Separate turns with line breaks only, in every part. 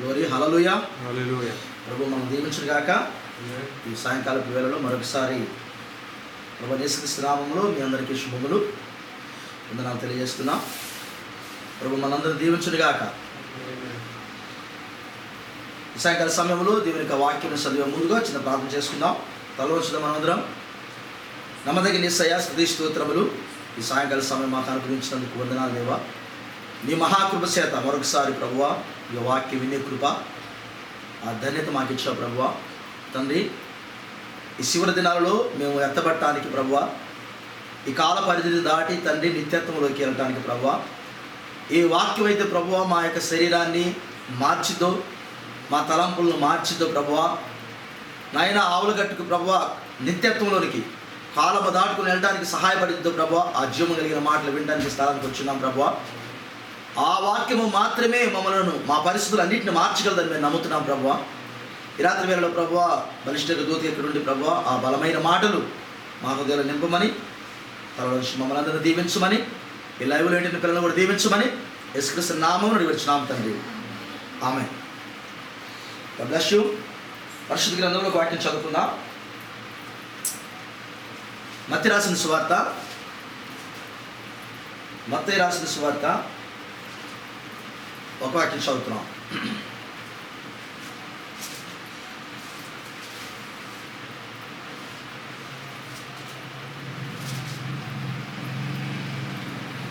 Glory హల్లెలూయా.
హల్లెలూయా.
ప్రభు మనం దీవించును గాక. ఈ సాయంకాలపు వేళలో మరొకసారి ప్రభు యేసుక్రీస్తు నామములో మీ అందరికీ శుభములు వందనాలు తెలియజేస్తున్నా. ప్రభు మనందరం దీవించును గాక. ఈ సాయంకాల సమయంలో దేవుని యొక్క వాక్యం చదివే ముందుగా చిన్న ప్రార్థన చేసుకుందాం. తలవంచుదాం మనందరం. నమ్మదగిన యేసయ్యా స్తుతి స్తోత్రములు. ఈ సాయంకాల సమయం మాకు అనుగ్రహించినందుకు వందనాలు దేవా. నీ మహాకృప చేత మరొకసారి ప్రభువా ఈ వాక్యం వినే కృప ఆ ధన్యత మాకు ఇచ్చావు ప్రభువా. తండ్రి, ఈ చివరి దినాలలో మేము ఎత్తబట్టడానికి ప్రభువా, ఈ కాల పరిధిని దాటి తండ్రి నిత్యత్వంలోకి వెళ్ళటానికి ప్రభువా, ఈ వాక్యం అయితే ప్రభువా మా యొక్క శరీరాన్ని మార్చిదో, మా తలంపులను మార్చిదో ప్రభువా, నాయన ఆవులగట్టుకు ప్రభువా నిత్యత్వంలోనికి కాలము దాటుకుని వెళ్ళడానికి సహాయపడిద్దో ప్రభువా. ఆ జీవము కలిగిన మాటలు వినడానికి స్థలానికి వచ్చినాం ప్రభువా. ఆ వాక్యము మాత్రమే మమ్మలను మా పరిస్థితులు అన్నింటిని మార్చగలదని మేము నమ్ముతున్నాం ప్రభువా. ఈ రాత్రి వేళలో ప్రభువా బలిష్ఠ దూత ఎక్కడుండి ప్రభువా ఆ బలమైన మాటలు మా హృదయాలు నింపమని, తలలో మమ్మల్ని అందరినీ దీవించమని, ఈ లైవ్లో ఏంటి పిల్లలను కూడా దీవించమని యేసుక్రీస్తు నామమున అడిగినాం తండ్రి. ఆమేన్. God bless you. పరిశుద్ధ గ్రంథంలో వాక్యం చదువుకుందాం. మత్తయి రాసిన సువార్త, మత్తయి రాసిన సువార్త ఒక వాక్యం చదువుతున్నాం.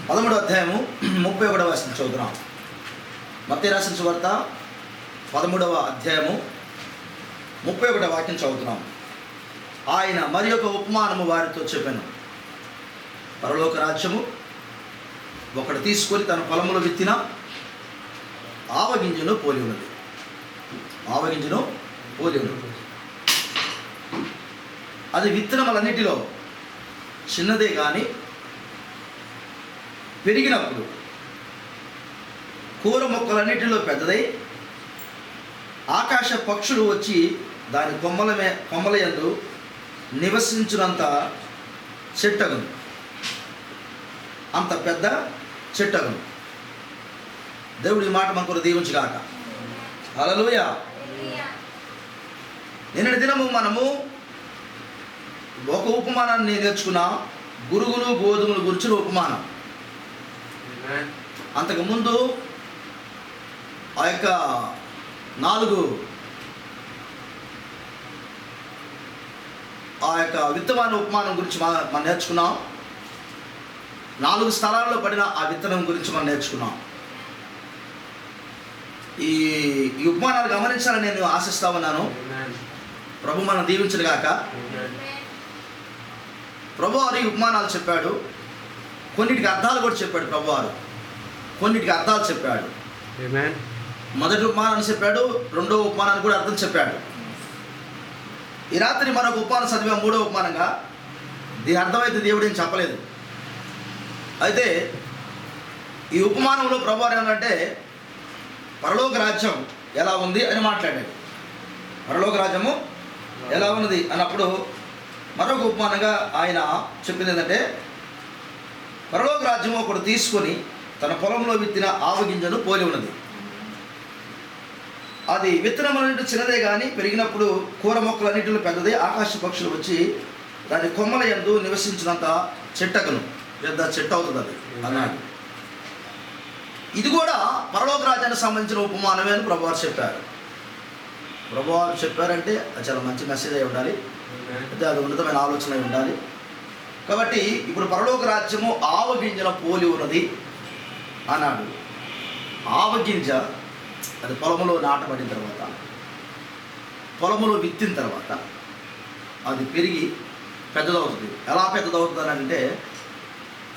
పదమూడవ అధ్యాయము 31వ వచనం చదువుతున్నాం. మత్తయి రాసిన సువార్త 13వ అధ్యాయము 31వ వాక్యం చదువుతున్నాం. ఆయన మరి ఒక ఉపమానము వారితో చెప్పాను. పరలోక రాజ్యము ఒకడు తీసుకొని తన పొలములో విత్తిన ఆవగింజను పోలి ఉన్నది. ఆవగింజను పోలి ఉన్నది. అది విత్తనములన్నిటిలో చిన్నదే కానీ పెరిగినప్పుడు కూర మొక్కలన్నిటిలో పెద్దదై ఆకాశ పక్షులు వచ్చి దాని కొమ్మల యందు నివసించినంత చెట్టగును. అంత పెద్ద చెట్టగును. దేవుడి మాట మనకు దీవించుగాక. హల్లెలూయా. నిన్నటి దినము మనము ఒక ఉపమానాన్ని నేర్చుకున్నాం. గురుగులు గోధుమలు గురించిన ఉపమానం. అంతకుముందు ఆ యొక్క 4 ఆ యొక్క విత్తనాల ఉపమానం గురించి మనం నేర్చుకున్నాం. 4 స్థలాల్లో పడిన ఆ విత్తనం గురించి మనం నేర్చుకున్నాం. ఈ ఉపమానాలు గమనించాలని నేను ఆశిస్తా ఉన్నాను. ప్రభు మనం దీవించడుగాక. ప్రభు వారు ఈ ఉపమానాలు చెప్పాడు. కొన్నిటికి అర్థాలు కూడా చెప్పాడు. ప్రభు వారు కొన్నిటికి అర్థాలు చెప్పాడు. మొదటి ఉపమానాన్ని చెప్పాడు, రెండో ఉపమానాన్ని కూడా అర్థం చెప్పాడు. ఈ రాత్రి మరొక ఉపమానం చదివా, 3వ ఉపమానంగా. దీని అర్థమైతే దేవుడు ఏం చెప్పలేదు. అయితే ఈ ఉపమానంలో ప్రభు వారు ఏమంటే పరలోక రాజ్యం ఎలా ఉంది అని మాట్లాడాడు. పరలోక రాజ్యము ఎలా ఉన్నది అన్నప్పుడు మరొక ఉపమానంగా ఆయన చెప్పింది ఏంటంటే, పరలోక రాజ్యం ఒకడు తీసుకొని తన పొలంలో విత్తిన ఆవగింజను పోలి ఉన్నది. అది విత్తనములన్నిటి చిన్నదే కానీ పెరిగినప్పుడు కూర మొక్కలన్నిటిలో పెద్దదే. ఆకాశ పక్షులు వచ్చి దాని కొమ్మల యందు నివసించినంత చెట్టకును. పెద్ద చెట్టు అవుతుంది అది అన్నాడు. ఇది కూడా పరలోక రాజ్యానికి సంబంధించిన ఉపమానమే అని ప్రభువారు చెప్పారు. ప్రభువారు చెప్పారంటే అది చాలా మంచి మెసేజ్ అయి ఉండాలి. అయితే అది ఉన్నతమైన ఆలోచన అయి ఉండాలి. కాబట్టి ఇప్పుడు పరలోక రాజ్యము ఆవగింజన పోలి ఉన్నది అన్నాడు. ఆవగింజ అది పొలములో నాటబడిన తర్వాత, పొలములో విత్తిన తర్వాత అది పెరిగి పెద్దదవుతుంది. ఎలా పెద్దదవుతుంది అని అంటే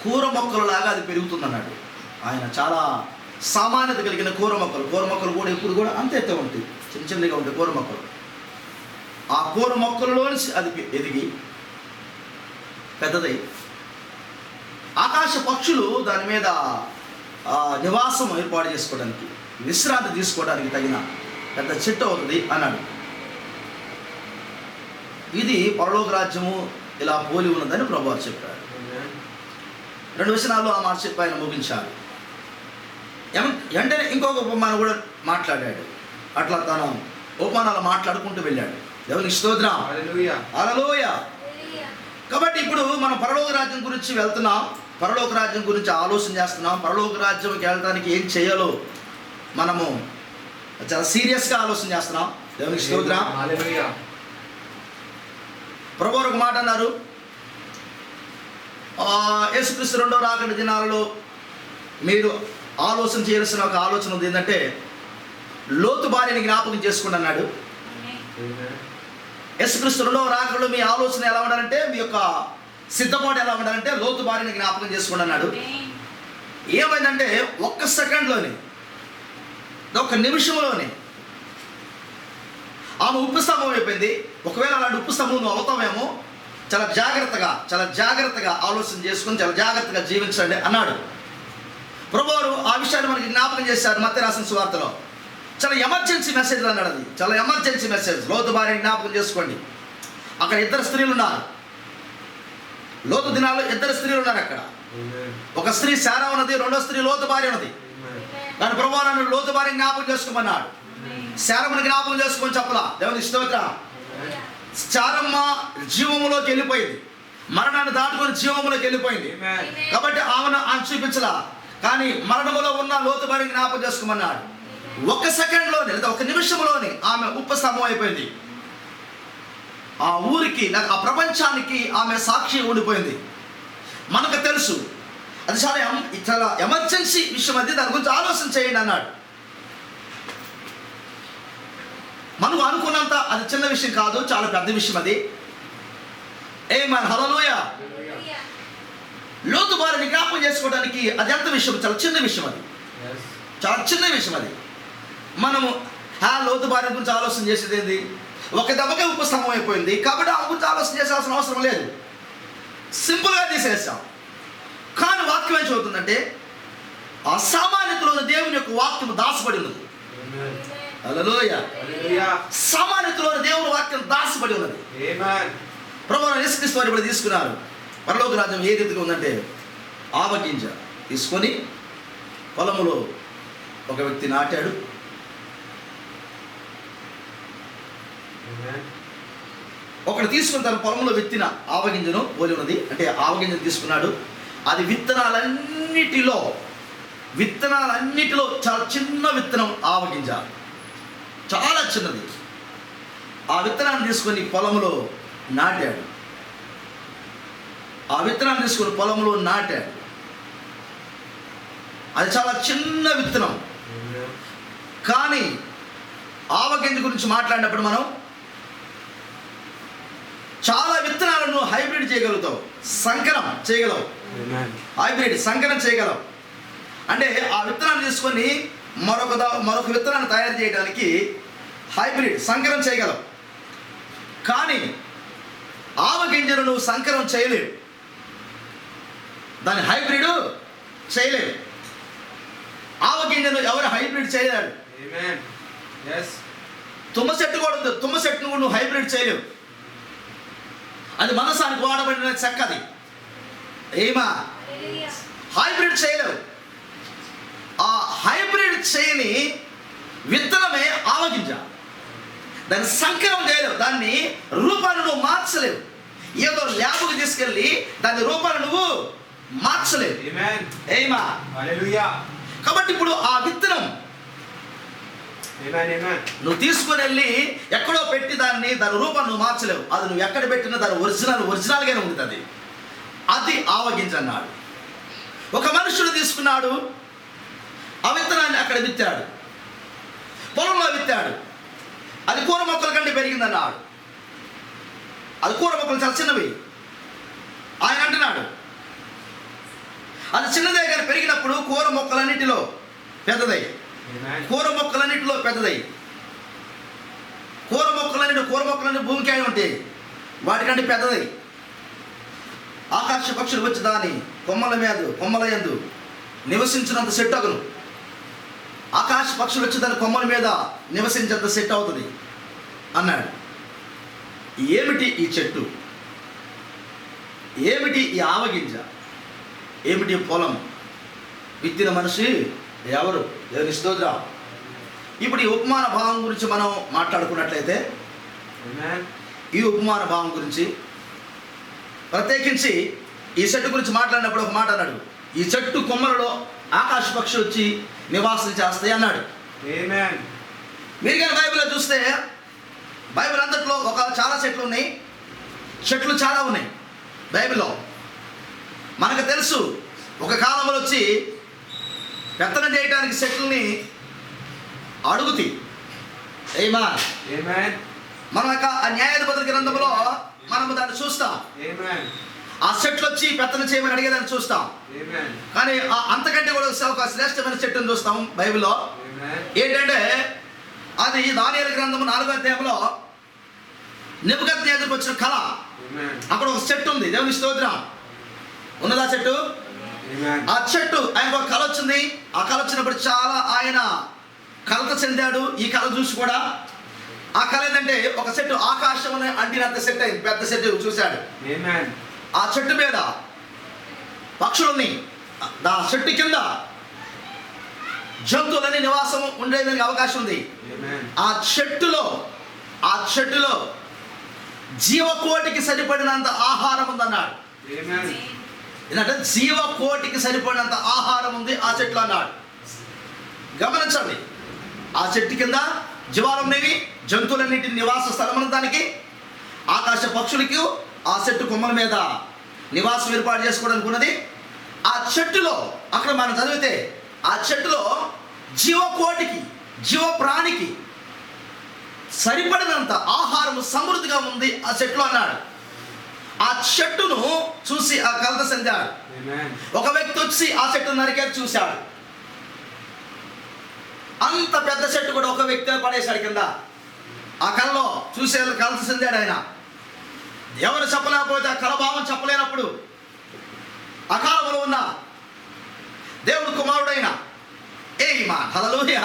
కూర మొక్కలలాగా అది పెరుగుతుంది అన్నాడు ఆయన. చాలా సామాన్యత కలిగిన కూర మొక్కలు కూడా ఎప్పుడు కూడా అంతే ఉంటాయి, చిన్న చిన్నగా ఉంటాయి కూర మొక్కలు. ఆ కూర మొక్కలలోంచి అది ఎదిగి పెద్దదై ఆకాశ పక్షులు దాని మీద నివాసం ఏర్పాటు చేసుకోవడానికి, విశ్రాంతి తీసుకోవడానికి తగిన పెద్ద చెట్టు అవుతుంది అన్నాడు. ఇది పరలోక రాజ్యము ఇలా పోలి ఉన్నదని ప్రభువారు చెప్పారు. 2 వచనాలు ఆ మాట చెప్పి ఆయన ముగించారు. వెంటనే ఇంకొక ఉపమానం కూడా మాట్లాడాడు. అట్లా తన ఉపమానాలు మాట్లాడుకుంటూ వెళ్ళాడు. దేవునికి స్తోత్రం. హల్లెలూయా. కాబట్టి ఇప్పుడు మనం పరలోక రాజ్యం గురించి వెళ్తున్నాం, పరలోక రాజ్యం గురించి ఆలోచన చేస్తున్నాం. పరలోక రాజ్యంకి వెళ్ళడానికి ఏం చేయాలో మనము చాలా సీరియస్గా ఆలోచన చేస్తున్నాం. దేవునికి స్తోత్రం. ప్రభువు ఒక మాట అన్నారు, యేసుక్రీస్తు రెండవ రాకడ దినాలలో మీరు ఆలోచన చేయాల్సిన ఒక ఆలోచన ఉంది. ఏంటంటే లోతు భార్యని జ్ఞాపకం చేసుకోండి అన్నాడు. యేసుక్రీస్తు రెండవ రాకడలో మీ ఆలోచన ఎలా ఉండాలంటే, మీ యొక్క సిద్ధపాటు ఎలా ఉండాలంటే లోతు భార్యని జ్ఞాపకం చేసుకోండి అన్నాడు. ఏమైందంటే ఒక్క సెకండ్లోనే, ఒక నిమిషంలోనే ఆమె ఉప్పు స్తంభం అయిపోయింది. ఒకవేళ అలాంటి ఉప్పు స్తంభం నువ్వు అవుతామేమో, చాలా జాగ్రత్తగా ఆలోచన చేసుకుని చాలా జాగ్రత్తగా జీవించండి అన్నాడు. ప్రభువారు ఆ విషయాన్ని మనకి జ్ఞాపకం చేశారు మత్తయి రాసిన సువార్తలో. చాలా ఎమర్జెన్సీ మెసేజ్ అన్నాడు. అది చాలా ఎమర్జెన్సీ మెసేజ్. లోతు భార్యని జ్ఞాపకం చేసుకోండి. అక్కడ ఇద్దరు స్త్రీలు ఉన్నారు. లోతు దినాల్లో ఇద్దరు స్త్రీలు ఉన్నారు అక్కడ. ఒక స్త్రీ శారా ఉన్నది, రెండో స్త్రీ లోతు భార్య ఉన్నది. కానీ ప్రభువారు లోతు భార్యని జ్ఞాపకం చేసుకోమన్నాడు. శారమ్మని జ్ఞాపకం చేసుకొని చెప్పలా. దేవునికి స్తోత్రం. శారమ్మ జీవములోకి వెళ్ళిపోయింది, మరణాన్ని దాటుకొని జీవములోకి వెళ్ళిపోయింది. కాబట్టి ఆమెను చూపించలా. కానీ మరణములో ఉన్న లోతు భార్యని జ్ఞాపకం చేసుకోమన్నాడు. ఒక సెకండ్లోనే లేదా ఒక నిమిషంలోనే ఆమె ఉప్పు స్తంభం అయిపోయింది. ఆ ఊరికి, ఆ ప్రపంచానికి ఆమె సాక్షి ఉండిపోయింది. మనకు తెలుసు అది చాలా ఎమర్జెన్సీ విషయం. అది దాని గురించి ఆలోచన చేయండి అన్నాడు. మనం అనుకున్నంత అది చిన్న విషయం కాదు, చాలా పెద్ద విషయం అది. ఆమేన్. హల్లెలూయా. లోతు భార్యని జ్ఞాపకం చేసుకోవడానికి అది ఎంత విషయం, చాలా చిన్న విషయం. అది చాలా చిన్న విషయం. అది మనము లోతు భార్య గురించి ఆలోచన చేసేది ఏంది? ఒక దెబ్బకే ఉప్పు స్తంభం అయిపోయింది కాబట్టి ఆ గురించి ఆలోచన చేయాల్సిన అవసరం లేదు, సింపుల్గా తీసేస్తాం. కానీ వాక్యం ఏం చదువుతుందంటే, ఆ సామాన్యతలోని దేవుని యొక్క వాక్యం దాచబడి ఉన్నది. హల్లెలూయా. సామాన్యతలోని దేవుని వాక్యం దాచబడి ఉన్నది. ప్రభువు యేసుక్రీస్తు వారు ఇప్పుడు తీసుకున్నారు. పరలోక రాజ్యం ఏ రీతిగా ఉందంటే, ఆవగింజ తీసుకొని పొలములో ఒక వ్యక్తి నాటాడు. ఒకడు తీసుకుని తన పొలంలో విత్తిన ఆవగింజను పోలి ఉన్నది. అంటే ఆవగింజను తీసుకున్నాడు. అది విత్తనాలన్నిటిలో చాలా చిన్న విత్తనం ఆవగింజ, చాలా చిన్నది. ఆ విత్తనాన్ని తీసుకొని పొలంలో నాటాడు. అది చాలా చిన్న విత్తనం. కానీ ఆవగింజ గురించి మాట్లాడినప్పుడు మనం చాలా విత్తనాలను హైబ్రిడ్ చేయగలుగుతావు, సంకరం చేయగలవు. సంకరం చేయగలవు అంటే ఆ విత్తనాన్ని తీసుకొని మరొక విత్తనాన్ని తయారు చేయడానికి హైబ్రిడ్ సంకరం చేయగలవు. కానీ ఆవగింజను నువ్వు సంకరం చేయలేవు, దాన్ని హైబ్రిడ్ చేయలేవు. ఆవగింజను ఎవరు హైబ్రిడ్ చేయలేరు. తుమ్మ చెట్టు కూడా ఉంది, తుమ్మ చెట్టును కూడా నువ్వు హైబ్రిడ్ చేయలేవు. అది మనసానికి వాడబడిన చెక్క. అది హైబ్రిడ్ చేయలేవు. ఆ హైబ్రిడ్ చేయని విత్తనమే ఆవగింజ. దాన్ని సంకరం చేయలేవు, దాన్ని రూపాన్ని నువ్వు మార్చలేవు. ఏదో ల్యాబ్కి తీసుకెళ్ళి దాని రూపాన్ని నువ్వు మార్చలేవు. కాబట్టి ఇప్పుడు ఆ విత్తనం నువ్వు తీసుకుని వెళ్ళి ఎక్కడో పెట్టి దాని రూపాన్ని నువ్వు మార్చలేవు. అది నువ్వు ఎక్కడ పెట్టినా దాని ఒరిజినల్గానే ఉంటుంది. అది ఆవగింజ అన్నాడు. ఒక మనుషుడు తీసుకున్నాడు, ఆ విత్తనాన్ని అక్కడ విత్తాడు, పొలంలో విత్తాడు. అది కూర మొక్కల కంటే పెరిగిందన్నాడు. అది కూర మొక్కలు చాలా చిన్నవి. ఆయన అంటున్నాడు అది చిన్నదే కానీ పెరిగినప్పుడు కూర మొక్కలన్నిటిలో పెద్దదై, కూర మొక్కలన్నీ భూమికి ఉంటాయి, వాటికంటే పెద్దదై ఆకాశ పక్షులు వచ్చి దాని కొమ్మల యందు నివసించినంత సెట్ అగును. ఆకాశ పక్షులు వచ్చి దాని కొమ్మల మీద నివసించేంత సెట్ అవుతుంది అన్నాడు. ఏమిటి ఈ చెట్టు? ఏమిటి ఈ ఆవగింజ? ఏమిటి పొలం? విత్తిన మనిషి ఎవరు? దేవుని స్తోత్రం. ఇప్పుడు ఈ ఉపమాన భావం గురించి మనం మాట్లాడుకున్నట్లయితే, ఈ ఉపమాన భావం గురించి ప్రత్యేకించి ఈ చెట్టు గురించి మాట్లాడినప్పుడు ఒక మాట అన్నాడు, ఈ చెట్టు కొమ్మలలో ఆకాశ పక్షులు వచ్చి నివాసం చేస్తాయి అన్నాడు. మీరు కానీ బైబిల్లో చూస్తే బైబిల్ అంతట్లో చాలా చెట్లు ఉన్నాయి, చెట్లు చాలా ఉన్నాయి బైబిల్లో. మనకు తెలుసు ఒక కాలంలో వచ్చి పెత్తనం చేయడానికి చెట్లని అడుగుతాయి. మనం యొక్క న్యాయాధిపతుల గ్రంథంలో మనము దాన్ని చూస్తాం. ఆ చెట్లు వచ్చి పెత్తనం చేయమని అడిగేదాన్ని చూస్తాం. కానీ అంతకంటే కూడా ఒక శ్రేష్టమైన చెట్టును చూస్తాం బైబిల్లో. ఏంటంటే అది దానియేలు గ్రంథము 4వ అధ్యాయంలో నెబుకద్నెజరుకు వచ్చిన కళ. అక్కడ ఒక చెట్టు ఉంది. దేవుని స్తోత్రం. ఉన్నదా చెట్టు? ఆ చెట్టు ఆయనకు ఒక కళ వచ్చింది. ఆ కళ వచ్చినప్పుడు చాలా ఆయన కలత చెందాడు. ఈ కళ చూసి కూడా ఆ కళ ఏంటంటే ఒక చెట్టు ఆకాశం అంటినంత చెట్టు అయింది, పెద్ద చెట్టు చూశాడు. ఆ చెట్టు మీద పక్షులని, ఆ చెట్టు కింద జంతువులని నివాసం ఉండేదానికి అవకాశం ఉంది. ఆ చెట్టులో జీవకోటికి సరిపడినంత ఆహారం ఉందన్నాడు. ఏంటంటే జీవకోటికి సరిపడినంత ఆహారం ఉంది ఆ చెట్లు అన్నాడు. గమనించండి, ఆ చెట్టు కింద జీవాలు ఉండేవి, జంతువులన్నింటిని నివాస స్థలం దానికి, ఆకాశ పక్షులకి ఆ చెట్టు కొమ్మల మీద నివాసం ఏర్పాటు చేసుకోవడానికి ఉన్నది. ఆ చెట్టులో అక్కడ మనం చదివితే ఆ చెట్టులో జీవకోటికి, జీవ ప్రాణికి సరిపడినంత ఆహారం సమృద్ధిగా ఉంది ఆ చెట్లు అన్నాడు. ఆ చెట్టును చూసి ఆ కలత చెందాడు. ఒక వ్యక్తి వచ్చి ఆ చెట్టును నరికేది చూశాడు. అంత పెద్ద చెట్టు కూడా ఒక వ్యక్తి పడేశాడు కింద. ఆ కళలో చూసే కలత చెందాడు ఆయన. ఎవరు చెప్పలేకపోతే ఆ కళభావం చెప్పలేనప్పుడు ఆ కాలంలో ఉన్న దేవుడు కుమారుడైన హల్లెలూయా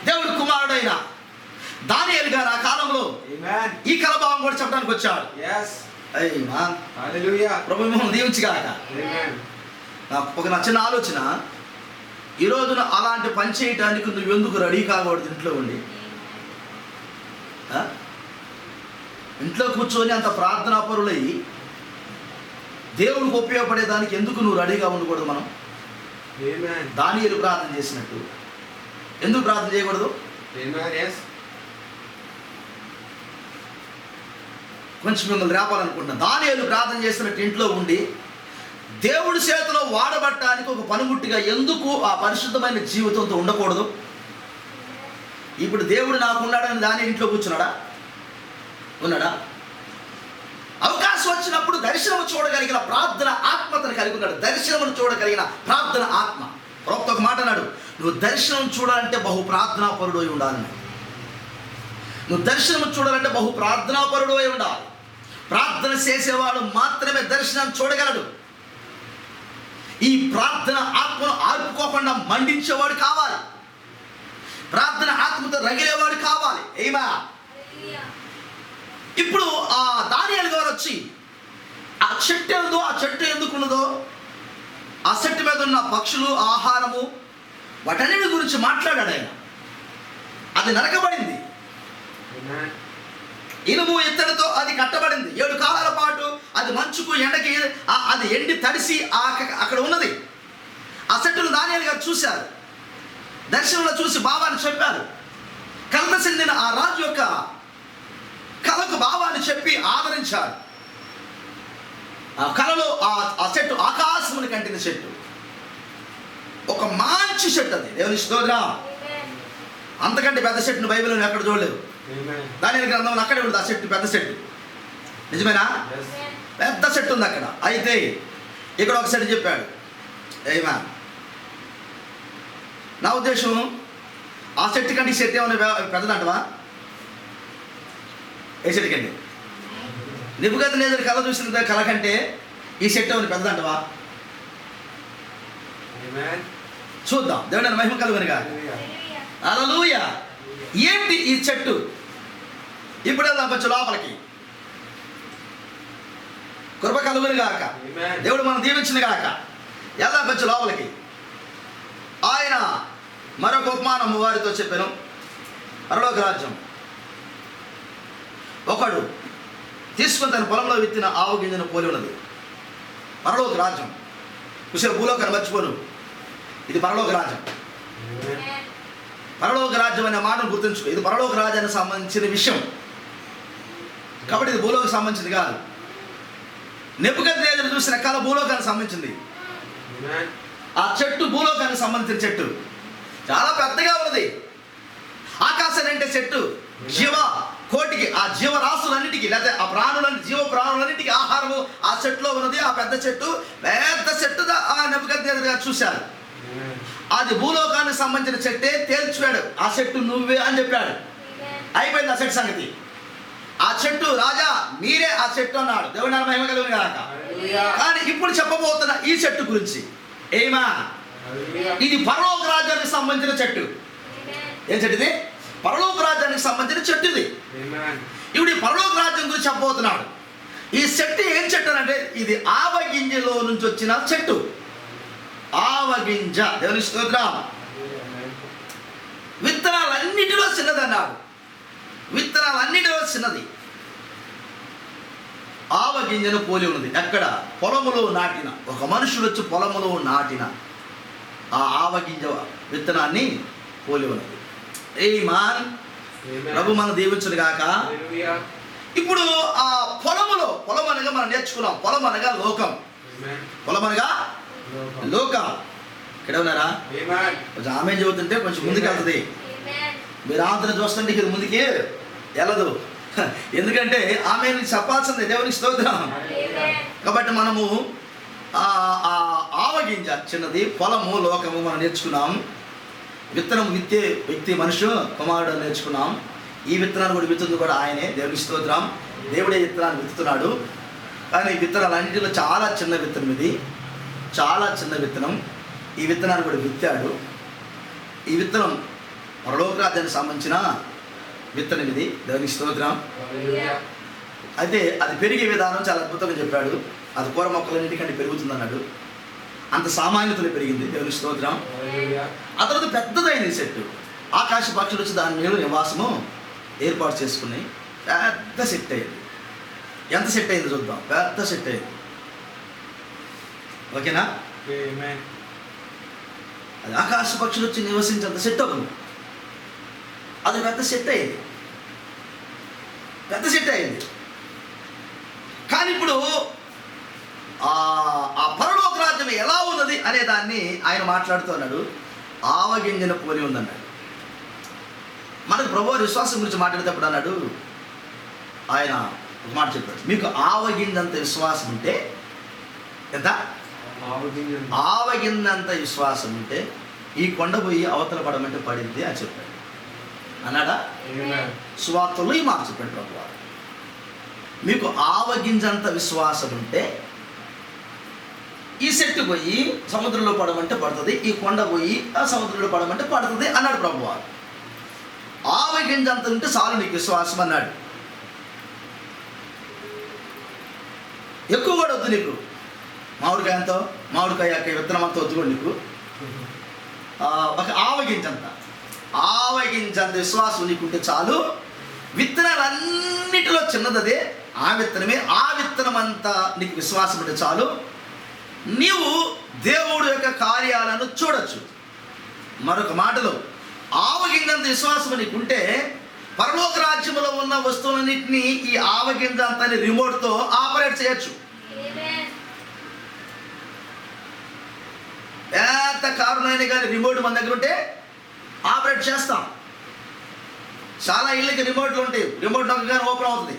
దేవుడు కుమారుడైన దానియేలు గారు ఆ కాలంలో ఈ కళభావం కూడా చెప్పడానికి వచ్చాడు. ప్రభు మిమ్మల్ని దీవించుగాక. నాకు నా చిన్న ఆలోచన, ఈ రోజున అలాంటి పని చేయటానికి నువ్వు ఎందుకు రెడీ కాకూడదు? ఇంట్లో ఉండి ఇంట్లో కూర్చొని అంత ప్రార్థనా పరులయ్యి దేవుడికి ఉపయోగపడేదానికి ఎందుకు నువ్వు రెడీగా ఉండకూడదు? మనం దానియేలు ప్రార్థన చేసినట్టు ఎందుకు ప్రార్థన చేయకూడదు? కొంచెం మిమ్మల్ని రేపాలనుకుంటున్నాను. దానియేలు ప్రార్థన చేసినట్టు ఇంట్లో ఉండి దేవుడి చేతిలో వాడబట్టడానికి ఒక పనిముట్టిగా ఎందుకు ఆ పరిశుద్ధమైన జీవితంతో ఉండకూడదు? ఇప్పుడు దేవుడు నాకు ఉన్నాడని దాని ఇంట్లో కూర్చున్నాడా? ఉన్నాడా? అవకాశం వచ్చినప్పుడు దర్శనము చూడగలిగిన ప్రార్థన ఆత్మతను కలిగి ఉన్నాడు. దర్శనమును చూడగలిగిన ప్రార్థన ఆత్మ. ప్రవక్త ఒక మాట అన్నాడు, నువ్వు దర్శనం చూడాలంటే బహు ప్రార్థనాపరుడు అయి ఉండాలి. నువ్వు దర్శనం చూడాలంటే బహు ప్రార్థనాపరుడు అయి ఉండాలి. ప్రార్థన చేసేవాడు మాత్రమే దర్శనం చూడగలడు. ఈ ప్రార్థన ఆత్మను ఆర్పుకోకుండా మండించేవాడు కావాలి. ప్రార్థన ఆత్మతో రగిలేవాడు కావాలి. ఏమా ఇప్పుడు ఆ దానియేలు గారు వచ్చి ఆ చెట్టు ఏదో, ఆ చెట్టు ఎందుకున్నదో, ఆ చెట్టు మీద ఉన్న పక్షులు, ఆహారము, వాటన్నిటి గురించి మాట్లాడాడు ఆయన. అది నరకబడింది, ఇనుము ఇత్తడితో అది కట్టబడింది. 7 కాలాల పాటు అది మంచుకు ఎండకి అది ఎండి తడిసి అక్కడ ఉన్నది. ఆ చెట్టును దానియేలు గారు చూశారు. దర్శనంలో చూసి భావాన్ని చెప్పారు. కలత చెందిన ఆ రాజు యొక్క కళకు భావాన్ని చెప్పి ఆదరించారు. ఆ కళలో ఆ చెట్టు ఆకాశముని కంటిన చెట్టు, ఒక మంచి చెట్టు. అది దేవుని స్తోత్రం. అంతకంటే పెద్ద చెట్టును బైబిల్లో ఎక్కడ చూడలేదు. దానియేలు గ్రంథంలో అక్కడే ఉంది ఆ చెట్టు, పెద్ద చెట్టు. నిజమేనా? పెద్ద చెట్టు ఉంది అక్కడ. అయితే ఇక్కడ ఒక చెట్టు చెప్పాడు. ఏమా నా ఉద్దేశం, ఆ చెట్టు కంటే ఈ చెట్టు ఏమైనా పెద్దదంటవా? ఏ చెట్టు కంటే? నెబుకద్నెజరు కళ చూసిన కళ కంటే ఈ చెట్టు ఏమైనా పెద్దదంటవా? చూద్దాం. దేవుని మహిమ కలుగునుగా. హల్లెలూయా. ఏంటి ఈ చెట్టు? ఇప్పుడు వెళ్దాం కొంచెం లోపలికి. కృప కలుగునుగాక. దేవుడు మనం దీవించిన గాక. వెళ్దాం కొంచెం లోపలికి. ఆయన మరొక ఉపమానము వారితో చెప్పాను. పరలోక రాజ్యం. ఒకడు తీసుకుని తన పొలంలో విత్తిన ఆవు గింజను పోలి ఉన్నది పరలోక రాజ్యం. కుశల భూలోకాన్ని మర్చిపోను, ఇది పరలోక రాజ్యం. పరలోక రాజ్యం అనే మాటను గుర్తుంచుకో. ఇది పరలోక రాజ్యానికి సంబంధించిన విషయం కాబట్టి ఇది భూలోకి సంబంధించింది కాదు. నెబుకద్నెజరు చూసిన కళ భూలోకానికి సంబంధించింది. ఆ చెట్టు భూలోకానికి సంబంధించిన చెట్టు చాలా పెద్దగా ఉన్నది. ఆకాశం అంటే చెట్టు జీవ కోటికి, ఆ జీవరాశులన్నిటికీ లేకపోతే ఆ ప్రాణులన్నిటి జీవ ప్రాణులన్నిటికీ ఆహారము ఆ చెట్టులో ఉన్నది. ఆ పెద్ద చెట్టు ఆ నెబుకద్నెజరు గారు చూశారు. అది భూలోకానికి సంబంధించిన చెట్టే తేల్చిపోయాడు. ఆ చెట్టు నువ్వే అని చెప్పాడు. అయిపోయింది ఆ చెట్టు సంగతి. ఆ చెట్టు రాజా మీరే ఆ చెట్టు అన్నాడు. దేవుని నామమున మహిమ కలుగును గాక. కానీ ఇప్పుడు చెప్పబోతున్న ఈ చెట్టు గురించి ఏమా, ఇది పరలోక రాజ్యానికి సంబంధించిన చెట్టు. ఏం చెట్టు ఇది? పరలోక రాజ్యానికి సంబంధించిన చెట్టు ఇది. ఇప్పుడు ఈ పరలోక రాజ్యం గురించి చెప్పబోతున్నాడు. ఈ చెట్టు ఏం చెట్టు అంటే ఇది ఆవగింజలో నుంచి వచ్చిన చెట్టు. ఆవగింజ, దేవుని స్తోత్రం. విత్తనాలన్నిటిలో చిన్నది అన్నాడు. విత్తనాలన్నిటిలో చిన్నది. ఆవగింజను పోలి ఉన్నది. ఎక్కడ? పొలములో నాటిన, ఒక మనుషుడు వచ్చి పొలములో నాటిన ఆ ఆవగింజ విత్తనాన్ని పోలి ఉన్నది. ఏమాన్ ప్రభు మనం దీవించును గాక. ఇప్పుడు ఆ పొలములో, పొలం అనగా మనం నేర్చుకున్నాం, పొలం అనగా లోకం. పొలం అనగా లోకం. ఇక్కడ ఉన్నారా? కొంచెం ఆమె చెబుతుంటే కొంచెం ముందుకు వెళ్తుంది. మీరు ఆంధ్ర చూస్తుంటే ఇది ముందుకి వెళ్ళదు. ఎందుకంటే ఆమె చెప్పాల్సిందే. దేవునికి స్తోత్రం. కాబట్టి మనము ఆవగింజ చిన్నది, పొలము లోకము మనం నేర్చుకున్నాం. విత్తనం విత్తే వ్యక్తి మనుషు కుమారుడు నేర్చుకున్నాం. ఈ విత్తనాన్ని కూడా విత్తుంది కూడా ఆయనే. దేవునికి స్తోత్రం. దేవుడే విత్తనాన్ని విత్తుతున్నాడు. కానీ విత్తనాలన్నింటిలో చాలా చిన్న విత్తనం ఇది, చాలా చిన్న విత్తనం. ఈ విత్తనాన్ని కూడా విత్తాడు. ఈ విత్తనం పరలోక రాజ్యానికి సంబంధించిన విత్తనం ఇది. దేవునికి స్తోత్రం. అయితే అది పెరిగే విధానం చాలా అద్భుతంగా చెప్పాడు. అది కూర మొక్కలన్నిటికంటే పెరుగుతుంది అన్నాడు. అంత సామాన్యతలో పెరిగింది. దేవునికి స్తోత్రం. ఆ తర్వాత పెద్దదైన చెట్టు. ఆకాశ పక్షులు వచ్చి దాని మీద నివాసము ఏర్పాటు చేసుకుని పెద్ద సెట్ అయింది. ఎంత సెట్ అయింది చూద్దాం. పెద్ద సెట్ అయింది. ఓకేనా? అది ఆకాశ పక్షులు వచ్చి నివసించేంత సెట్ అవుతుంది. అది పెద్ద సెట్ అయింది. పెద్ద సెట్ అయింది. కానీ ఇప్పుడు ఆ పరలోక రాజ్యం ఎలా ఉన్నది అనే దాన్ని ఆయన మాట్లాడుతున్నాడు. ఆవగింజను పోలి ఉందన్నాడు. మనకు ప్రభువు విశ్వాసం గురించి మాట్లాడేటప్పుడు అన్నాడు, ఆయన ఒక మాట చెప్పాడు, మీకు ఆవగింజంత విశ్వాసం ఉంటే, ఎంత ఆవగింజంత విశ్వాసం ఉంటే ఈ కొండ పోయి అవతల పడమంటే పడింది అని చెప్పాడు. అన్నాడా? సువార్తలో ఈ మాట చెప్పాడు ప్రభువు. మీకు ఆవగింజంత విశ్వాసం ఉంటే ఈ చెట్టు పోయి సముద్రంలో పడమంటే పడుతుంది, ఈ కొండ పోయి ఆ సముద్రంలో పడమంటే పడుతుంది అన్నాడు ప్రభువు. ఆవగింజంత ఉంటే చాలు నీకు విశ్వాసం అన్నాడు. ఎక్కువ కూడా వద్దు నీకు. మామిడికాయంతో, మామిడికాయ యొక్క విత్తనం అంతా వద్దు కూడా నీకు. ఒక ఆవగింజంత విశ్వాసం నీకుంటే చాలు. విత్తనాలన్నిటిలో చిన్నదే ఆ విత్తనమే. ఆ విత్తనం అంతా నీకు విశ్వాసం ఉంటే చాలు. నీవు దేవుడు యొక్క కార్యాలను చూడొచ్చు. మరొక మాటలో ఆవగింజంత విశ్వాసం నీకుంటే పరలోక రాజ్యంలో ఉన్న వస్తువులన్నింటినీ ఈ ఆవగింజ అంతా రిమోట్తో ఆపరేట్ చేయొచ్చు. ఎంత కారునైనా కానీ రిమోట్ మన దగ్గర ఉంటే ఆపరేట్ చేస్తాం. చాలా ఇళ్ళకి రిమోట్లు ఉంటాయి. రిమోట్ నొక్కగానే ఓపెన్ అవుతుంది.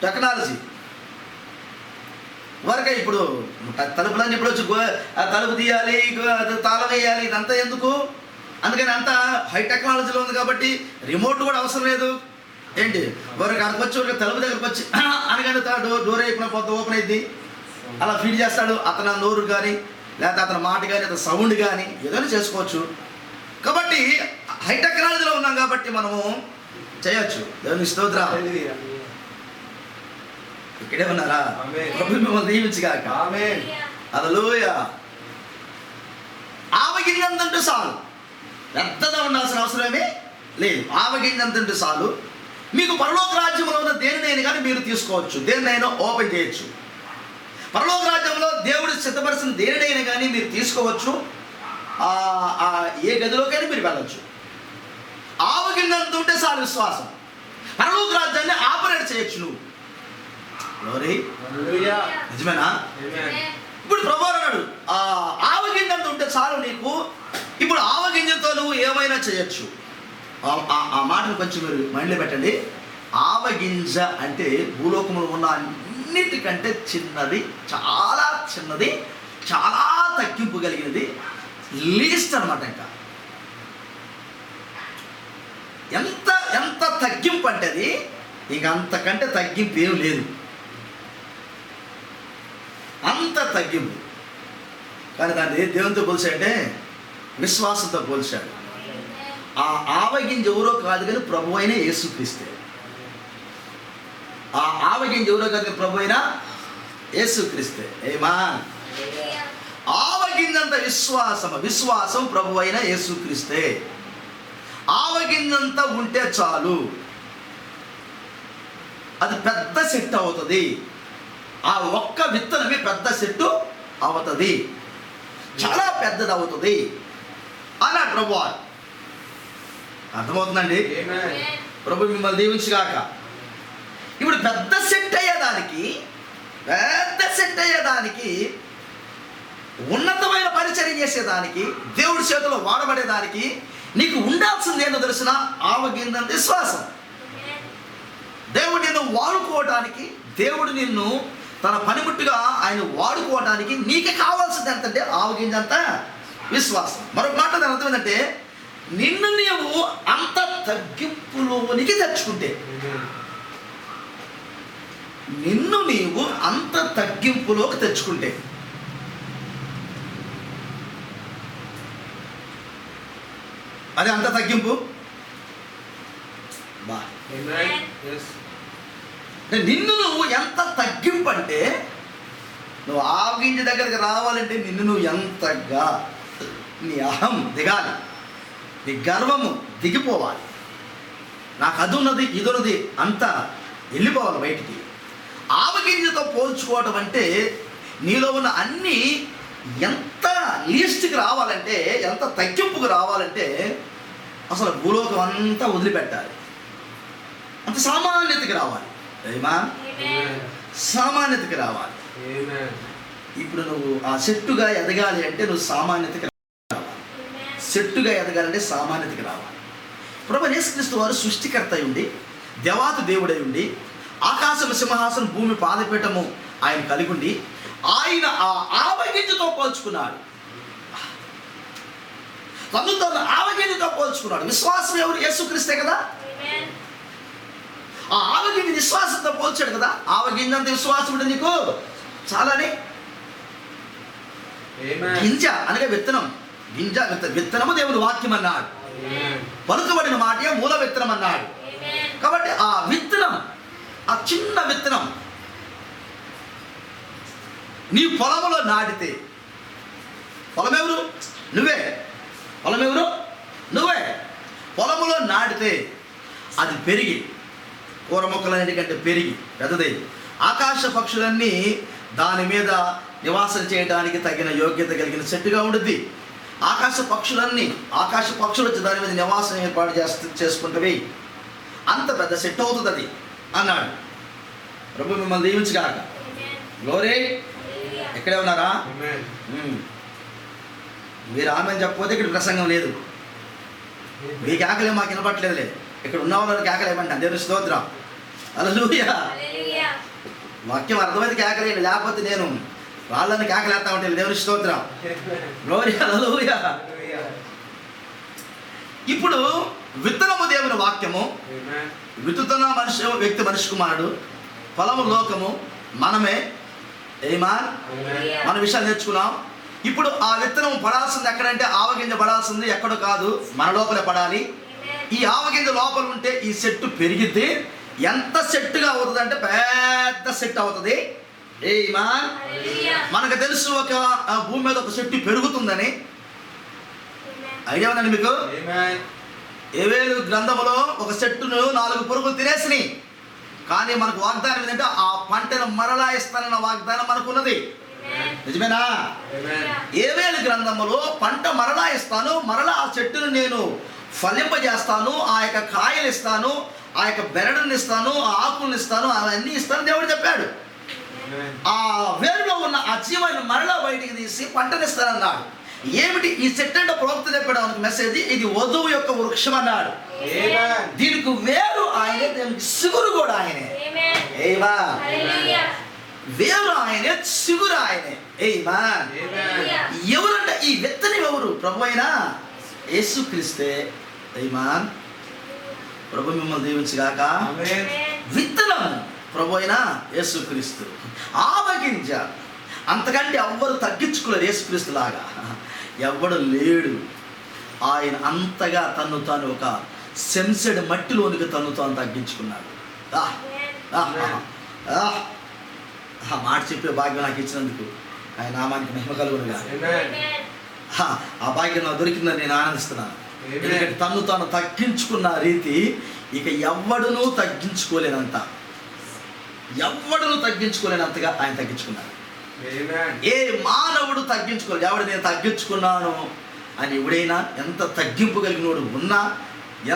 టెక్నాలజీ వరకే. ఇప్పుడు తలుపులన్నీ ఇప్పుడు వచ్చి తలుపు తీయాలి, తాళం వేయాలి, ఇదంతా ఎందుకు? అందుకని అంతా హై టెక్నాలజీలో ఉంది కాబట్టి రిమోట్ కూడా అవసరం లేదు. ఏంటి వరకు అక్కడికి వచ్చి తలుపు దగ్గరకు వచ్చి అనగానే డోర్ అయిపోయిన పొద్దు ఓపెన్ అయింది. అలా ఫీడ్ చేస్తాడు. అతను నోరు కానీ లేకపోతే అతని మాట కానీ అతని సౌండ్ కానీ ఏదైనా చేసుకోవచ్చు. కాబట్టి హై టెక్నాలజీలో ఉన్నాం కాబట్టి మనము చేయొచ్చు. దేవుని స్తోత్రం. ఇక్కడే ఉన్నారా? మిమ్మల్ని దీవించుగాక. హల్లెలూయా. ఆవగింజంతంటూ చాలు. పెద్దగా ఉండాల్సిన అవసరమే లేదు. ఆవగింజ అంత ఉంటే చాలు. మీకు పరలోక రాజ్యంలో ఉన్న దేనినైనా కానీ మీరు తీసుకోవచ్చు, దేనినైనా ఓపెన్ చేయొచ్చు. పరలోక రాజ్యంలో దేవుడు సిద్ధపరిచిన దేనినైనా కానీ మీరు తీసుకోవచ్చు. ఏ గదిలోకైనా మీరు వెళ్ళచ్చు. ఆవగింజ అంత ఉంటే చాలు విశ్వాసం. పరలోక రాజ్యాన్ని ఆపరేట్ చేయొచ్చు నువ్వు. నిజమేనా? ఇప్పుడు ప్రభువు అన్నాడు ఆవగింజంత ఉంటే చాలు నీకు. ఇప్పుడు ఆవగింజతో నువ్వు ఏమైనా చేయొచ్చు. ఆ మాటను కొంచెం మీరు మైండ్లో పెట్టండి. ఆవగింజ అంటే భూలోకంలో ఉన్న అన్నిటికంటే చిన్నది, చాలా చిన్నది, చాలా తగ్గింపు కలిగినది, లీస్ట్ అనమాట. ఇంకా ఎంత ఎంత తగ్గింపు అంటే అది ఇంక అంతకంటే తగ్గింపు ఏం లేదు. అంత తగ్గింపు. కానీ దాన్ని దేవునితో పోల్చాడంటే విశ్వాసంతో పోల్చాడు. ఆ ఆవగింజ ఎవరో కాదు కానీ ప్రభు అయిన యేసుక్రీస్తే. ఆ ఆవగింజ ఎవరో కాదు కానీ ప్రభు అయిన యేసుక్రీస్తే. ఆమేన్. ఆవగింజంత విశ్వాసం ప్రభు అయిన యేసుక్రీస్తే. ఆవగింజంత ఉంటే చాలు, అది పెద్ద సెట్ అవుతుంది. ఆ ఒక్క విత్తనమే పెద్ద చెట్టు అవుతుంది, చాలా పెద్దది అవుతుంది అన్నాడు ప్రభు. అర్థమవుతుందండి? ప్రభు మిమ్మల్ని దీవించుగాక. ఇప్పుడు పెద్ద సెట్ అయ్యేదానికి ఉన్నతమైన పరిచర్య చేసేదానికి, దేవుడి చేతిలో వాడబడేదానికి నీకు ఉండాల్సింది ఏంటో తెలిసిన ఆవగింజంత విశ్వాసం. దేవుడు నిన్ను వాడుకోవటానికి, దేవుడు నిన్ను తన పనిముట్టుగా ఆయన వాడుకోవడానికి నీకే కావాల్సింది ఎంతంటే ఆవగింజంత విశ్వాసం. మరొక మాట దాని అర్థం ఏంటంటే నిన్ను నీవు అంత తగ్గింపులోనికి తెచ్చుకుంటే, నిన్ను నీవు అంత తగ్గింపులోకి తెచ్చుకుంటే, అది అంత తగ్గింపు బా. నిన్ను నువ్వు ఎంత తగ్గింపు అంటే, నువ్వు ఆవగింజ దగ్గరికి రావాలంటే నిన్ను నువ్వు ఎంతగా నీ అహం దిగాలి, నీ గర్వము దిగిపోవాలి. నాకు అది ఉన్నది ఇది ఉన్నది అంతా వెళ్ళిపోవాలి బయటికి. ఆవగింజతో పోల్చుకోవడం అంటే నీలో ఉన్న అన్నీ ఎంత లీస్ట్కి రావాలంటే, ఎంత తగ్గింపుకు రావాలంటే అసలు భూలోకం అంతా వదిలిపెట్టాలి, అంత సామాన్యతకి రావాలి. సామాన్యతకి రావాలి. ఇప్పుడు నువ్వు ఆ చెట్టుగా ఎదగాలి అంటే నువ్వు సామాన్యతకి రావాలి. చెట్టుగా ఎదగాలంటే సామాన్యతకి రావాలి. ప్రభువు యేసుక్రీస్తు వారు సృష్టికర్త అయి ఉండి, దేవాతి దేవుడై ఉండి, ఆకాశము సింహాసనం భూమి పాదపీఠము ఆయన కలిగి ఉండి, ఆయన ఆ ఆవగింజతో పోల్చుకున్నాడు. తనతో ఆవగింజతో పోల్చుకున్నాడు. విశ్వాసం ఎవరు? యేసుక్రీస్తే కదా. ఆ ఆవగింజ విశ్వాసంతో పోల్చాడు కదా. ఆవగింజంత విశ్వాసం ఉంటే నీకు చాలని. గింజ అనగా విత్తనం. విత్తనము దేవుడు వాక్యం అన్నాడు. పలుకబడిన మాట మూల విత్తనం అన్నాడు. కాబట్టి ఆ విత్తనం, ఆ చిన్న విత్తనం నీ పొలములో నాటితే, పొలమెవరు? నువ్వే. పొలమెవరు? నువ్వే. పొలములో నాటితే అది పెరిగి, కూర మొక్కలన్నిటికంటే పెరిగి పెద్దదై, ఆకాశ పక్షులన్నీ దాని మీద నివాసం చేయడానికి తగిన యోగ్యత కలిగిన చెట్టుగా ఉంటుంది. ఆకాశ పక్షులు వచ్చి దాని మీద నివాసం ఏర్పాటు చేసుకుంటవి. అంత పెద్ద సెట్ అవుతుంది అది అన్నాడు. ప్రభు మిమ్మల్ని దీవించుగాక. గ్లోరీ. ఎక్కడే ఉన్నారా? మీరు ఆమె చెప్పకపోతే ఇక్కడ ప్రసంగం లేదు. మీ కేకలే మాకు వినపట్లేదులే. ఇక్కడ ఉన్న వాళ్ళకి కేకలేమండి. దేవుని స్తోత్రం. హల్లెలూయా. వాక్యం అర్థమైతే కేకలేండి, లేకపోతే నేను వాళ్ళని కేకలేస్తా ఉంటాను. దేవుని స్తోత్రం. గ్లోరీ. హల్లెలూయా. ఇప్పుడు విత్తనము దేవుని వాక్యము, విత్తుతున్న వ్యక్తి మనిషి కుమారుడు, ఫలము లోకము మనమే. మన విషయాలు నేర్చుకున్నాం. ఇప్పుడు ఆ విత్తనం పడాల్సింది ఎక్కడంటే, ఆవగింజ పడాల్సింది ఎక్కడో కాదు, మన లోపలే పడాలి. ఈ ఆవగింజ లోపల ఉంటే ఈ చెట్టు పెరిగిద్ది. ఎంత సెట్టుగా అవుతుంది అంటే పెద్ద సెట్ అవుతుంది. మనకు తెలుసు ఒక భూమి మీద ఒక చెట్టు పెరుగుతుందని. ఐడియా ఉందండి మీకు? ఏవేలు గ్రంథములో ఒక చెట్టును 4 పురుగులు తినేసినాయి. కానీ మనకు వాగ్దానం ఏంటంటే ఆ పంటను మరలా ఇస్తానన్న వాగ్దానం మనకున్నది. నిజమేనా? ఏవేలు గ్రంథములో పంట మరలా ఇస్తాను, మరలా ఆ చెట్టును నేను ఫలింపజేస్తాను, ఆ యొక్క కాయలు ఇస్తాను, ఆ యొక్క బెరడుని ఇస్తాను, ఆ ఆకులను ఇస్తాను, అవన్నీ ఇస్తాను దేవుడు చెప్పాడు. ఆ వేరులో ఉన్న ఆ జీవాన్ని మరలా బయటికి తీసి పంటనిస్తానన్నాడు. ఏమిటి ఈ చెట్టు అంటే ప్రవక్త చెప్పాడు మనకు మెసేజ్, ఇది వధువు యొక్క వృక్షం అన్నాడు. దీనికి వేరు ఆయనే, దీనికి సిగురు కూడా ఆయనే. వేరు ఆయనే, సిగురు ఆయనే. ఎవరంటే ఈ విత్తనం ఎవరు? ప్రభు అయినా యేసుక్రీస్తే. ప్రభు మిమ్మల్ని దీవించుగాక. విత్తనం ప్రభు అయినా యేసుక్రీస్తు. ఆవగింజ అంతకంటే ఎవ్వరు తగ్గించుకోలేరు యేసుక్రీస్తు లాగా ఎవ్వడు లేడు. ఆయన అంతగా తను తాను ఒక సెన్సెడ్ మట్టిలోనికి తను తాను తగ్గించుకున్నాడు. మాట చెప్పే భాగ్యం నాకు ఇచ్చినందుకు ఆయన నామానికి మహిమ కలుగునుగా. ఆ భాగ్యం నాకు దొరికిందని నేను ఆనందిస్తున్నాను. ఎందుకంటే తను తాను తగ్గించుకున్న రీతి ఇక ఎవ్వడునూ తగ్గించుకోలేనంతగా ఆయన తగ్గించుకున్నాడు. ఏ మానవుడు తగ్గించుకోలేదు. ఎవడు నేను తగ్గించుకున్నాను అని ఎవడైనా ఎంత తగ్గింపు కలిగినోడు ఉన్నా,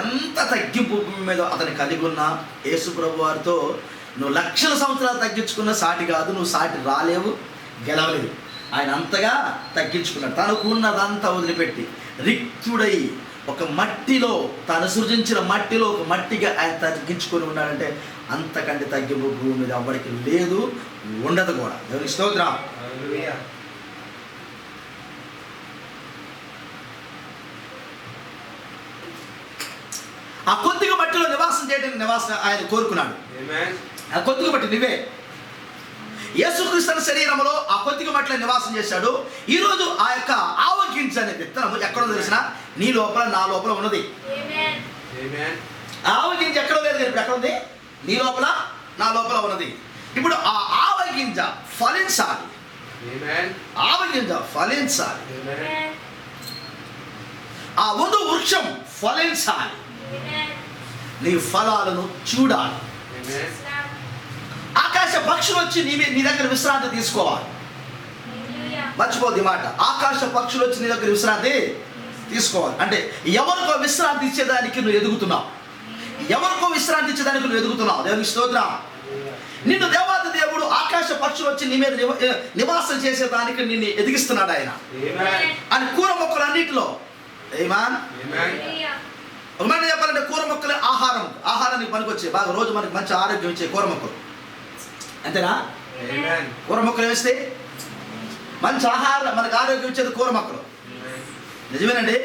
ఎంత తగ్గింపు భూమి మీద అతను కలిగి ఉన్నా, యేసు ప్రభు వారితో నువ్వు లక్షల సంవత్సరాలు తగ్గించుకున్న సాటి కాదు, నువ్వు సాటి రాలేవు, గెలవలేవు. ఆయన అంతగా తగ్గించుకున్నాడు. తనకు ఉన్నదంతా వదిలిపెట్టి రిక్తుడై ఒక మట్టిలో, తను సృజించిన మట్టిలో ఒక మట్టిగా ఆయన తగ్గించుకొని ఉన్నాడంటే అంతకంటే తగ్గింపు భూమి మీద ఎవ్వడికి లేదు, ఉండదు కూడా. దేవునికి స్తోత్రం. ఆ కొద్దిగా మట్టిలో నివాసం చేయడానికి ఆయన కోరుకున్నాడు. ఆ కొద్దిగా మట్టి నువ్వే. యేసుక్రీస్తు శరీరంలో ఆ కొద్దిగా మట్టిలో నివాసం చేశాడు. ఈరోజు ఆ యొక్క ఆవగింజ అనే విత్తనము ఎక్కడో తెలిసిన నీ లోపల నా లోపల ఉన్నది. ఆవగింజ ఎక్కడో లేదు, ఎక్కడ ఉంది? నీ లోపల నా లోపల ఉన్నది. ఇప్పుడు ఆ ఆవగింజ ఫలించాలి. ఆవగింజ ఫలించాలి. ఆ వధు వృక్షం ఫలించాలి. నీ ఫలాలను చూడాలి. ఆకాశ పక్షులు వచ్చి నీ దగ్గర విశ్రాంతి తీసుకోవాలి. మర్చిపోద్ది మాట. ఆకాశ పక్షులు వచ్చి నీ దగ్గర విశ్రాంతి తీసుకోవాలి. అంటే ఎవరికో విశ్రాంతి ఇచ్చేదానికి నువ్వు ఎదుగుతున్నావు. దేవునికి స్తోత్రం. నిన్ను దేవాది దేవుడు ఆకాశ పక్షులు వచ్చి నీ మీద నివాసం చేసేదానికి నిన్ను ఎదిగిస్తున్నాడు ఆయన. అని కూర మొక్కలన్నిటిలో ఒక మాట చెప్పాలంటే కూర మొక్కలే ఆహారానికి పనికొచ్చే బాగా రోజు మనకి మంచి ఆరోగ్యం ఇచ్చే కూర మొక్కలు, అంతేనా? కూర మొక్కలు వేస్తే మంచి ఆహారం, మనకు ఆరోగ్యం ఇచ్చేది కూర మొక్కలు. నిజమేనండి.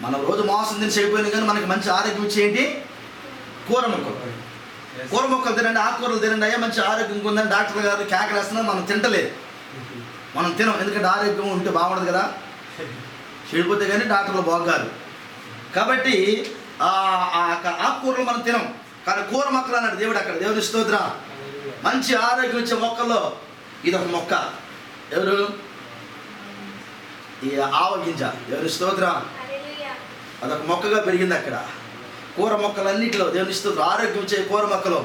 మనం రోజు మాంసం తిని చెడిపోయినా కానీ మనకి మంచి ఆరోగ్యం ఇచ్చేయండి కూర మొక్కలు. కూర మొక్కలు తినండి, ఆకుకూరలు తినండి, అయ్యా మంచి ఆరోగ్యం ఉందని డాక్టర్ గారు కేకలేస్తున్నారు. మనం తింటలేదు, మనం తినం. ఎందుకంటే ఆరోగ్యం ఉంటే బాగుండదు కదా, చెడిపోతే కానీ డాక్టర్లు బాగుగారు. కాబట్టి ఆకుకూరలు మనం తినం, కానీ కూర మొక్కలు అన్నాడు దేవుడు అక్కడ. దేవుని స్తోత్రం. మంచి ఆరోగ్యం ఇచ్చే మొక్కల్లో ఇదొక మొక్క. ఎవరు? ఈ ఆవగింజ. దేవుని స్తోత్రం. అదొక మొక్కగా పెరిగింది అక్కడ. కూర మొక్కలన్నింటిలో దేవుని స్తోత్రం. ఆరోగ్యం ఇచ్చే కూర మొక్కలు.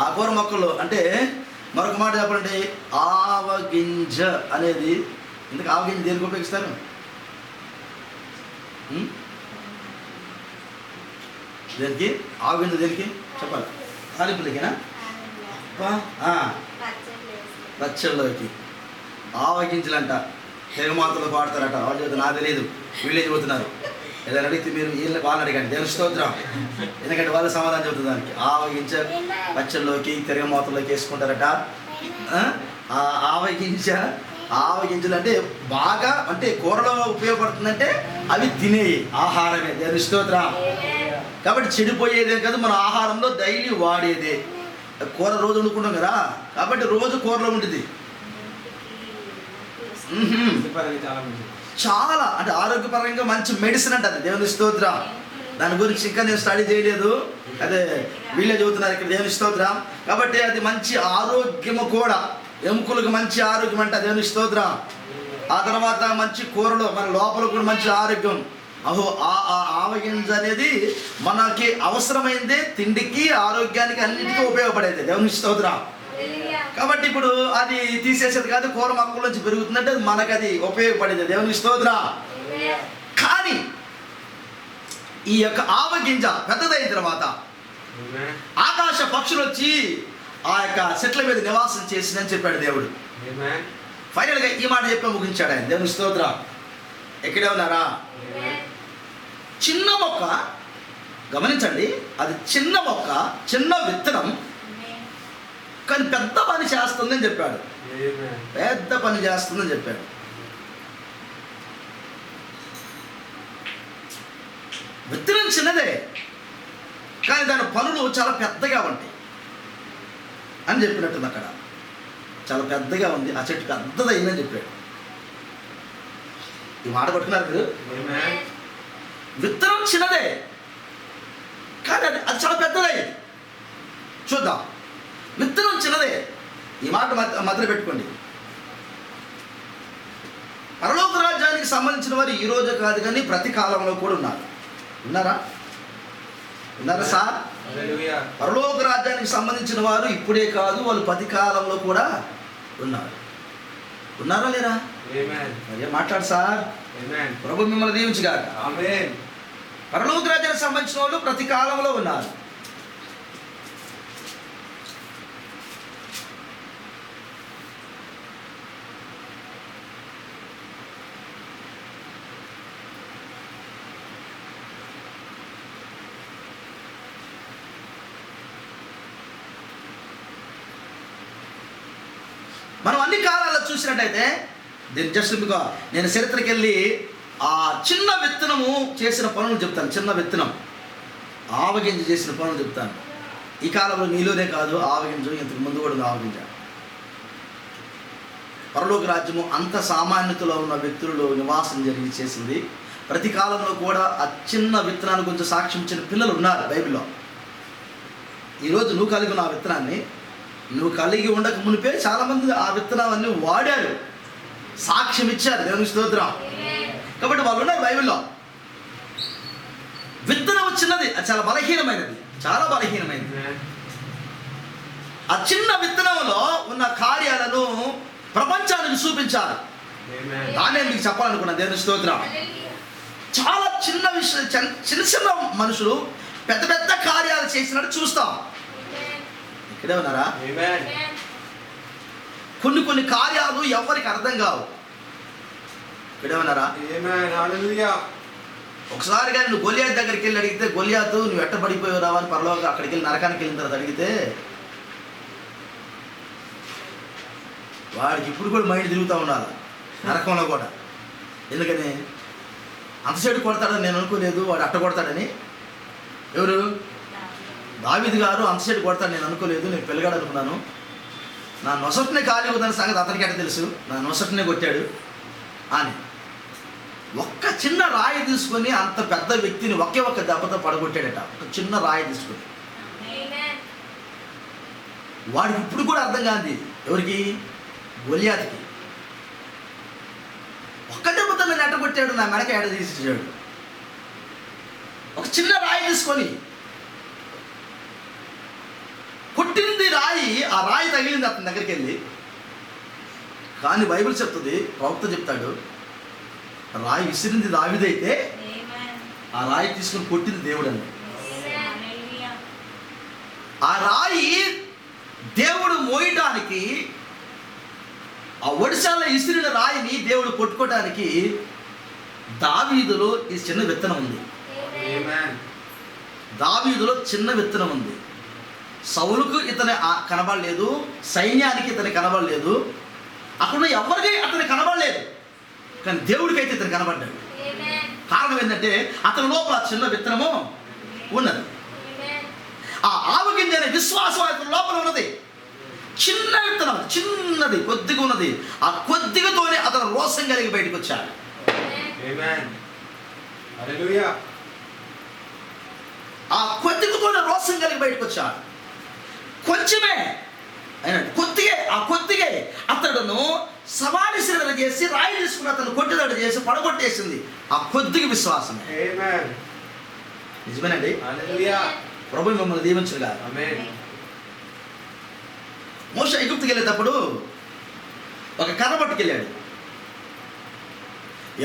ఆ కూర మొక్కలు అంటే మరొక మాట చెప్పాలంటే ఆవగింజ అనేది, ఎందుకు ఆవగింజ దేనికి ఉపయోగిస్తారు? దేనికి ఆవగింజ? దేనికి చెప్పాలి? తాలింపులకేనా? పచ్చళ్ళలోకి ఆవగింజలంట తెగమాతలు పాడతారట. వాళ్ళు చెబుతున్నారు, నాకు తెలియదు, వీళ్ళే చెబుతున్నారు. ఏదైనా అడిగితే మీరు వాళ్ళని అడగండి. దేవుని స్తోత్రం. ఎందుకంటే వాళ్ళు సమాధానం చెబుతుంది దానికి. ఆవగింజ పచ్చళ్ళలోకి తెగమాతల్లోకి వేసుకుంటారట. ఆవగింజలు అంటే బాగా, అంటే కూరలో ఉపయోగపడుతుందంటే అవి తినే ఆహారమే. దేవుని స్తోత్రం. కాబట్టి చెడిపోయేదే కాదు, మన ఆహారంలో డైలీ వాడేదే. కూర రోజు వండుకుంటాం కదా, కాబట్టి రోజు కూరలో ఉంటుంది. చాలా అంటే ఆరోగ్యపరంగా మంచి మెడిసిన్ అంట అది. దేవుని స్తోత్రం. దాని గురించి ఇంకా నేను స్టడీ చేయలేదు, అదే వీళ్ళే చెబుతున్నారు ఇక్కడ. దేవుని స్తోత్రం. కాబట్టి అది మంచి ఆరోగ్యము కూడా, ఎముకలకు మంచి ఆరోగ్యం అంట. దేవుని స్తోత్రం. ఆ తర్వాత మంచి కూరలో మన లోపల కూడా మంచి ఆరోగ్యం. అహో ఆవగింజ అనేది మనకి అవసరమైందే, తిండికి ఆరోగ్యానికి అన్నిటికీ ఉపయోగపడేది. దేవుని స్తోత్రం. కాబట్టి ఇప్పుడు అది తీసేసేది కాదు, కూర మొక్కల నుంచి పెరుగుతుందంటే మనకు అది ఉపయోగపడేది. దేవుని స్తోత్రం. కానీ ఈ యొక్క ఆవగింజ పెద్దదైన తర్వాత ఆకాశ పక్షులు వచ్చి ఆ యొక్క చెట్ల మీద నివాసం చేసిందని చెప్పాడు దేవుడు. ఫైనల్గా ఈ మాట చెప్పి ముగించాడు ఆయన. దేవుని స్తోత్రం. ఎక్కడే ఉన్నారా? చిన్న మొక్క, గమనించండి, అది చిన్న మొక్క, చిన్న విత్తనం, కానీ పెద్ద పని చేస్తుందని చెప్పాడు. పెద్ద పని చేస్తుందని చెప్పాడు. విత్తనం చిన్నదే, కానీ దాని పనులు చాలా పెద్దగా ఉంటాయి అని చెప్పినట్టుంది. అక్కడ చాలా పెద్దగా ఉంది, ఆ చెట్టు పెద్దదైందని చెప్పాడు. ఈ మాట పట్టుకున్నారు మీరు? విత్తనం చిన్నదే, కానీ అది చాలా పెద్దదైంది. చూద్దాం. విత్తనం చిన్నదే, ఈ మాట మధ్య పెట్టుకోండి. పరలోక రాజ్యానికి సంబంధించిన వారు ఈ రోజు కాదు కానీ ప్రతి కాలంలో కూడా ఉన్నారు. ఉన్నారా? ఉన్నారా సార్? పరలోక రాజ్యానికి సంబంధించిన వారు ఇప్పుడే కాదు, వాళ్ళు ప్రతి కాలంలో కూడా ఉన్నారు. ఉన్నారా లేరా? మరి మాట్లాడు సార్. ప్రభు మిమ్మల్ని దీవించుగాక. పరలోక రాజ్యానికి సంబంధించిన వాళ్ళు ప్రతి కాలంలో ఉన్నారు. మనం అన్ని కాలాల్లో చూసినట్టయితే, దీన్ని జస్ట్ మీకు నేను చరిత్రకి వెళ్ళి ఆ చిన్న విత్తనము చేసిన పనులు చెప్తాను. చిన్న విత్తనం ఆవగింజ చేసిన పనులు చెప్తాను. ఈ కాలంలో నీలోనే కాదు, ఆవగింజ ఇంతకు ముందు కూడా ఆవగింజ. పరలోక రాజ్యము అంత సామాన్యతలో ఉన్న వ్యక్తులు నివాసం జరిగి చేసింది. ప్రతి కాలంలో కూడా ఆ చిన్న విత్తనాన్ని గురించి సాక్ష్యం ఇచ్చిన పిల్లలు ఉన్నారు బైబిల్లో. ఈరోజు నువ్వు కలిగి ఉన్న ఆ విత్తనాన్ని, నువ్వు కలిగి ఉండక మునిపే చాలామంది ఆ విత్తనాన్ని వాడారు, సాక్ష్యం ఇచ్చారు. దేవుని స్తోత్రం. కాబట్టి వాళ్ళు ఉన్నారు బైబిల్లో. విత్తనం చిన్నది, అది చాలా బలహీనమైనది, చాలా బలహీనమైనది. ఆ చిన్న విత్తనంలో ఉన్న కార్యాలను ప్రపంచానికి చూపించారు. దాన్ని మీకు చెప్పాలనుకున్నాను. దేవుని స్తోత్రం. చాలా చిన్న విషయం, చిన్న చిన్న మనుషులు పెద్ద పెద్ద కార్యాలు చేసినట్టు చూస్తాం. ఇక్కడే ఉన్నారా? కొన్ని కొన్ని కార్యాలు ఎవరికి అర్థం కావు. ఇక్కడే ఉన్నారా? ఒకసారి కానీ నువ్వు గొలియాత్ దగ్గరికి వెళ్ళి అడిగితే, గొలియాతు నువ్వు ఎట్టబడిపోయావు రావని పరలోక అక్కడికి వెళ్ళి నరకానికి వెళ్ళిన తర్వాత అడిగితే వాడికి ఇప్పుడు కూడా మైండ్ తిరుగుతూ ఉండాలి నరకంలో కూడా. ఎందుకని అంతసేటు కొడతాడని నేను అనుకోలేదు, వాడు అట్ట కొడతాడని. ఎవరు? దావీదు గారు అంతసేటు కొడతాడు నేను అనుకోలేదు, నేను పిల్లగాడు అనుకున్నాను. నా నొసటినే ఖాళీ ఉందని సంగతి అతనికి ఎట్ట తెలుసు, నా నొసటినే కొట్టాడు అని. ఒక్క చిన్న రాయి తీసుకొని అంత పెద్ద వ్యక్తిని ఒకే ఒక్క దెబ్బతో పడగొట్టాడట. ఒక చిన్న రాయి తీసుకొని. వాడికి ఇప్పుడు కూడా అర్థం కాదు. ఎవరికి? గొలియాతుకి. ఒక్క దెబ్బతో నన్ను ఎట్టగొట్టాడు, నా మెడక ఎడ తీసేసాడు. ఒక చిన్న రాయి తీసుకొని కొట్టింది రాయి, ఆ రాయి తగిలింది అతని దగ్గరికి వెళ్ళి. కానీ బైబిల్ చెప్తుంది, ప్రవక్త చెప్తాడు, రాయి విసిరింది దావీదైతే ఆ రాయి తీసుకుని కొట్టింది దేవుడు అని. ఆ రాయి దేవుడు మోయటానికి, ఆ ఒడిశాల ఇసిరిన రాయిని దేవుడు కొట్టుకోవడానికి దావీదులో ఈ చిన్న విత్తనం ఉంది. దావీదులో చిన్న విత్తనం ఉంది. సౌలుకు ఇతని కనబడలేదు, సైన్యానికి ఇతని కనబడలేదు, అక్కడ ఎవరికి అతని కనబడలేదు, కానీ దేవుడికైతే ఇతను కనబడ్డాడు. కారణం ఏంటంటే అతని లోపల చిన్న విత్తనము ఉన్నది. ఆ ఆవగింజ అనే విశ్వాసం అతని లోపల ఉన్నది. చిన్న విత్తనం, చిన్నది, కొద్దిగా ఉన్నది. ఆ కొద్దిగతోనే అతను రోషం కలిగి బయటకు వచ్చాడు. ఆ కొద్దిగతోనే రోషం కలిగి బయటకు వచ్చాడు. కొంచెమే అయినా కొద్దిగే, ఆ కొద్దిగే అతడును సమాధి శిలన చేసి రాయి తీసుకుని అతను కొట్టుదడి చేసి పడగొట్టేసింది ఆ కొద్దిగా విశ్వాసమే. నిజమేనండి. ప్రభు మిమ్మల్ని దీవించుగా. మోషే ఐగుప్తుకి వెళ్ళేటప్పుడు ఒక కర్ర పట్టుకెళ్ళాడు.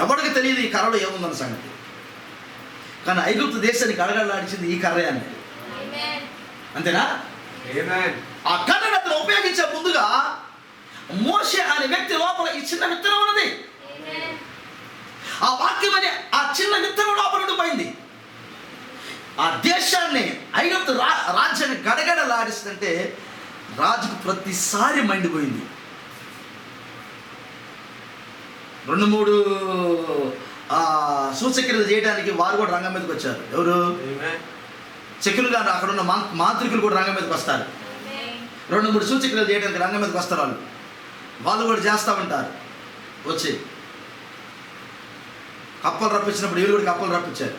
ఎవరికి తెలియదు ఈ కర్రలో ఏముందన్న సంగతి. కానీ ఐగుప్తు దేశానికి అడగడలాడించింది ఈ కర్రే అన్నాడు. అంతేనా? ఆ కర్రను అతను ఉపయోగించే ముందుగా మోషే అనే వ్యక్తి లోపల ఈ చిన్న విత్తనం ఉన్నది. ఆ వాక్యం అనే ఆ చిన్న విత్తనం లోపల ఉండిపోయింది. ఆ దేశాన్ని ఐగుప్తు రాజ్యాన్ని గడగడలాడిస్తుంటే రాజుకు ప్రతిసారి మండిపోయింది. 2-3 సూచక్రియలు చేయడానికి వారు కూడా రంగం మీదకి వచ్చారు. ఎవరు? చెక్కులు గారు, అక్కడ ఉన్న మాంత్రికులు కూడా రంగం మీదకి వస్తారు. 2-3 సూచక్రియలు చేయడానికి రంగం మీదకి వస్తారు. వాళ్ళు కూడా చేస్తూ ఉంటారు. వచ్చి కప్పలు రప్పించినప్పుడు వీళ్ళు కూడా కప్పలు రప్పించారు.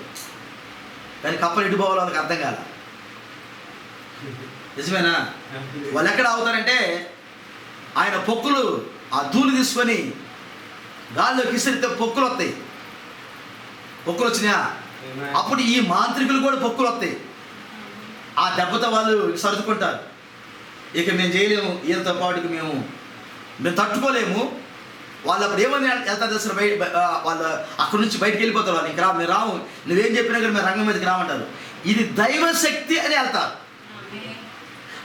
కానీ కప్పలు ఇటు పోవాలి వాళ్ళకి అర్థం కాల. నిజమేనా? వాళ్ళు ఎక్కడ అవుతారంటే ఆయన పొక్కులు ఆ ధూళి తీసుకొని గాల్లోకి విసిరితే పొక్కులు వస్తాయి. పొక్కులు వచ్చినాయా? అప్పుడు ఈ మాంత్రికులు కూడా పొక్కులు వస్తాయి. ఆ దెబ్బతో వాళ్ళు సర్దుకుంటారు. ఇక మేము చేయలేము, ఈయనతో పాటుకి మేము తట్టుకోలేము. వాళ్ళు అప్పుడు ఏమని వెళ్తారు తెలుసు, వాళ్ళు అక్కడి నుంచి బయటకు వెళ్ళిపోతారు. వాళ్ళు ఇంకా మేము రాము, నువ్వేం చెప్పినా కానీ మేము రంగం మీదకి రామంటారు. ఇది దైవశక్తి అని వెళ్తారు.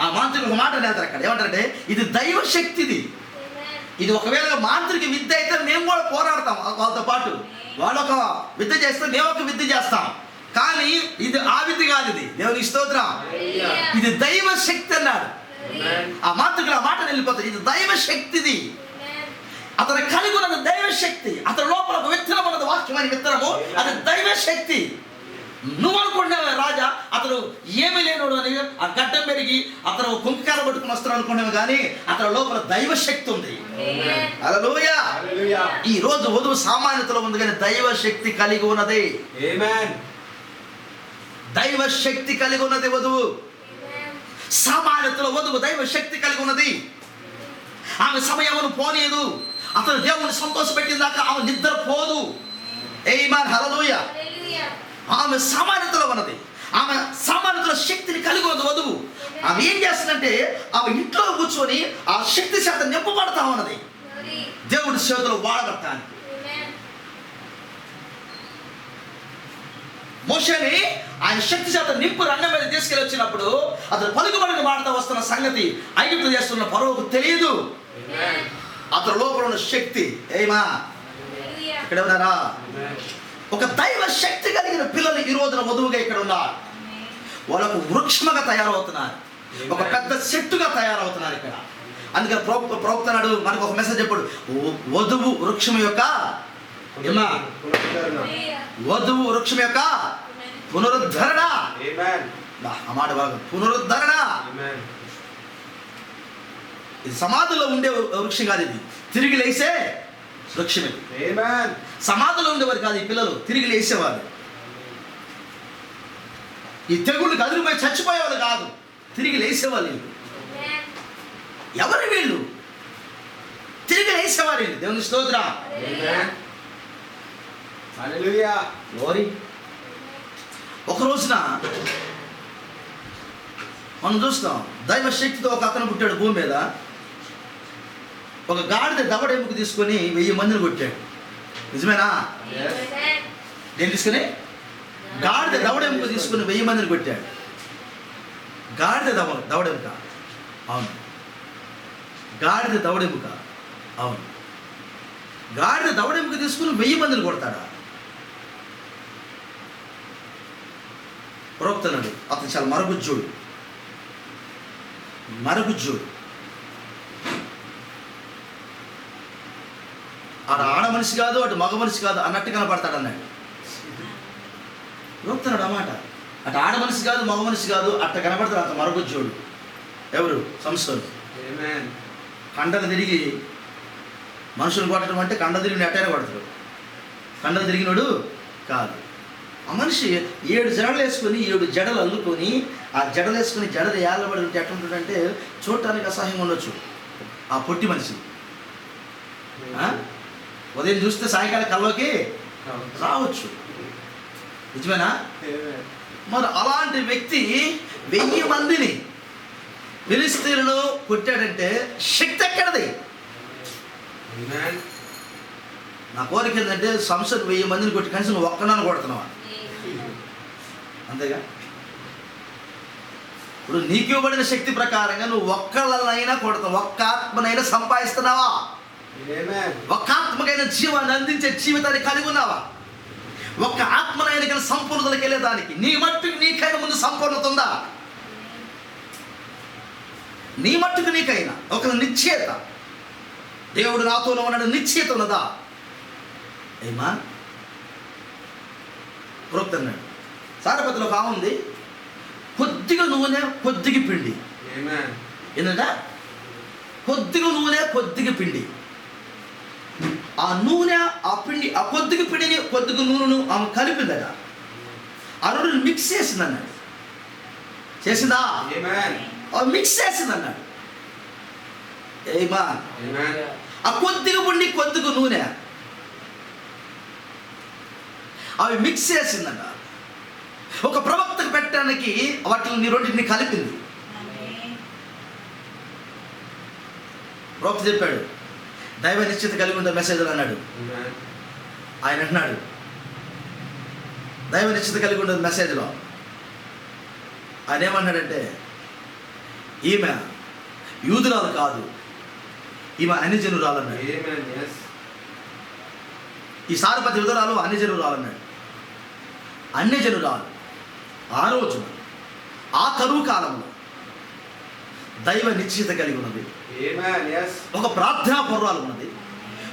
ఆ మాంత్రికులు ఒక మాట వెళ్తారు అక్కడ, ఏమంటారంటే ఇది దైవశక్తిది. ఇది ఒకవేళ మాంత్రిక విద్య అయితే మేము కూడా పోరాడతాం వాళ్ళతో పాటు. వాళ్ళు ఒక విద్య చేస్తే మేము ఒక విద్య చేస్తాం. కానీ ఇది ఆ విద్య కాదు, ఇది దేవునికి స్తోత్రం, ఇది దైవ శక్తి అన్నాడు. ఆ మాంత్రికులు ఆ మాట వెళ్ళిపోతారు. ఇది దైవ శక్తిది. అతను కలిగి ఉన్నది దైవ శక్తి. అతని లోపల ఒక విత్తనం ఉన్నది, వాక్యమైన విత్తనము, అది దైవ శక్తి. నువ్వు అనుకుంటున్నావు రాజా అతను ఏమీ లేనోడు అని, ఆ గడ్డం పెరిగి అతను కుంకార పట్టుకుని వస్తాడు అనుకున్నావు, కానీ అతని లోపల దైవ శక్తి ఉంది. హల్లెలూయా. ఈ రోజు వధువు సామాన్యతలో ఉంది, కానీ దైవ శక్తి కలిగి ఉన్నది. దైవ శక్తి కలిగి ఉన్నది వధువు. సామాన్యతలో వధువు దైవ శక్తి కలిగి ఉన్నది. ఆమె సమయమును పోనీయదు. అతను దేవుని సంతోషపెట్టిన దాకా ఆమె నిద్రపోదు. ఆమేన్. హల్లెలూయా. ఆమె సామాన్యతలో ఉన్నది. ఆమె సామాన్యతలో శక్తిని కలిగి ఉన్నది వధువు. ఆమె ఏం చేస్తుందంటే ఆమె ఇంట్లో కూర్చొని ఆ శక్తి చేత నింపబడతా ఉన్నది దేవుడి చేతులు వాడబడతాను. మోషేని ఆయన శక్తి చేత నింపు రంగం మీద తీసుకెళ్ళి వచ్చినప్పుడు అతను పలుకుబడిని వాడుతూ వస్తున్న సంగతి ఐగుప్తు చేస్తున్న ఫరోకు తెలియదు. అతని లోపల ఉన్న శక్తి ఏమా ఇక్కడ ఉన్నారా? ఒక దైవ శక్తి కలిగిన పిల్లలు ఈ రోజున వధువుగా ఇక్కడ ఉన్నారు. వాళ్ళకు వృక్షముగా తయారవుతున్నారు, ఒక పెద్ద చెట్టుగా తయారవుతున్నారు ఇక్కడ. అందుకని ప్రవక్తనాడు మనకు ఒక మెసేజ్ చెప్పాడు, వధువు వృక్షం యొక్క వధువు వృక్షం యొక్క పునరుద్ధరణ. ఆ మాట బాగా, పునరుద్ధరణ. ఇది సమాధిలో ఉండే వృక్షం కాదు, ఇది తిరిగి లేసే వృక్షమే. సమాధిలో ఉండేవారు కాదు ఈ పిల్లలు, తిరిగి లేసేవారు. ఈ తెగుళ్ళు కదిలిపోయి చచ్చిపోయేవాళ్ళు కాదు, తిరిగి లేసేవాళ్ళు. ఎవరు వీళ్ళు? తిరిగి లేసేవారు. దేవుని స్తోత్రం. ఒక రోజున మనం చూస్తాం, దైవ శక్తితో ఒక అతను పుట్టాడు భూమి మీద. ఒక గాడిద దవడెముకు తీసుకొని 1000 మందిని కొట్టాడు. నిజమేనా? నేను తీసుకుని గాడిద దవడెముక తీసుకుని 1000 మందిని కొట్టాడు. గాడిద దవడెముక, అవును. గాడిద దవడెముక, అవును. గాడిద దవడెముక తీసుకుని 1000 మందిని కొడతాడా? ప్రవక్తనుడు అతను చాలా మరగుజ్జుడు. అటు ఆడ మనిషి కాదు, అటు మగ మనిషి కాదు అన్నట్టు కనపడతాడు అన్నాడు ప్రవక్తనుడు. అన్నమాట అటు ఆడ మనిషి కాదు, మగ మనిషి కాదు, అట్ట కనపడతాడు. అంత మరగుజ్జుడు. ఎవరు? సంసోను. కండలు తిరిగి మనుషులు కొట్టడం అంటే కండ తిరిగి నెట్టైనా కొడతాడు. కండలు తిరిగినోడు కాదు. ఆ మనిషి 7 జడలు వేసుకొని 7 జడలు అల్లుకొని ఆ జడలు వేసుకుని జడలు ఏళ్ళబడి ఉంటే ఎట్లుంటుందంటే చూడటానికి అసహ్యంగా ఉండొచ్చు ఆ పొట్టి మనిషి. ఉదయం చూస్తే సాయంకాలం కల్లోకి రావచ్చు. నిజమేనా? మరి అలాంటి వ్యక్తి 1000 మందిని ఫిలిష్తీయులను కొట్టాడంటే శక్తి ఎక్కడది? నా కోరిక ఏంటంటే సంవత్సరం 1000 మందిని కొట్టి కనీసం నువ్వు ఒక్కనాన్ని కొడుతున్నావా? అంతేగా. ఇప్పుడు నీకు ఇవ్వబడిన శక్తి ప్రకారంగా నువ్వు ఒక్కళ్ళనైనా కొడతావు, ఒక్క ఆత్మనైనా సంపాదిస్తున్నావా? ఒక్క ఆత్మకైనా జీవాన్ని అందించే జీవితాన్ని కలిగి ఉన్నావా? ఒక్క ఆత్మనైనా సంపూర్ణతలకు వెళ్ళేదానికి నీ మట్టుకు నీకైనా ముందు సంపూర్ణత ఉందా? నీ మట్టుకు నీకైనా ఒక నిశ్చయత, దేవుడు నాతోనే ఉన్నాడు నిశ్చయత ఉన్నదా? ఏమా ప్రోక్తన్నాడు. సారపతిలో ఒక ఆమె ఉంది, కొద్దిగా నూనె కొద్దిగా పిండి. ఏంటంటే కొద్దిగా నూనె కొద్దిగా పిండి. ఆ నూనె ఆ పిండి ఆ కొద్దిగా పిండిని కొద్దిగా నూనెను ఆమె కలిపిందట. ఆ రెండు మిక్స్ చేసింది అన్నాడు. చేసిందా? మిక్స్ చేసింది అన్నాడు. ఏమా ఆ కొద్దిగా పిండి కొద్దిగా నూనె అవి మిక్స్ చేసిందట. ఒక ప్రవక్తకు పెట్టడానికి వాటిని రెండింటిని కలిపింది. ప్రవక్త చెప్పాడు, దైవ నిశ్చిత కలిగి ఉండే మెసేజ్ అన్నాడు. ఆయన అంటున్నాడు, దైవ నిశ్చిత కలిగి ఉండే మెసేజ్లో ఆయన ఏమన్నాడంటే, ఈమె యూదురాలు కాదు, ఈమె అన్యజనురాలు అన్నాడు. ఈ సారపతి యూదురాలు అన్యజనురాలు అన్నాడు. అన్యజనురాలు ఆ రోజున ఆ కరువు కాలంలో దైవ నిశ్చిత కలిగి ఉన్నది, ఒక ప్రార్థనా పరురాలు ఉన్నది,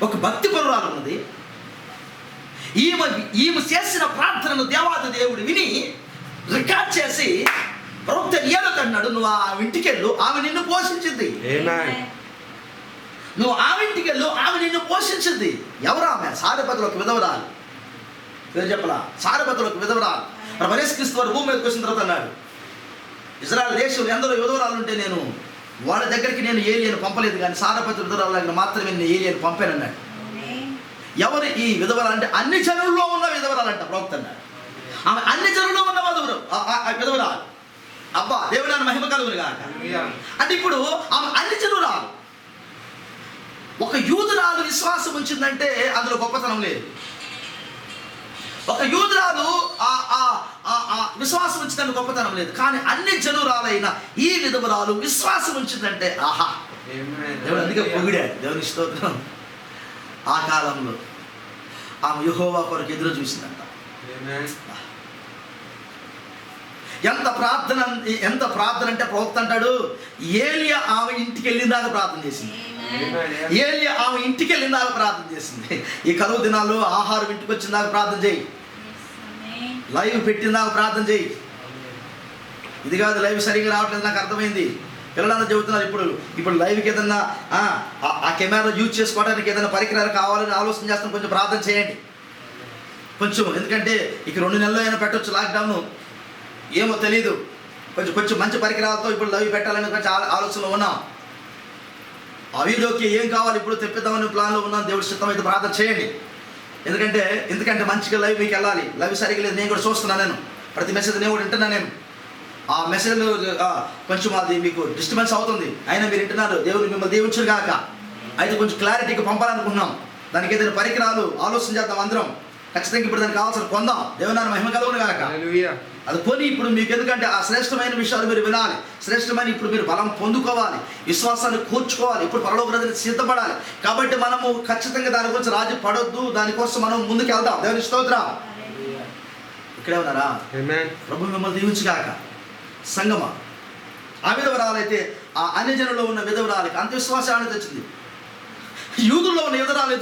ఒక భక్తి పరురాలు ఉన్నది. ఈమె చేసిన ప్రార్థనను దేవాది దేవుడు విని రికార్డ్ చేసి ప్రవక్త ఏలకన్నాడు, నువ్వు ఆ ఇంటికి వెళ్ళు, ఆమె నిన్ను పోషించింది. నువ్వు ఆ ఇంటికి వెళ్ళు, ఆమె నిన్ను పోషించింది. ఎవరు ఆమె? సారపతిలో ఒక విధవరాలు. పేరు చెప్పలా? సారపతిలో ఒక విధవరాలు. యేసుక్రీస్తు వారు భూమి మీదకి వచ్చిన తర్వాత అన్నాడు, ఇజ్రాయెల్ దేశంలో ఎందరో విధవరాలు ఉంటే నేను వాళ్ళ దగ్గరికి నేను ఏలియను పంపలేదు, కానీ సారపతి విధవరాల దగ్గర మాత్రమే నేను ఏలియను పంపాను అన్నాడు. ఎవరు ఈ విధవరాలు అంటే అన్ని జనుల్లో ఉన్న విధవరాలు అంట ప్రవక్త అన్నాడు. ఆమె అన్ని జనుల్లో ఉన్న విధవరాలు. అబ్బా, దేవుడాన్ని మహిమ కలుగును గాక. అంటే ఇప్పుడు ఆమె అన్ని జనురాలు. ఒక యూదురాలు విశ్వాసం ఉంచిందంటే అందులో గొప్పతనం లేదు. ఒక యూదురాలు విశ్వాసం ఉంచిందని గొప్పతనం లేదు. కానీ అన్ని జనురాలైన ఈ విధవరాలు విశ్వాసం ఉంచిందంటే ఆహా, దేవుడు అందుకే పొగిడాడు. దేవుని స్తోత్రం. ఆ కాలంలో ఆమె యెహోవా కొరకు ఎదురు చూసిందంట. ఎంత ప్రార్థన అంటే ప్రవక్త అంటాడు, ఏలియా ఆమె ఇంటికి వెళ్ళిందాక ప్రార్థన చేసింది. ఏలియా ఆమె ఇంటికి వెళ్ళిందాక ప్రార్థన చేసింది. ఈ కరువు దినాల్లో ఆహారం ఇంటికి వచ్చిందాక ప్రార్థన చేయి, లైవ్ పెట్టిందాక ప్రార్థన చేయి. ఇది కాదు లైవ్ సరిగ్గా రావట్లేదు నాకు అర్థమైంది. పిల్లలందరూ చెబుతున్నారు, ఇప్పుడు లైవ్కి ఏదన్నా ఆ కెమెరా యూజ్ చేసుకోవడానికి ఏదైనా పరికరాలు కావాలని ఆలోచన చేస్తాం, కొంచెం ప్రార్థన చేయండి కొంచెం. ఎందుకంటే ఇక 2 నెలలు అయినా పెట్టవచ్చు, లాక్డౌన్ ఏమో తెలీదు. కొంచెం మంచి పరికరాలతో ఇప్పుడు లైవ్ పెట్టాలని కొంచెం ఆలోచనలో ఉన్నాం. ఆ వీడియోకి ఏం కావాలి ఇప్పుడు తెప్పిద్దామని ప్లాన్లో ఉన్నాం. దేవుడి చిత్తం అయితే ప్రార్థన చేయండి. ఎందుకంటే మంచిగా లైవ్ మీకు వెళ్ళాలి. లైవ్ సరిగ్గా లేదు, నేను కూడా చూస్తున్నాను. నేను ప్రతి మెసేజ్ నేను కూడా వింటున్నాను. నేను ఆ మెసేజ్ కొంచెం అది మీకు డిస్టర్బెన్స్ అవుతుంది, అయినా మీరు వింటున్నారు. దేవుడు మిమ్మల్ని దీవించును గాక. అయితే కొంచెం క్లారిటీగా పంపాలనుకున్నాం. దానికి ఏదైనా పరికరాలు ఆలోచన చేద్దాం అందరం. ఖచ్చితంగా ఇప్పుడు దానికి కావాల్సిన కొందాం. దేవుని మహిమ కలుగును గాక. అది కొని ఇప్పుడు మీకు, ఎందుకంటే ఆ శ్రేష్టమైన విషయాలు మీరు వినాలి. శ్రేష్టమైన ఇప్పుడు మీరు బలం పొందుకోవాలి, విశ్వాసాన్ని కూర్చుకోవాలి, ఇప్పుడు పరలోక రాజ్యానికి సిద్ధపడాలి. కాబట్టి మనము ఖచ్చితంగా దాని గురించి రాజీ పడొద్దు. దానికోసం మనం ముందుకు వెళ్దాం. దేవుని స్తోత్రం. ఇక్కడే ఉన్నారా? ప్రభు మిమ్మల్ని దీవించుగాక. సంగమా, ఆ విధవరాలైతే ఆ అన్యజనుల్లో ఉన్న విధవరాలకి అంత విశ్వాసాన్ని తెచ్చింది. యూదుల్లో ఉన్న విధవరాలు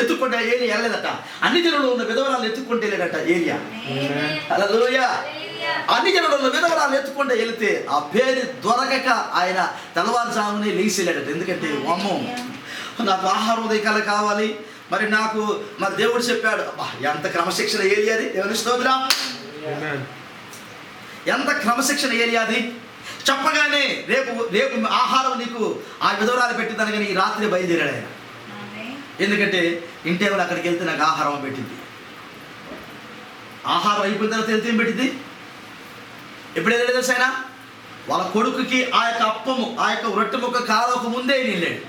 ఎత్తుకుంటే ఏలియా వెళ్ళలేదట. అన్ని జనుల్లో ఉన్న విధవరాలు ఎత్తుకుంటే వెళ్ళాడట ఏలియా. హల్లెలూయా. అన్ని జనుల్లో ఉన్న విధవరాలు ఎత్తుకుంటే వెళితే ఆ పేరు దొరకక ఆయన తెల్లవారుజామునే లేచి వెళ్ళాడట. ఎందుకంటే అమ్మో, నాకు ఆహారం ఉదయకాలు కావాలి, మరి నాకు మరి దేవుడు చెప్పాడు. ఎంత క్రమశిక్షణ ఏలియాది. దేవుని స్తోత్రం. ఎంత క్రమశిక్షణ ఏలియాది. చెప్పగానే రేపు ఆహారం నీకు ఆ విధవరాలు పెట్టిందని కానీ ఈ రాత్రి బయలుదేరాడు ఆయన. ఎందుకంటే ఇంటేమో అక్కడికి వెళ్తే నాకు ఆహారం పెట్టింది. ఆహారం అయిపోయిన తర్వాత వెళ్తే ఏం పెట్టింది? ఎప్పుడు వెళ్ళాడు తెలుసు ఆయన? వాళ్ళ కొడుకుకి ఆ యొక్క అప్పము, ఆ యొక్క రొట్టె ముక్క కాలక ముందే వెళ్ళాడు.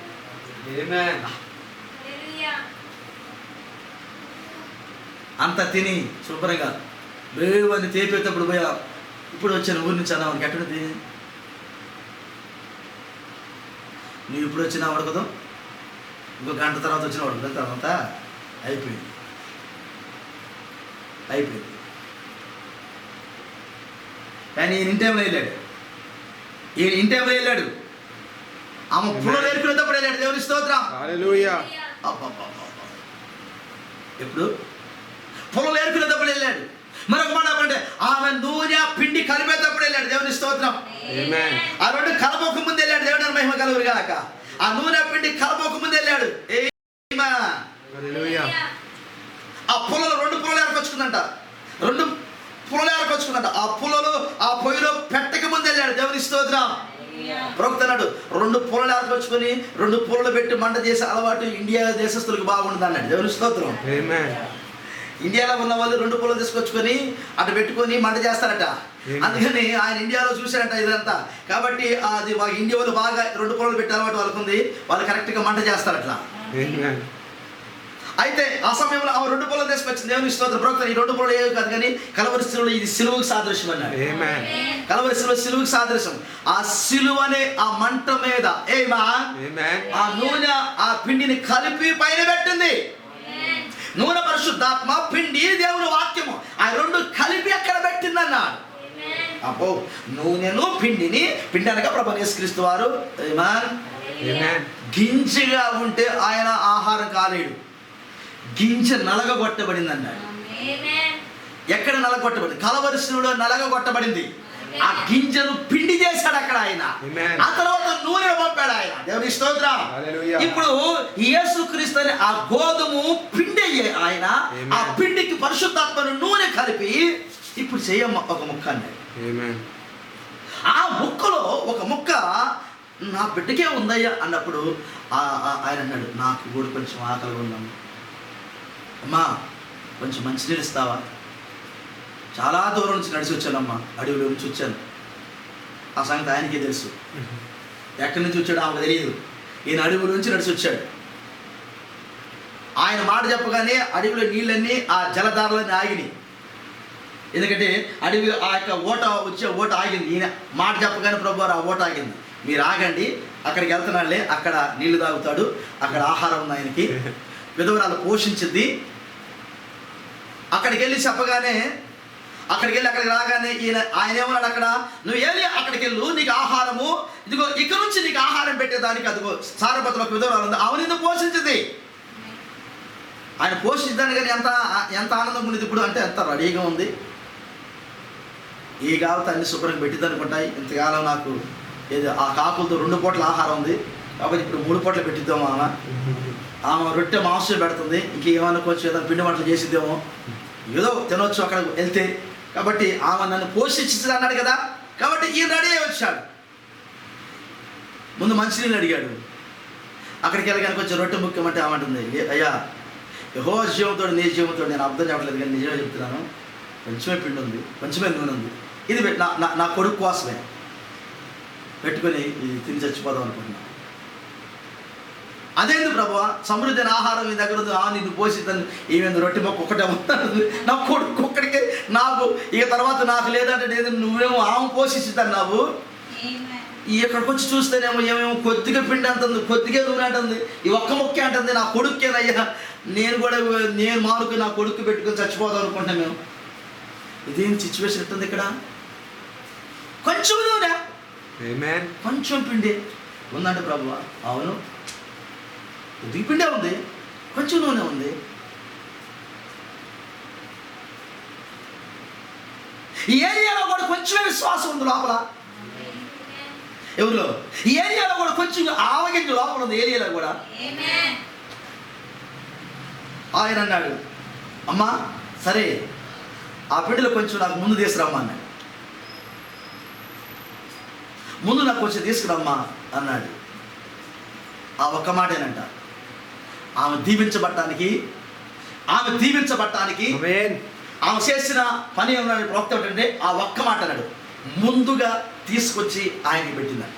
అంత తిని శుభ్రంగా బేవని తేపేటప్పుడు పోయా, ఇప్పుడు వచ్చాను ఊరి నుంచి అన్నావు ఎక్కడిది, నువ్వు ఇప్పుడు వచ్చినా ఉడకదు, ఇంకో గంట తర్వాత వచ్చినా ఉడకదు, తర్వాత అయిపోయింది. కానీ ఈయన ఇంటేమో వెళ్ళాడు, ఆమె పుల్లలు ఏరుకునేటప్పుడు వెళ్ళాడు. దేవుని స్తోత్రం.
హల్లెలూయా.
ఎప్పుడు పుల్లలు ఏరుకునేటప్పుడు వెళ్ళాడు. మరొక మాట అంటే ఆమె నూనె పిండి కలిపేటప్పుడు వెళ్ళాడు. దేవుని స్తోత్రం. ఆ రెండు కలబోక ముందు వెళ్ళాడు. దేవుని మహిమ కలుగురు గాక. ఆ నూనె పిండి కలబోక ముందు వెళ్ళాడు. ఆ పుల్లలు రెండు పుల్లలు ఏర్పరచుకుందంట. ఆ పుల్లలు ఆ పొయ్యిలో పెట్టక ముందు వెళ్ళాడు. దేవుని స్తోత్రం. ప్రవక్త అన్నాడు, 2 పుల్లలు ఏర్పరచుకొని 2 పుల్లలు పెట్టి మంట చేసే అలవాటు ఇండియా దేశస్తులకు బాగుంటుంది అన్నాడు. దేవుని స్తోత్రం. ఇండియాలో ఉన్న వాళ్ళు 2 పుల్లలు తీసుకొచ్చుకొని అటు పెట్టుకొని మంట చేస్తారట. అందుకని ఆయన ఇండియాలో చూశారంట ఇదంతా. కాబట్టి అది ఇండియా వాళ్ళు బాగా 2 పుల్లలు పెట్టి అలవాటు వాళ్ళకు ఉంది. వాళ్ళు కరెక్ట్గా మంట చేస్తారు అట్లా. అయితే ఆ సమయంలో ఆ 2 పుల్లలు తీసుకొచ్చింది. దేవుని స్తోత్రం. ప్రవక్త ఈ 2 పుల్లలు ఏవి కాదు కానీ కలవరి శిలువలో ఇది సిలువకు సాదృశ్యం అన్నాడు. కలవరి శిలువ సిలువకు సాదృశ్యం. ఆ సిలువ అనే ఆ మంట మీద ఆ నూనె ఆ పిండిని కలిపి పైన పెట్టింది. నూనె పరిశుద్ధాత్మ, పిండి దేవుని వాక్యము, ఆ 2 కలిపి అక్కడ పెట్టింది అన్నాడు. అబ్బో, నూనెను పిండిని, పిండి అనగా ప్రభువు యేసుక్రీస్తు వారు గింజగా ఉంటే ఆయన ఆహారం కాలేడు. గింజ నలగగొట్టబడింది అన్నాడు. ఎక్కడ నలగొట్టబడింది? కలవరి శిలువలో నలగగొట్టబడింది. ఆ గింజను పిండి చేశాడు అక్కడ ఆయన. ఆ తర్వాత నూనె పంపాడు ఆయన. దేవుని స్తోత్రం. ఇప్పుడు యేసుక్రీస్తు అనే ఆ గోధుమ పిండి ఆయన, ఆ పిండికి పరిశుద్ధాత్మను నూనె కలిపి ఇప్పుడు చేయమ్మ ఒక ముక్క అన్నాడు. ఆ ముక్కలో ఒక ముక్క నా బిడ్డకే ఉందయ్యా అన్నప్పుడు ఆయన అన్నాడు, నాకు కూడా కొంచెం ఆకలిగా ఉందమ్మా, అమ్మా కొంచెం మంచినీళ్ళు ఇస్తావా? చాలా దూరం నుంచి నడిచి వచ్చానమ్మా, అడవిలో నుంచి వచ్చాను. ఆ సంగతి ఆయనకే తెలుసు. ఎక్కడి నుంచి వచ్చాడో ఆమెకు తెలియదు. ఈయన అడవి నుంచి నడిచి వచ్చాడు. ఆయన మాట చెప్పగానే అడవిలో నీళ్ళన్నీ ఆ జలధారలన్నీ ఆగినాయి. ఎందుకంటే అడవి ఆ యొక్క ఓట ఆగింది. ఈయన మాట చెప్పగానే ప్రభువారు ఆ ఓట ఆగింది. మీరు ఆగండి, అక్కడికి వెళ్తున్నాడులే, అక్కడ నీళ్లు తాగుతాడు, అక్కడ ఆహారం ఉంది ఆయనకి, విధవరాలు పోషించింది. అక్కడికి వెళ్ళి చెప్పగానే అక్కడికి రాగానే ఆయన ఏమన్నాడు, అక్కడ నువ్వు వెళ్ళి అక్కడికి వెళ్ళు, నీకు ఆహారము ఇదిగో ఇక్కడ నుంచి నీకు ఆహారం పెట్టేదానికి అదిగో సారపత్ర ఒక విధవరాలు ఉంది, ఆమె నిన్ను పోషించింది. ఆయన పోషించడానికి కానీ ఎంత ఆనందం ఉండేది ఇప్పుడు అంటే ఎంత రెడీగా ఉంది. ఈ కావత అన్ని శుభ్రంగా పెట్టిద్ది అనుకుంటాయి. ఇంతకాలం నాకు ఏదో ఆ కాకులతో 2 పూటల ఆహారం ఉంది కాబట్టి ఇప్పుడు 3 పూటలు పెట్టిద్దాము. ఆమె రొట్టె మాంసం పెడుతుంది, ఇంకేమైనా కొంచెం ఏదైనా పిండి వంటలు చేసిద్దామో, ఏదో తినొచ్చు అక్కడ వెళ్తే. కాబట్టి ఆమె నన్ను పోషించింది అన్నాడు కదా. కాబట్టి ఈయన రెడీ అయ్యి వచ్చాడు. ముందు మంచినీళ్ళు అడిగాడు. అక్కడికి వెళ్ళగానే కొంచెం రొట్టె ముఖ్యమంటే ఆమంటుంది, అయ్యా యెహోవా జీవంతో నీ జీవంతో, నేను అర్థం చెప్పలేదు కానీ నిజమే చెప్తున్నాను, కొంచెమే పిండి ఉంది, కొంచెమే నూనె ఉంది, ఇది నా కొడుకు కోసమే పెట్టుకొని ఇది తిని చచ్చిపోదాం అనుకుంటున్నాను. అదేంది ప్రభువా, సమృద్ధి ఆహారం మీ దగ్గర ఉంది, నిన్ను పోషిద్దాను, ఏమైంది రొట్టె మొక్క ఒక్కటే ఉంటాను, నా కొడుకు ఒక్కడికే, నాకు ఇక తర్వాత నాకు లేదంటే లేదు, నువ్వేమో ఆమె పోషిస్తాను. నాకు ఇక్కడికి వచ్చి చూస్తేనేమో ఏమేమో కొద్దిగా పిండి అంటుంది, కొద్దిగా నూనె అంటుంది, ఈ ఒక్క మొక్కే అంటుంది, నా కొడుకేనయ్యా, నేను మారుకు నా కొడుకు పెట్టుకొని చచ్చిపోదాం అనుకుంటాను. మేము ఇదేం సిచ్యువేషన్ ఉంటుంది ఇక్కడ. కొంచెం నూనె, కొంచెం పిండి ఉందంటే ప్రభువా, అవును కొద్దిగా పిండే ఉంది, కొంచెం నూనె ఉంది. ఈ ఏరియాలో కూడా కొంచెమే విశ్వాసం ఉంది లోపల. ఎవరిలో? ఈ ఏరియాలో కూడా కొంచెం ఆవగింజ లోపల ఉంది. ఏరియాలో కూడా ఆయన అన్నాడు, అమ్మా సరే ఆ పిండిలో కొంచెం నాకు ముందు తీసుకురమ్మా అన్నాడు. ముందు నాకు కొంచెం తీసుకురమ్మా అన్నాడు. ఆ ఒక్క మాటేనంట. ఆమె దీవించబడటానికి ఆమె చేసిన పని ఏమన్నాడు ప్రవక్త ఏంటంటే ఆ ఒక్క మాట అన్నాడు, ముందుగా తీసుకొచ్చి ఆయన పెట్టిందట.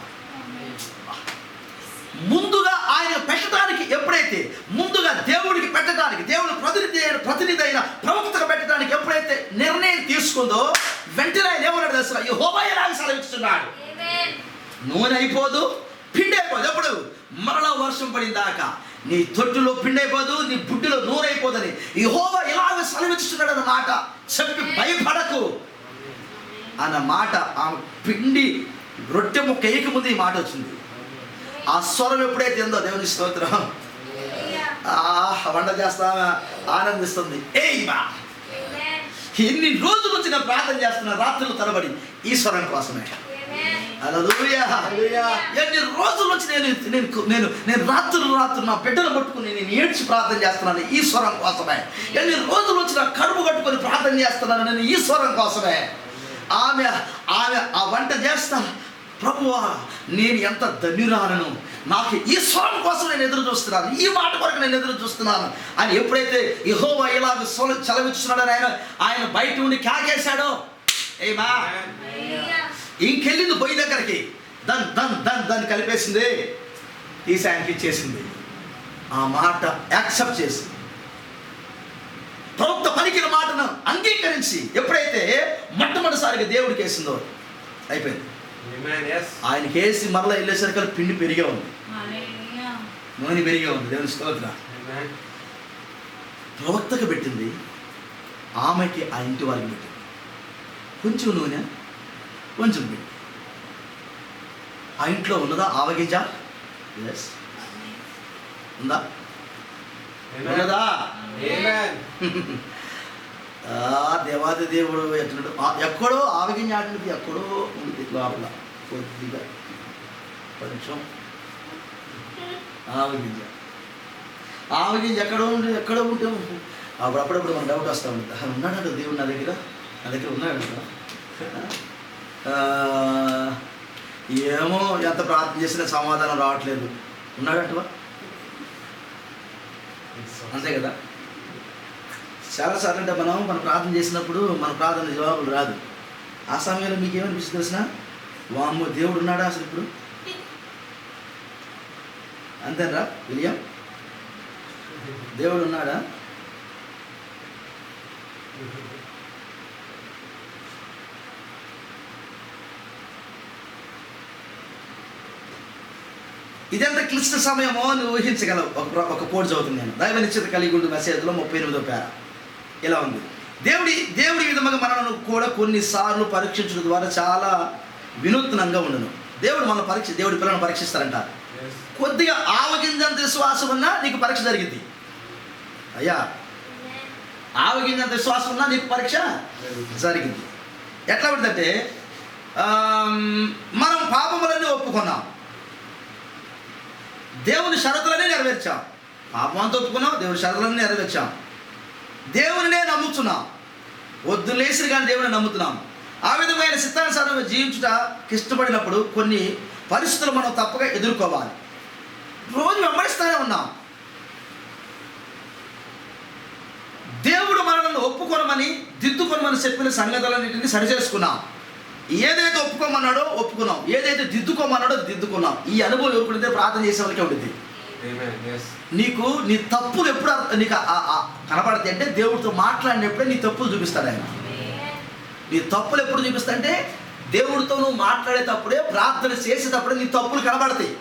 ముందుగా ఆయన పెట్టడానికి, ఎప్పుడైతే ముందుగా దేవుడికి పెట్టడానికి, దేవుడు ప్రతినిధి అయిన ప్రవక్తగా పెట్టడానికి ఎప్పుడైతే నిర్ణయం తీసుకుందో వెంటనే ఆయన ఏమన్నాడు తెలుసా? యెహోవా ఇలాగ సెలవిస్తున్నాడు, నూనె అయిపోదు, పిండి అయిపోదు. ఎప్పుడు? మరలా వర్షం పడిన దాకా నీ తొట్టులో పిండి అయిపోదు, నీ బుడ్డిలో నూనె అయిపోదని యెహోవా ఇలాగ సెలవిస్తున్నాడు అన్న మాట చెప్పి భయపడకు అన్న మాట. ఆమె పిండి రొట్టె ముక్క ఏకముందు ఈ మాట వచ్చింది. ఆ స్వరం ఎప్పుడైతే ఉందో దేవుని స్తోత్రం, వంట చేస్తా ఆనందిస్తుంది. ఎన్ని రోజుల నుంచి నేను ప్రార్థన చేస్తున్నా, రాత్రులు తరబడి ఈ స్వరం కోసమే. ఎన్ని రోజుల నుంచి నేను రాత్రులు నా బిడ్డలు పట్టుకుని నేను ఏడ్చి ప్రార్థన చేస్తున్నాను ఈ స్వరం కోసమే. ఎన్ని రోజుల నుంచి నా కడుపు కట్టుకొని ప్రార్థన చేస్తున్నాను నేను ఈ స్వరం కోసమే. ఆమె ఆ వంట చేస్తా, ప్రభువా నేను ఎంత ధన్యురాలను, నాకు ఈ స్వరం కోసం నేను ఎదురు చూస్తున్నాను, ఈ మాట కొరకు నేను ఎదురు చూస్తున్నాను అని ఎప్పుడైతే యెహోవా ఇలాగ చలవిస్తున్నాడని ఆయన బయట ఉండి క్యాకేశాడో, ఏమా ఇంకెళ్ళింది పొయ్యి దగ్గరికి, దాన్ని కలిపేసింది, తీసి ఆయనకి ఇచ్చేసింది. ఆ మాట యాక్సెప్ట్ చేసి ప్రవక్త పలికిన మాటను అంగీకరించి ఎప్పుడైతే మొట్టమొదటిసారిగా దేవుడికి వేసిందో అయిపోయింది. ఆయనకి వేసి మరలా వెళ్ళేసరికి పిండి పెరిగే ఉంది, నూనె పెరిగే ఉంది. దేవుని స్తోత్రం. ప్రవక్తకు పెట్టింది, ఆమెకి ఆ ఇంటి వారికి పెట్టింది. కొంచెం నూనె, కొంచెం పిండి. ఆ ఇంట్లో ఉన్నదా ఆవగింజ? ఎస్, ఉందా? ఉన్నదా? దేవాది దేవుడు ఎట్లుండు, ఎక్కడో ఆవగింజ ఆడినది ఎక్కడో ఉంది లోపల, కొద్దిగా కొంచెం ఆవగింజ ఎక్కడో ఉంటే అప్పుడప్పుడు మన డౌట్ వస్తూ ఉంటుంది, ఉన్నాడు దేవుడు నా దగ్గర ఉన్నాడు కదా. ఏమో ఎంత ప్రార్థన చేసినా సమాధానం రావట్లేదు, ఉన్నాడంటవా? అంతే కదా. చాలాసార్లు అంటే మనం ప్రార్థన చేసినప్పుడు మన ప్రార్థన జవాబులు రాదు. ఆ సమయంలో మీకు ఏమనిపిస్తుంది తెలిసిన? వామ్మో దేవుడు ఉన్నాడా అసలు ఇప్పుడు? అంతేనరా విలియం? దేవుడు ఉన్నాడా? ఇదెంత క్లిష్ట సమయమో నువ్వు ఊహించగలవు. ఒక కోడ్ చదువుతుంది నేను, దైవ నిశ్చిత కలిగి ఉండు మెసేజ్లో 38వ పేర ఇలా ఉంది. దేవుడి విధముగా మనను కూడా కొన్నిసార్లు పరీక్షించడం ద్వారా చాలా వినూత్నంగా ఉండను. దేవుడి పిల్లలను పరీక్షిస్తారంట. కొద్దిగా ఆవగింజంత విశ్వాసం ఉన్నా నీకు పరీక్ష జరిగింది. అయ్యా, ఆవగింజంత విశ్వాసం ఉన్నా నీకు పరీక్ష జరిగింది. ఎట్లా పడుతుందంటే, మనం పాపములన్నీ ఒప్పుకున్నాం, దేవుని షరతులనే నెరవేర్చాం. పాపం అంతా ఒప్పుకున్నాం, దేవుని షరతులన్నీ నెరవేర్చాం. దేవునినే నమ్ముతున్నాం, వద్దులేసి కానీ దేవుని నమ్ముతున్నాం. ఆ విధమైన సిద్ధానుసారం జీవించుటకి ఇష్టపడినప్పుడు కొన్ని పరిస్థితులు మనం తప్పగా ఎదుర్కోవాలి. రోజు వెంబడిస్తూనే ఉన్నాం. దేవుడు మనల్ని ఒప్పుకొనమని దిద్దుకొనమని చెప్పిన సంగతులన్నింటినీ సరిచేసుకున్నాం. ఏదైతే ఒప్పుకోమన్నాడో ఒప్పుకున్నాం, ఏదైతే దిద్దుకోమన్నాడో దిద్దుకున్నాం. ఈ అనుభవం ఎప్పుడైతే ప్రార్థన చేసే వాళ్ళకే ఉంటుంది. నీకు నీ తప్పులు ఎప్పుడు నీకు కనపడతాయి అంటే, దేవుడితో మాట్లాడినప్పుడే నీ తప్పులు చూపిస్తాడు ఆయన. నీ తప్పులు ఎప్పుడు చూపిస్తా అంటే, దేవుడితో నువ్వు మాట్లాడేటప్పుడే, ప్రార్థన చేసేటప్పుడే నీ తప్పులు కనబడతాయి.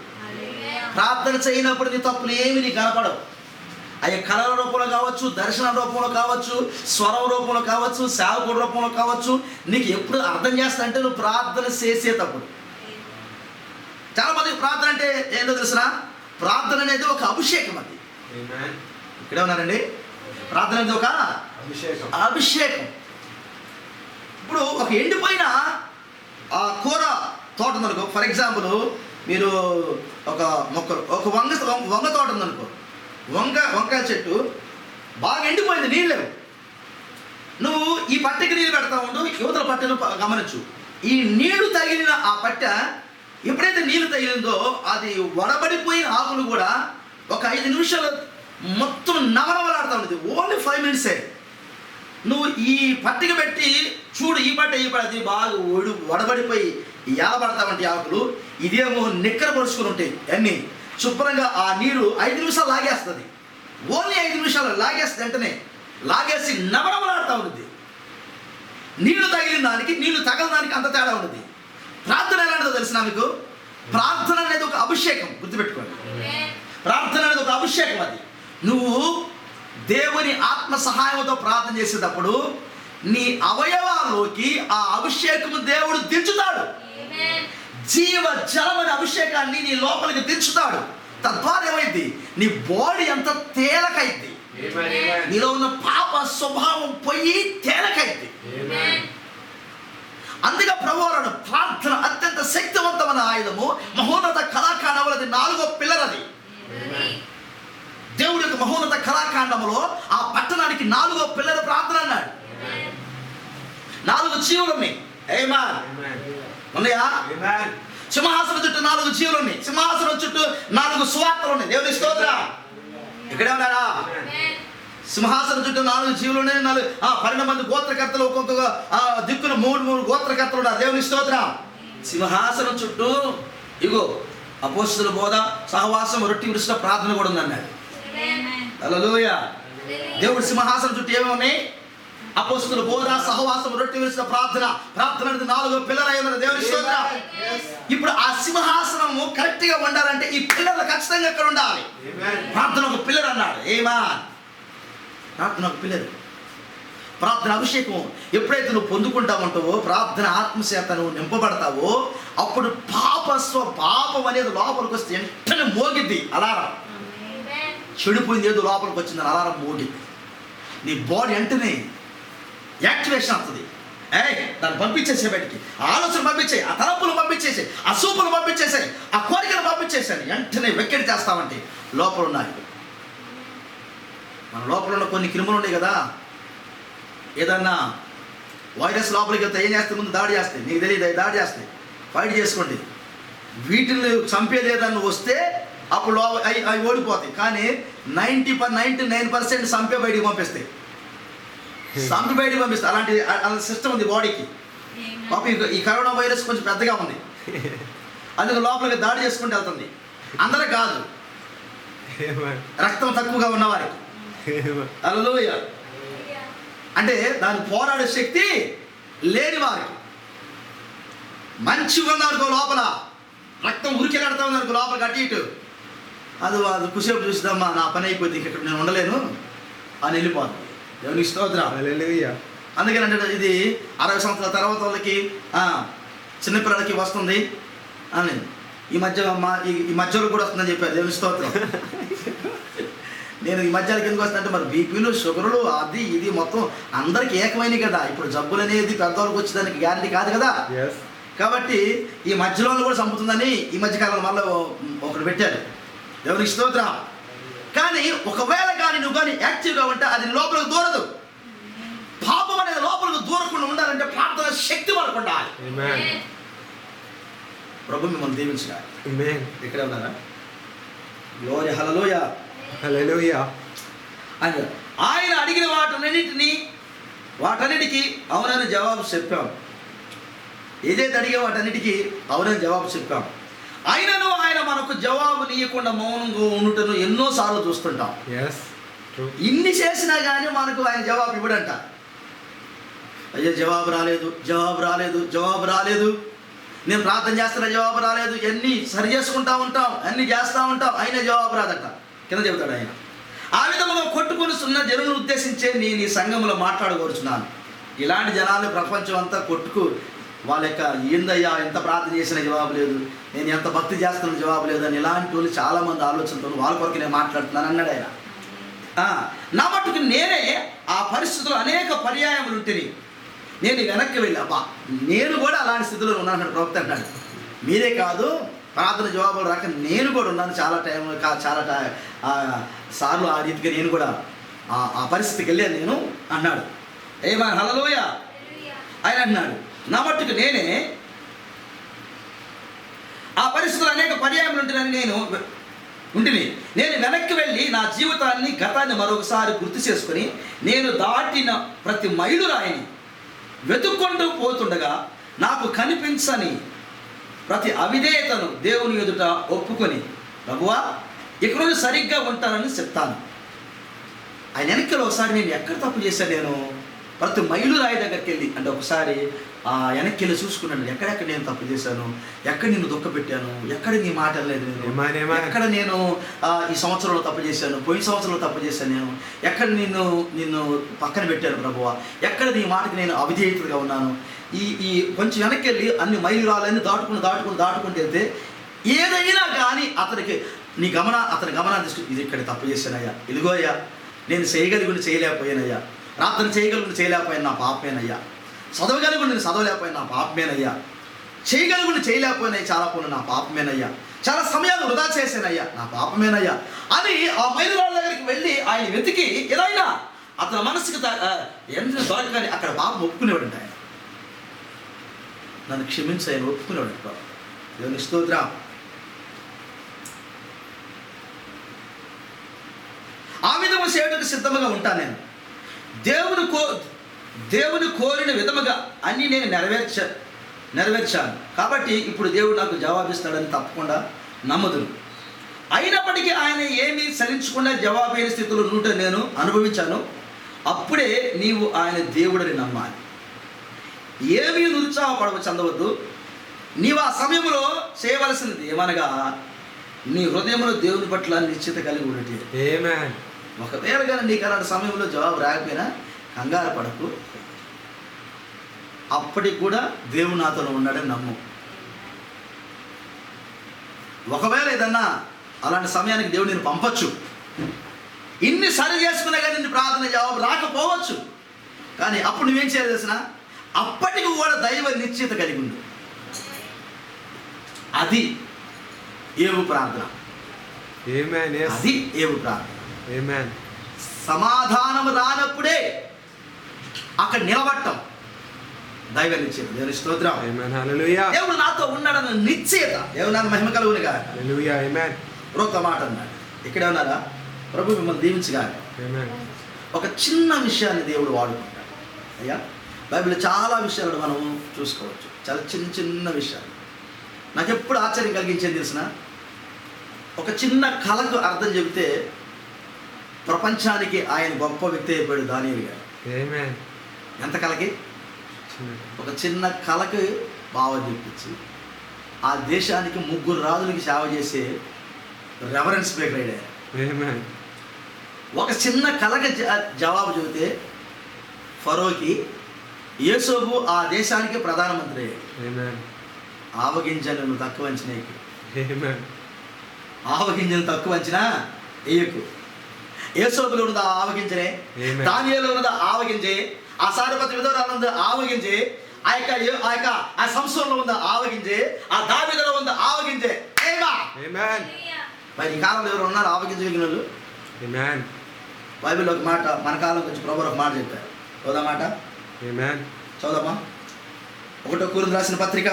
ప్రార్థన చేయనప్పుడు నీ తప్పులు ఏమి నీకు కనపడవు. అవి కళల రూపంలో కావచ్చు, దర్శన రూపంలో కావచ్చు, స్వరం రూపంలో కావచ్చు, సేవకుడి రూపంలో కావచ్చు. నీకు ఎప్పుడు అర్థం చేస్తా అంటే నువ్వు ప్రార్థన చేసేటప్పుడు. చాలా మందికి ప్రార్థన అంటే ఏంటో తెలిసిన? ప్రార్థన అనేది ఒక అభిషేకం. అది ఇక్కడే ఉన్నారండి. ప్రార్థన అనేది ఒక అభిషేకం. ఇప్పుడు ఒక ఎండిపోయిన కూర తోట ఉందనుకో, ఫర్ ఎగ్జాంపుల్ మీరు ఒక వంగ తోట ఉందనుకో, వంకాయ చెట్టు బాగా ఎండిపోయింది, నీళ్ళు లేవు. నువ్వు ఈ పట్టెకి నీళ్ళు పెడతా ఉండు, యువతల పట్టెను గమనించు. ఈ నీళ్లు తగిలిన ఆ పట్టె ఎప్పుడైతే నీళ్ళు తగిలిందో, అది వడబడిపోయిన ఆకులు కూడా ఒక 5 నిమిషాలు మొత్తం నవనవలాడుతూ ఉంటుంది. ఓన్లీ 5 మినిట్సే. నువ్వు ఈ పట్టిక పెట్టి చూడు, ఈ పట్ట అది బాగా వడబడిపోయి ఏలబడతామంటే ఆకులు, ఇదేమో నిక్కర పరుచుకుని ఉంటాయి అన్నీ. శుభ్రంగా ఆ నీరు 5 నిమిషాలు లాగేస్తుంది. ఓన్లీ 5 నిమిషాలు లాగేస్తుంది. వెంటనే లాగేసి నవనవలాడుతూ ఉంటుంది. నీళ్లు తగిలిన దానికి నీళ్లు తగలిన దానికి అంత తేడా ఉంటుంది. ప్రార్థన ఎలాంటిదో తెలిసిన మీకు? ప్రార్థన అనేది ఒక అభిషేకం, గుర్తుపెట్టుకోండి. ప్రార్థన అనేది ఒక అభిషేకం. అది నువ్వు దేవుని ఆత్మ సహాయంతో ప్రార్థన చేసేటప్పుడు నీ అవయవాల్లోకి ఆ అభిషేకము దేవుడు దించుతాడు. జీవ జలమని అభిషేకాన్ని నీ లోపలికి దించుతాడు. తద్వారా ఏమైంది? నీ బాడీ అంత తేలకైంది. నీలో ఉన్న పాప స్వభావం పోయి తేలకైంది. అందుకే ప్రభువారు ప్రార్థన అత్యంత శక్తివంతమైన ఆయుధము, మహోన్నత కళాకాండములది 4వ పిల్లర్. అది దేవుడి యొక్క మహోన్నత కళాకాండములో ఆ పట్టణానికి 4వ పిల్లర్ ప్రార్థన అన్నాడు. 4 జీవులు ఉన్నాయి. ఉన్నాయా? సింహాసనం చుట్టూ 4 జీవులు ఉన్నాయి. సింహాసనం చుట్టూ 4 సువార్తలు ఉన్నాయి. దేవుని స్తోత్రం. ఇక్కడే ఉన్నారా? సింహాసనం చుట్టూ 4 జీవులు ఉన్నాయి. 12 మంది గోత్రకర్తలు, ఒక్కొక్క దిక్కున 3 గోత్రకర్తలు ఉన్నారు. దేవుని స్తోత్రం. సింహాసనం చుట్టూ ఇగో అపోస్తలుల బోధ, సహవాసం, రొట్టె విరుచుట, ప్రార్థన కూడా ఉందన్నాడు. హల్లెలూయా. దేవుడి సింహాసనం చుట్టూ ఏమేమి ఉన్నాయి? అపోస్తలుల బోధ, సహవాసం, రొట్టె విరుచుట, ప్రార్థన. ప్రార్థన అనేది 4వ పిల్లర్ అయి ఉన్నది. దేవుని స్తోత్రం. ఇప్పుడు ఆ సింహాసనము కరెక్ట్ గా ఉండాలంటే ఈ పిల్లర్లు ఖచ్చితంగా ఎక్కడ ఉండాలి? ప్రార్థన ఒక పిల్లర్ అన్నాడు. ప్రార్థన ఒక పిల్లర్. ప్రార్థన అభిషేకం ఎప్పుడైతే నువ్వు పొందుకుంటావంటావో, ప్రార్థన ఆత్మచేత నువ్వు నింపబడతావో, అప్పుడు పాపం అనేది లోపలికి వస్తే వెంటనే మోగిద్ది అలారం. చెడిపోయింది ఏదో లోపలికి వచ్చిందని అలారం మోగిద్ది. నీ బాడీ వెంటనే యాక్టివేషన్ అవుతుంది. దాన్ని పంపించేసే బయటికి, ఆలోచన పంపించేయి, ఆ తలపులు పంపించేసాయి, ఆ సూపులు పంపించేసాయి, ఆ కోరికలు పంపించేసాయి. వెంటనే వెక్కడి చేస్తామంటే లోపల ఉన్నాయి. మన లోపల ఉన్న కొన్ని క్రిములు ఉన్నాయి కదా. ఏదన్నా వైరస్ లోపలికి వెళ్తే ఏం చేస్తే? ముందు దాడి చేస్తాయి. నీకు తెలియదు, దాడి చేస్తాయి. ఫైట్ చేసుకోండి. వీటిని చంపేది ఏదన్నా వస్తే అప్పుడు అవి ఓడిపోతాయి. కానీ 99% చంపే బయటికి పంపిస్తాయి. చంపి బయటికి పంపిస్తాయి. అలాంటి సిస్టమ్ ఉంది బాడీకి. పాప ఈ కరోనా వైరస్ కొంచెం పెద్దగా ఉంది, అందుకు లోపలికి దాడి చేసుకుంటూ వెళ్తుంది. అందరూ కాదు, రక్తం తక్కువగా ఉన్నవారికి. హల్లెలూయా. అంటే దాన్ని పోరాడే శక్తి లేని వారికి. మంచిగా ఉన్నారనుకో, లోపల రక్తం ఉరికెళ్ళాడుతూ ఉందనుకో లోపలికి అటు ఇటు, అది కుసేపు చూసిదమ్మా, నా పని అయిపోయింది, ఇక్కడ నేను ఉండలేను అని వెళ్ళిపోతుంది. దేవునికి స్తోత్రం. అందుకని అంటే ఇది 60 సంవత్సరాల తర్వాత వాళ్ళకి, చిన్నపిల్లలకి వస్తుంది అని ఈ మధ్యలో కూడా వస్తుందని చెప్పారు. దేవుని స్తోత్రం. నేను ఈ మధ్యలో ఎందుకు వస్తుందంటే, మరి బీపీలు, షుగర్లు, అది ఇది మొత్తం అందరికి ఏకమైనవి కదా. ఇప్పుడు జబ్బులు అనేది పెద్దవాళ్ళకి వచ్చేదానికి గ్యారంటీ కాదు కదా. కాబట్టి ఈ మధ్యలో కూడా చంపుతుందని ఈ మధ్యకాలంలో మళ్ళీ ఒకటి పెట్టారు. దేవునికి స్తోత్రం. కానీ ఒకవేళ కానీ నువ్వు కానీ యాక్టివ్గా ఉంటే అది లోపలికి దూరదు. పాపం అనేది లోపలికి దూరకుండా ఉండాలంటే ప్రార్థన శక్తి వరకు ఉండాలి. ప్రభు మిమ్మల్ని దీవించాలి. ఇక్కడే ఉన్నారా? గ్లోరీ. హల్లెలూయా.
హల్లెలూయా.
ఆయన అడిగిన వాటన్నిటికీ అవునని జవాబు చెప్పాం. ఏదైతే అడిగే వాటన్నిటికీ అవునని జవాబు చెప్పాం. అయినను ఆయన మనకు జవాబు నీయకుండా మౌనంగా ఉండుటను ఎన్నోసార్లు చూస్తుంటాం. ఇన్ని చేసినా కానీ మనకు ఆయన జవాబు ఇవ్వడంట. అయ్యో జవాబు రాలేదు. నేను ప్రార్థన చేస్తున్న జవాబు రాలేదు. ఎన్ని సరి చేసుకుంటా ఉంటాం, అన్ని చేస్తూ ఉంటాం, అయినా జవాబు రాదట. కింద చెబుతాడు ఆయన. ఆ విధంగా కొట్టుకొనిస్తున్న జనులను ఉద్దేశించే నేను ఈ సంఘంలో మాట్లాడగోరుచున్నాను. ఇలాంటి జనాలు ప్రపంచం అంతా కొట్టుకు వాళ్ళ యొక్క ఏందయ్యా ఎంత ప్రార్థన చేసిన జవాబు లేదు, నేను ఎంత భక్తి చేస్తున్న జవాబు లేదు అని ఇలాంటి వాళ్ళు చాలామంది ఆలోచనతో వాళ్ళ కొరకు నేను మాట్లాడుతున్నాను అన్నాడు ఆయన. నా మట్టుకు నేనే ఆ పరిస్థితుల్లో అనేక పర్యాయములు ఉంటేని నేను వెనక్కి వెళ్ళి నేను కూడా అలాంటి స్థితిలో ఉన్నాను ప్రవక్త అన్నాడు. మీరే కాదు, ప్రార్థన జవాబులు రాక నేను కూడా ఉన్నాను చాలా సార్లు ఆ రీతిగా నేను కూడా ఆ పరిస్థితికి వెళ్ళాను నేను అన్నాడు. హల్లెలూయా. ఆయన అన్నాడు, నా మట్టుకు నేనే ఆ పరిస్థితులు అనేక పర్యాయములు ఉంటున్నాను నేను ఉంటిని. నేను వెనక్కి వెళ్ళి నా జీవితాన్ని, గతాన్ని మరొకసారి గుర్తు చేసుకొని నేను దాటిన ప్రతి మైలురాయిని వెతుక్కుంటూ పోతుండగా నాకు కనిపించని ప్రతి అవిధేయతను దేవుని ఎదుట ఒప్పుకొని, ప్రభువా ఇక రోజు సరిగ్గా ఉంటానని చెప్తాను. ఆయన వెనక్కి ఒకసారి నేను ఎక్కడ తప్పు చేశాను, నేను ప్రతి మైలురాయి దగ్గరికి వెళ్ళి, అంటే ఒకసారి వెనక్కి వెళ్ళి చూసుకున్నాను, ఎక్కడెక్కడ నేను తప్పు చేశాను, ఎక్కడ నిన్ను దుఃఖపెట్టాను, ఎక్కడ నీ మాట లేదు నేను, ఎక్కడ నేను ఈ సంవత్సరంలో తప్పు చేశాను, పోయిన సంవత్సరంలో తప్పు చేశాను నేను, ఎక్కడ నిన్ను పక్కన పెట్టాను ప్రభువా, ఎక్కడ నీ మాటకి నేను అవిధేయతగా ఉన్నాను. ఈ కొంచెం వెనక్కి వెళ్ళి అన్ని మైలురాళ్ళని దాటుకుంటూ వెళ్తే ఏదైనా కానీ అతని గమనాన్ని తీసుకుని, ఇది ఇక్కడ తప్పు చేశానయ్యా, ఇదిగో అయ్యా నేను చేయగలిగి చేయలేకపోయానయ్యా, ప్రార్థన చేయగలిగి చేయలేకపోయాను, నా పాపమేనయ్యా, చదవగలిగి నేను చదవలేకపోయాను, నా పాపమేనయ్యా, చేయగలిగి చేయలేకపోయినాయి చాలా పనులు, నా పాపమేనయ్యా, చాలా సమయాలు వృధా చేశానయ్యా, నా పాపమేనయ్యా అని ఆ మైలురాళ్ళ దగ్గరికి వెళ్ళి ఆయన వెతికి ఏదైనా అతని మనసుకి ఎంత దొరకని అక్కడ పాపం ఒప్పుకునేవాడంట. ఆయన నన్ను క్షమించి ఆయన ఒప్పుకునేవాడు. దేవుని స్తోత్రం. ఆ విధము చేయడానికి సిద్ధముగా ఉంటాను. నేను దేవుని కోరిన విధముగా అన్నీ నేను నెరవేర్చాను కాబట్టి ఇప్పుడు దేవుడు నాకు జవాబిస్తాడని తప్పకుండా నమ్మదును. అయినప్పటికీ ఆయన ఏమీ సరించకుండా జవాబైన స్థితిలో ఉంటే నేను అనుభవించాను. అప్పుడే నీవు ఆయన దేవుడని నమ్మాలి. ఏమీ చెందవద్దు. నీవు ఆ సమయంలో చేయవలసినది ఏమనగా నీ హృదయంలో దేవుని పట్ల నిశ్చిత కలిగి ఉండేది. ఆమేన్. ఒకవేళ కానీ నీకు అలాంటి సమయంలో జవాబు రాకపోయినా కంగారు పడకు. అప్పటికి కూడా దేవుడు నాతో ఉన్నాడని నమ్ము. ఒకవేళ ఏదన్నా అలాంటి సమయానికి దేవుడు నేను పంపచ్చు, ఇన్ని సరి చేసుకున్నా కానీ నిన్ను ప్రార్థన జవాబు రాకపోవచ్చు. కానీ అప్పుడు నువ్వేం చేయాలి తెలిసిన, అప్పటికి కూడా దైవ నిశ్చిత కలిగి ఉండు. అది ఏవు ప్రార్థన. అది ఏవు ప్రార్థన. సమాధానం రానప్పుడే అక్కడ నిలబడటం దైవ నిశ్చయత. దేవుని స్తోత్రం. దేవుడు నాతో ఉన్నాడన్న నిశ్చయత. దేవుడు నాన్న మహిమ కలుగునుగా. ఒక మాట అన్నాడు, ఇక్కడే ఉన్నారా, ప్రభు మిమ్మల్ని దీవించగానే ఒక చిన్న విషయాన్ని దేవుడు వాడుకుంటాడు. అయ్యా బైబిల్లో చాలా విషయాలను మనం చూసుకోవచ్చు, చాలా చిన్న విషయాలు. నాకు ఎప్పుడు ఆశ్చర్యం కలిగించేది తెలిసిన, ఒక చిన్న కళకు అర్థం చెబితే ప్రపంచానికి ఆయన గొప్ప వ్యక్తి అయిపోయాడు దానియేలు గారు. ఎంత కళకి? ఒక చిన్న కళకు భావం చెప్పించి ఆ దేశానికి 3 రాజులకి సేవ చేసే రెవరెన్స్ స్పీకర్ అయ్యాడు. ఒక చిన్న కళకి జవాబు చెబితే ఫరోకి యేసోబు ఆ దేశానికి ప్రధానమంత్రి అయ్యాడు. ఆవగింజలను తక్కువ అంచనాకి, ఆవగింజను తక్కువ అంచనా వేయకు. యేసోబులో ఉన్నది ఆవగింజనే, దానియేలులో ఉన్నది ఆవగింజే, ఆ సారపతి విధవరాలు ఉన్నది ఆవగింజే, ఆ సంస్థలో ఉన్న ఆవగింజే, ఆ దావీదులో ఉన్న ఆవగింజే. మరి ఈ కాలంలో ఎవరు ఉన్నారు ఆవగించగలిగిన వాళ్ళు? బైబిల్లో ఒక మాట, మన కాలం గురించి ప్రభు ఒక మాట చెప్పారు. చదువుదా మాట, చదువుదామా. 1 కొరింథీయులకు రాసిన పత్రిక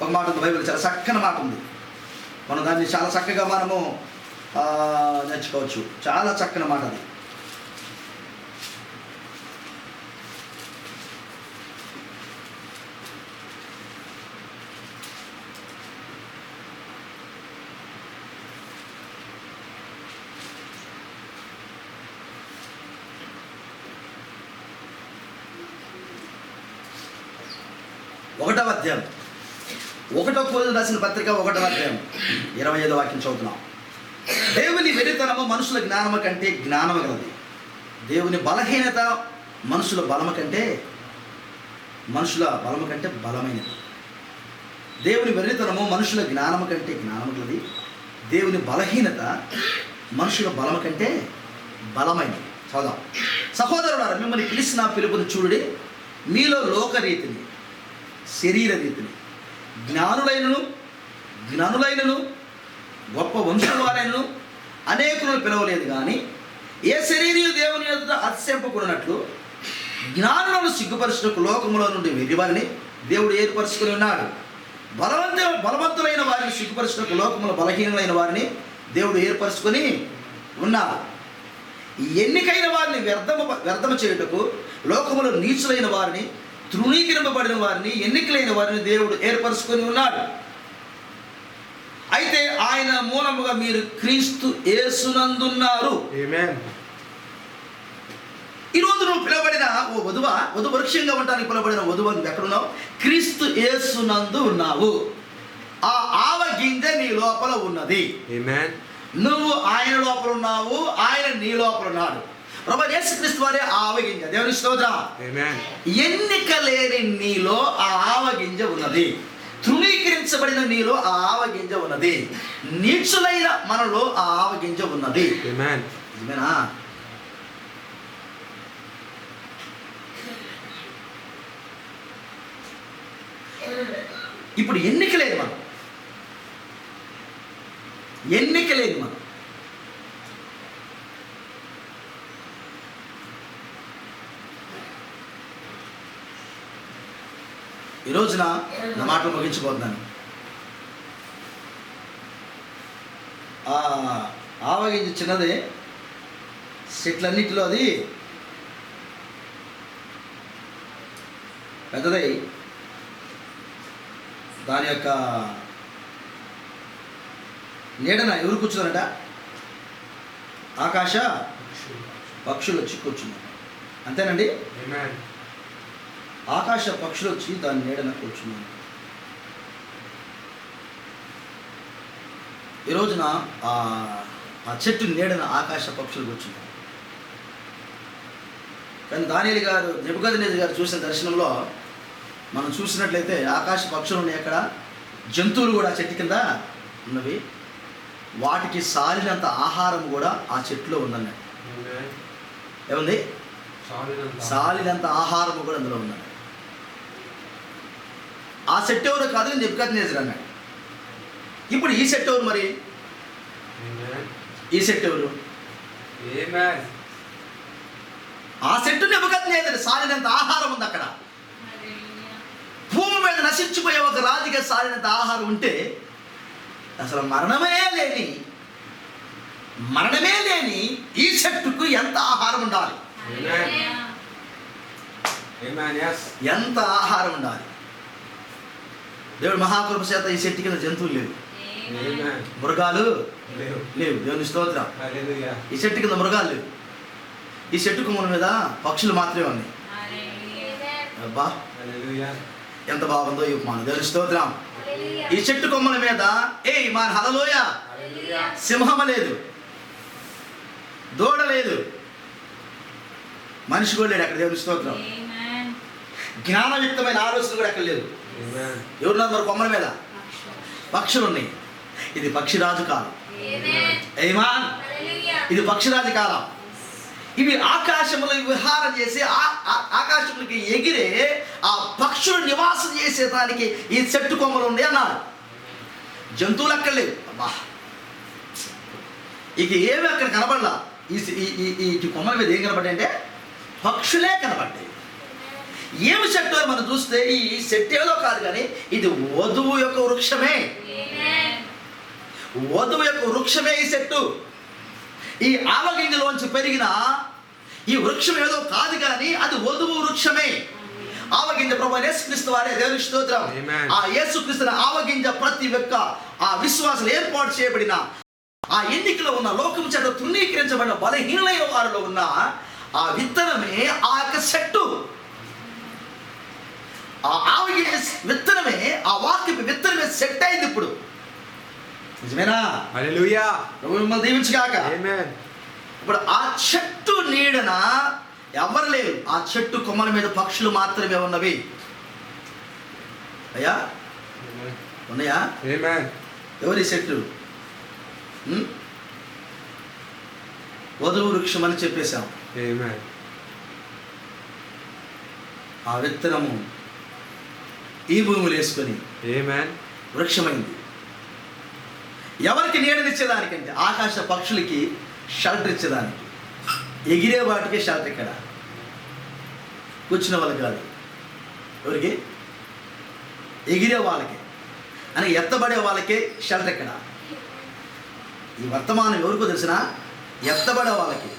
ఒక మాట ఉంది బైబిల్, చాలా చక్కని మాట ఉంది. మనం దాన్ని చాలా చక్కగా మనము నేర్చుకోవచ్చు. చాలా చక్కని మాట అది. ఒకటవ అధ్యాయం 1 కొరింథీయులకు రాసిన పత్రిక 1వ అధ్యాయం 25వ వాక్యం చదువుతున్నాం. దేవుని వెరితనము మనుషుల జ్ఞానము కంటే జ్ఞానము గలది, దేవుని బలహీనత మనుషుల బలము కంటే బలమైనది. దేవుని వెరితనము మనుషుల జ్ఞానము కంటే జ్ఞానము గలది, దేవుని బలహీనత మనుషుల బలము కంటే బలమైనది. చదువు. సహోదరులారా, మిమ్మల్ని పిలిచిన పిలుపుని చూడుడి. మీలో లోకరీతిని, శరీర రీతిని, జ్ఞానులైనను గొప్ప వంశం వారైనను అనేకులను పిలవలేదు. కానీ ఏ శరీరీయు దేవుని యొద్ద అతిశయింపకూడనట్లు జ్ఞానులను సిగ్గుపరచుటకు లోకములో నుండి వెర్రివారిని దేవుడు ఏర్పరచుకుని ఉన్నాడు. బలవంతులైన వారిని సిగ్గుపరచుటకు లోకములో బలహీనులైన వారిని దేవుడు ఏర్పరచుకొని ఉన్నారు. ఎన్నికైన వారిని వ్యర్థము చేయుటకు లోకములో నీచులైన వారిని, తృణీకరింపబడిన వారిని, ఎన్నికలైన వారిని దేవుడు ఏర్పరచుకొని ఉన్నాడు. అయితే ఆయన మూలముగా మీరు క్రీస్తు యేసునందున్నారు.
ఆమేన్.
ఈరోజు నువ్వు పిలవబడిన ఓ వధువ, వధు వృక్షంగా ఉండడానికి పిలవబడిన వధువు నువ్వు ఎక్కడున్నావు? క్రీస్తు యేసునందు ఉన్నావు. ఆ ఆవగింజ నీ లోపల ఉన్నది.
ఆమేన్.
నువ్వు ఆయన లోపల ఉన్నావు, ఆయన నీ లోపల ఉన్నాడు. ప్రభువైన యేసుక్రీస్తు వారే ఆ ఆవగింజ. దేవుని స్తోత్రం.
ఆమేన్.
ఎన్నిక లేని నీలో ఆ ఆవగింజ ఉన్నది. తృణీకరించబడిన నీలో ఆ ఆవగింజ ఉన్నది. నీచులైన మనలో ఆ ఆవగింజ ఉన్నది.
ఆమేన్.
నిజమేనా? ఇప్పుడు ఎన్నిక లేదు మనం, ఎన్నిక లేదు మనం. ఈ రోజున నా మాటలు ముగించబోతున్నాను. ఆవగింజ చిన్నదే, చెట్లన్నిటిలో అది పెద్దదై దాని యొక్క నీడన ఎవరు కూర్చున్నారట? ఆకాశ పక్షులు వచ్చి కూర్చున్నారు. అంతేనండి?
ఆమేన్.
ఆకాశ పక్షులు వచ్చి దాని నీడన కూర్చున్నారు. ఈ రోజున ఆ చెట్టు నీడన ఆకాశ పక్షులు కూర్చున్నారు. కానీ దానియేలు గారు, నెబుకద్నెజరు గారు చూసిన దర్శనంలో మనం చూసినట్లయితే ఆకాశ పక్షులు ఉన్నాయి, అక్కడ జంతువులు కూడా చెట్టు కింద ఉన్నవి. వాటికి సాలినంత ఆహారం కూడా ఆ చెట్టులో ఉందన్నాడు. ఏముంది? సాలినంత ఆహారం కూడా అందులో ఉందన్నాడు. ఆ చెట్టు ఎవరు కాదు, నెబుకద్నెజరు అన్నాడు. ఇప్పుడు ఈ చెట్టు ఎవరు? మరి ఈ చెట్టు ఎవరు? ఆ చెట్టు నెబుకద్నెజరు. సాలినంత ఆహారం ఉంది అక్కడ. భూమి మీద నశించిపోయే ఒక రాజుగా సాలినంత ఆహారం ఉంటే, అసలు మరణమే లేని ఈ చెట్టుకు ఎంత ఆహారం ఉండాలి? ఎంత ఆహారం ఉండాలి? దేవుడు మహాకృప చేత ఈ చెట్టు కింద జంతువులు లేవు, మృగాలు లేవు. దేవుని స్తోత్రం. ఈ చెట్టు కింద మృగాలు లేవు. ఈ చెట్టు కొమ్మల మీద పక్షులు మాత్రమే ఉన్నాయి. అబ్బా, ఎంత బాగుందో ఈ ఉపమానం. దేవుని స్తోత్రం. ఈ చెట్టు కొమ్మల మీద మన హల్లెలూయ, సింహం లేదు, దూడ లేదు, మనిషి కూడా లేడు అక్కడ. దేవుని స్తోత్రం. జ్ఞానయుక్తమైన ఆలోచన కూడా అక్కడ లేదు. ఎవరున్నారు మరి కొమ్మల మీద? పక్షులు ఉన్నాయి. ఇది పక్షిరాజు కాలం. ఇది పక్షిరాజు కాలం. ఇవి ఆకాశంలో విహారం చేసి ఆకాశంలోకి ఎగిరే ఆ పక్షులు నివాసం చేసేదానికి ఈ చెట్టు కొమ్మలు ఉంది అన్నారు. జంతువులు అక్కడ లేవు. అబ్బా, ఇక ఏమి అక్కడ కనబడలా. ఈ కొమ్మల మీద ఏం కనబడ్డాయి అంటే పక్షులే కనబడ్డాయి. ఏమి చెట్టు అని మనం చూస్తే ఈ చెట్టు ఏదో కాదు, కానీ ఇది వధువు యొక్క వృక్షమే. వధువు యొక్క వృక్షమే ఈ చెట్టు. ఈ ఆవగింజలోంచి పెరిగిన ఈ వృక్షం ఏదో కాదు, కానీ అది వధువు వృక్షమే. ఆవగింజ ప్రభువైన యేసుక్రీస్తు వారే. దేవుని స్తోత్రం. ఆ యేసుక్రీస్తుని ఆవగింజ ప్రతి ఒక్క ఆ విశ్వాసాలు ఏర్పాటు చేయబడిన ఆ ఎన్నికలో ఉన్న లోకం చేత తృణీకరించబడిన బలహీనమైన వారిలో ఉన్న ఆ విత్తనమే ఆ యొక్క చెట్టు. ఆ ఆవగింజ విత్తనమే, ఆ వాక్య విత్తనమే సెట్ అయింది ఇప్పుడు. నిజమేనా?
హల్లెలూయా.
ప్రభువు మిమ్మల్ని దీవించుగాక.
ఆమేన్.
ఇప్పుడు ఆ చెట్టు నీడన ఎవరు లేరు. ఆ చెట్టు కొమ్మల మీద పక్షులు మాత్రమే ఉన్నవి. అయ్యా ఉన్నాయా?
ఆమేన్.
ఎవరి చెట్టు? వధువు వృక్షం అని చెప్పేశాం.
ఆమేన్.
ఆ విత్తనము ఈ భూములు వేసుకొని
ఆమేన్
వృక్షమైంది. ఎవరికి నీడనిచ్చేదానికంటే ఆకాశ పక్షులకి షెల్టర్ ఇచ్చేదానికి. ఎగిరే వాటికి షెల్టర్ ఇక్కడ, కూర్చున్న వాళ్ళకి కాదు. ఎవరికి? ఎగిరే వాళ్ళకి అని ఎత్తబడే వాళ్ళకే షెల్టర్ ఇక్కడ. ఈ వర్తమానం ఎవరికో తెలిసిన ఎత్తబడే వాళ్ళకి.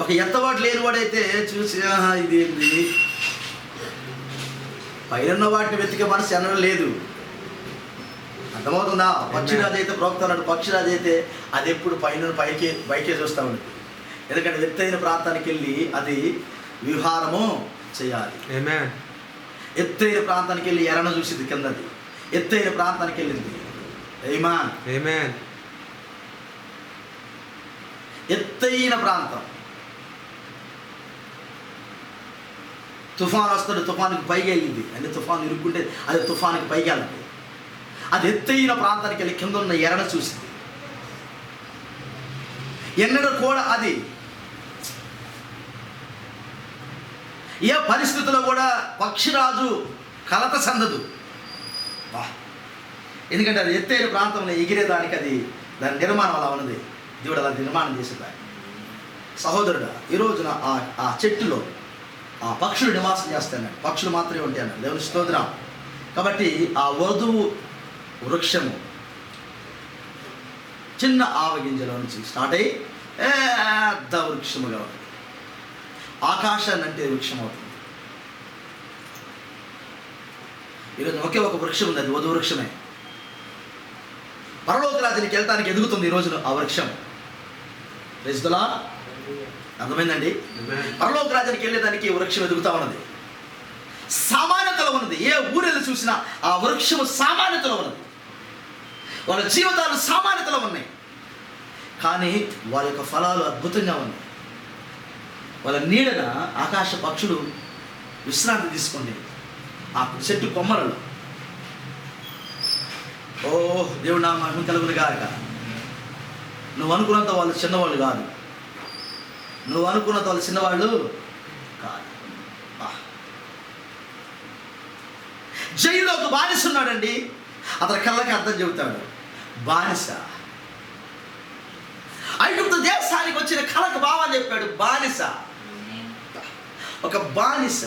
ఒక ఎత్తబాటు లేనివాడైతే చూసి ఇది ఏంది, పైన వాటిని వెతికే మనసు అనడం లేదు. అర్థమవుతుందా? పక్షిరాజు అయితే ప్రోక్తన్నాడు, పక్షిరాజు అయితే అది ఎప్పుడు పైకే చూస్తూ ఉంది. ఎందుకంటే ఎత్తైన ప్రాంతానికి వెళ్ళి అది విహారము చేయాలి. ఎత్తైన ప్రాంతానికి వెళ్ళి ఎరను చూసింది, కిందది ఎత్తైన ప్రాంతానికి వెళ్ళింది. ఆమేన్. ఎత్తైన ప్రాంతం. తుఫాన్ వస్తాడు, తుఫానికి పైకి వెళ్ళింది. అంటే తుఫాన్ ఇరుక్కుంటే అది తుఫానికి పైకి వెళ్ళింది. అది ఎత్తైన ప్రాంతానికి వెళ్ళి కింద ఉన్న ఎరను చూసింది. ఎన్నడూ కూడా అది ఏ పరిస్థితుల్లో కూడా పక్షిరాజు కలత చెందదు. ఎందుకంటే అది ఎత్తైన ప్రాంతంలో ఎగిరేదానికి అది దాని నిర్మాణం అలా ఉన్నది. దేవుడు అలా నిర్మాణం చేసేదాన్ని. సహోదరుడు, ఈ రోజున ఆ చెట్టులో ఆ పక్షులు నివాసం చేస్తాడు. పక్షులు మాత్రమే ఉంటాయి అన్నాడు. దేవుని స్తోత్రం. కాబట్టి ఆ వధువు వృక్షము చిన్న ఆవగింజలో నుంచి స్టార్ట్ అయ్యి పెద్ద వృక్షముగా ఉంటుంది. ఆకాశాన్ని అంటే వృక్షం అవుతుంది. ఈరోజు ఒకే ఒక వృక్షం ఉంది, అది వధు వృక్షమే. పరలోక రాజ్యానికి వెళ్ళటానికి ఎదుగుతుంది ఈ రోజున ఆ వృక్షం. ప్రైజ్లా, అర్థమైందండి? పరలోక రాజ్యానికి వెళ్ళేదానికి వృక్షం ఎదుగుతా ఉన్నది. సామాన్యతలో ఉన్నది. ఏ ఊరెళ్ళి చూసినా ఆ వృక్షము సామాన్యతలో ఉన్నది. వాళ్ళ జీవితాలు సామాన్యతలో ఉన్నాయి, కానీ వారి యొక్క ఫలాలు అద్భుతంగా ఉన్నాయి. వాళ్ళ నీడన ఆకాశ పక్షులు విశ్రాంతి తీసుకుంది ఆ చెట్టు కొమ్మలలో. ఓ దేవుడు నా మహిమ కలుగును గాక. నువ్వు అనుకున్నంత వాళ్ళు చిన్నవాళ్ళు కాదు. నువ్వు అనుకున్నంత వాళ్ళు చిన్నవాళ్ళు కాదు. జైల్లో ఒక బానిస ఉన్నాడండి. అతని కళ్ళకి అర్థం చెబుతాడు. బానిస ఐగుప్తు దేశానికి వచ్చిన కళకు భావాన్ని చెప్పాడు. బానిస, ఒక బానిస.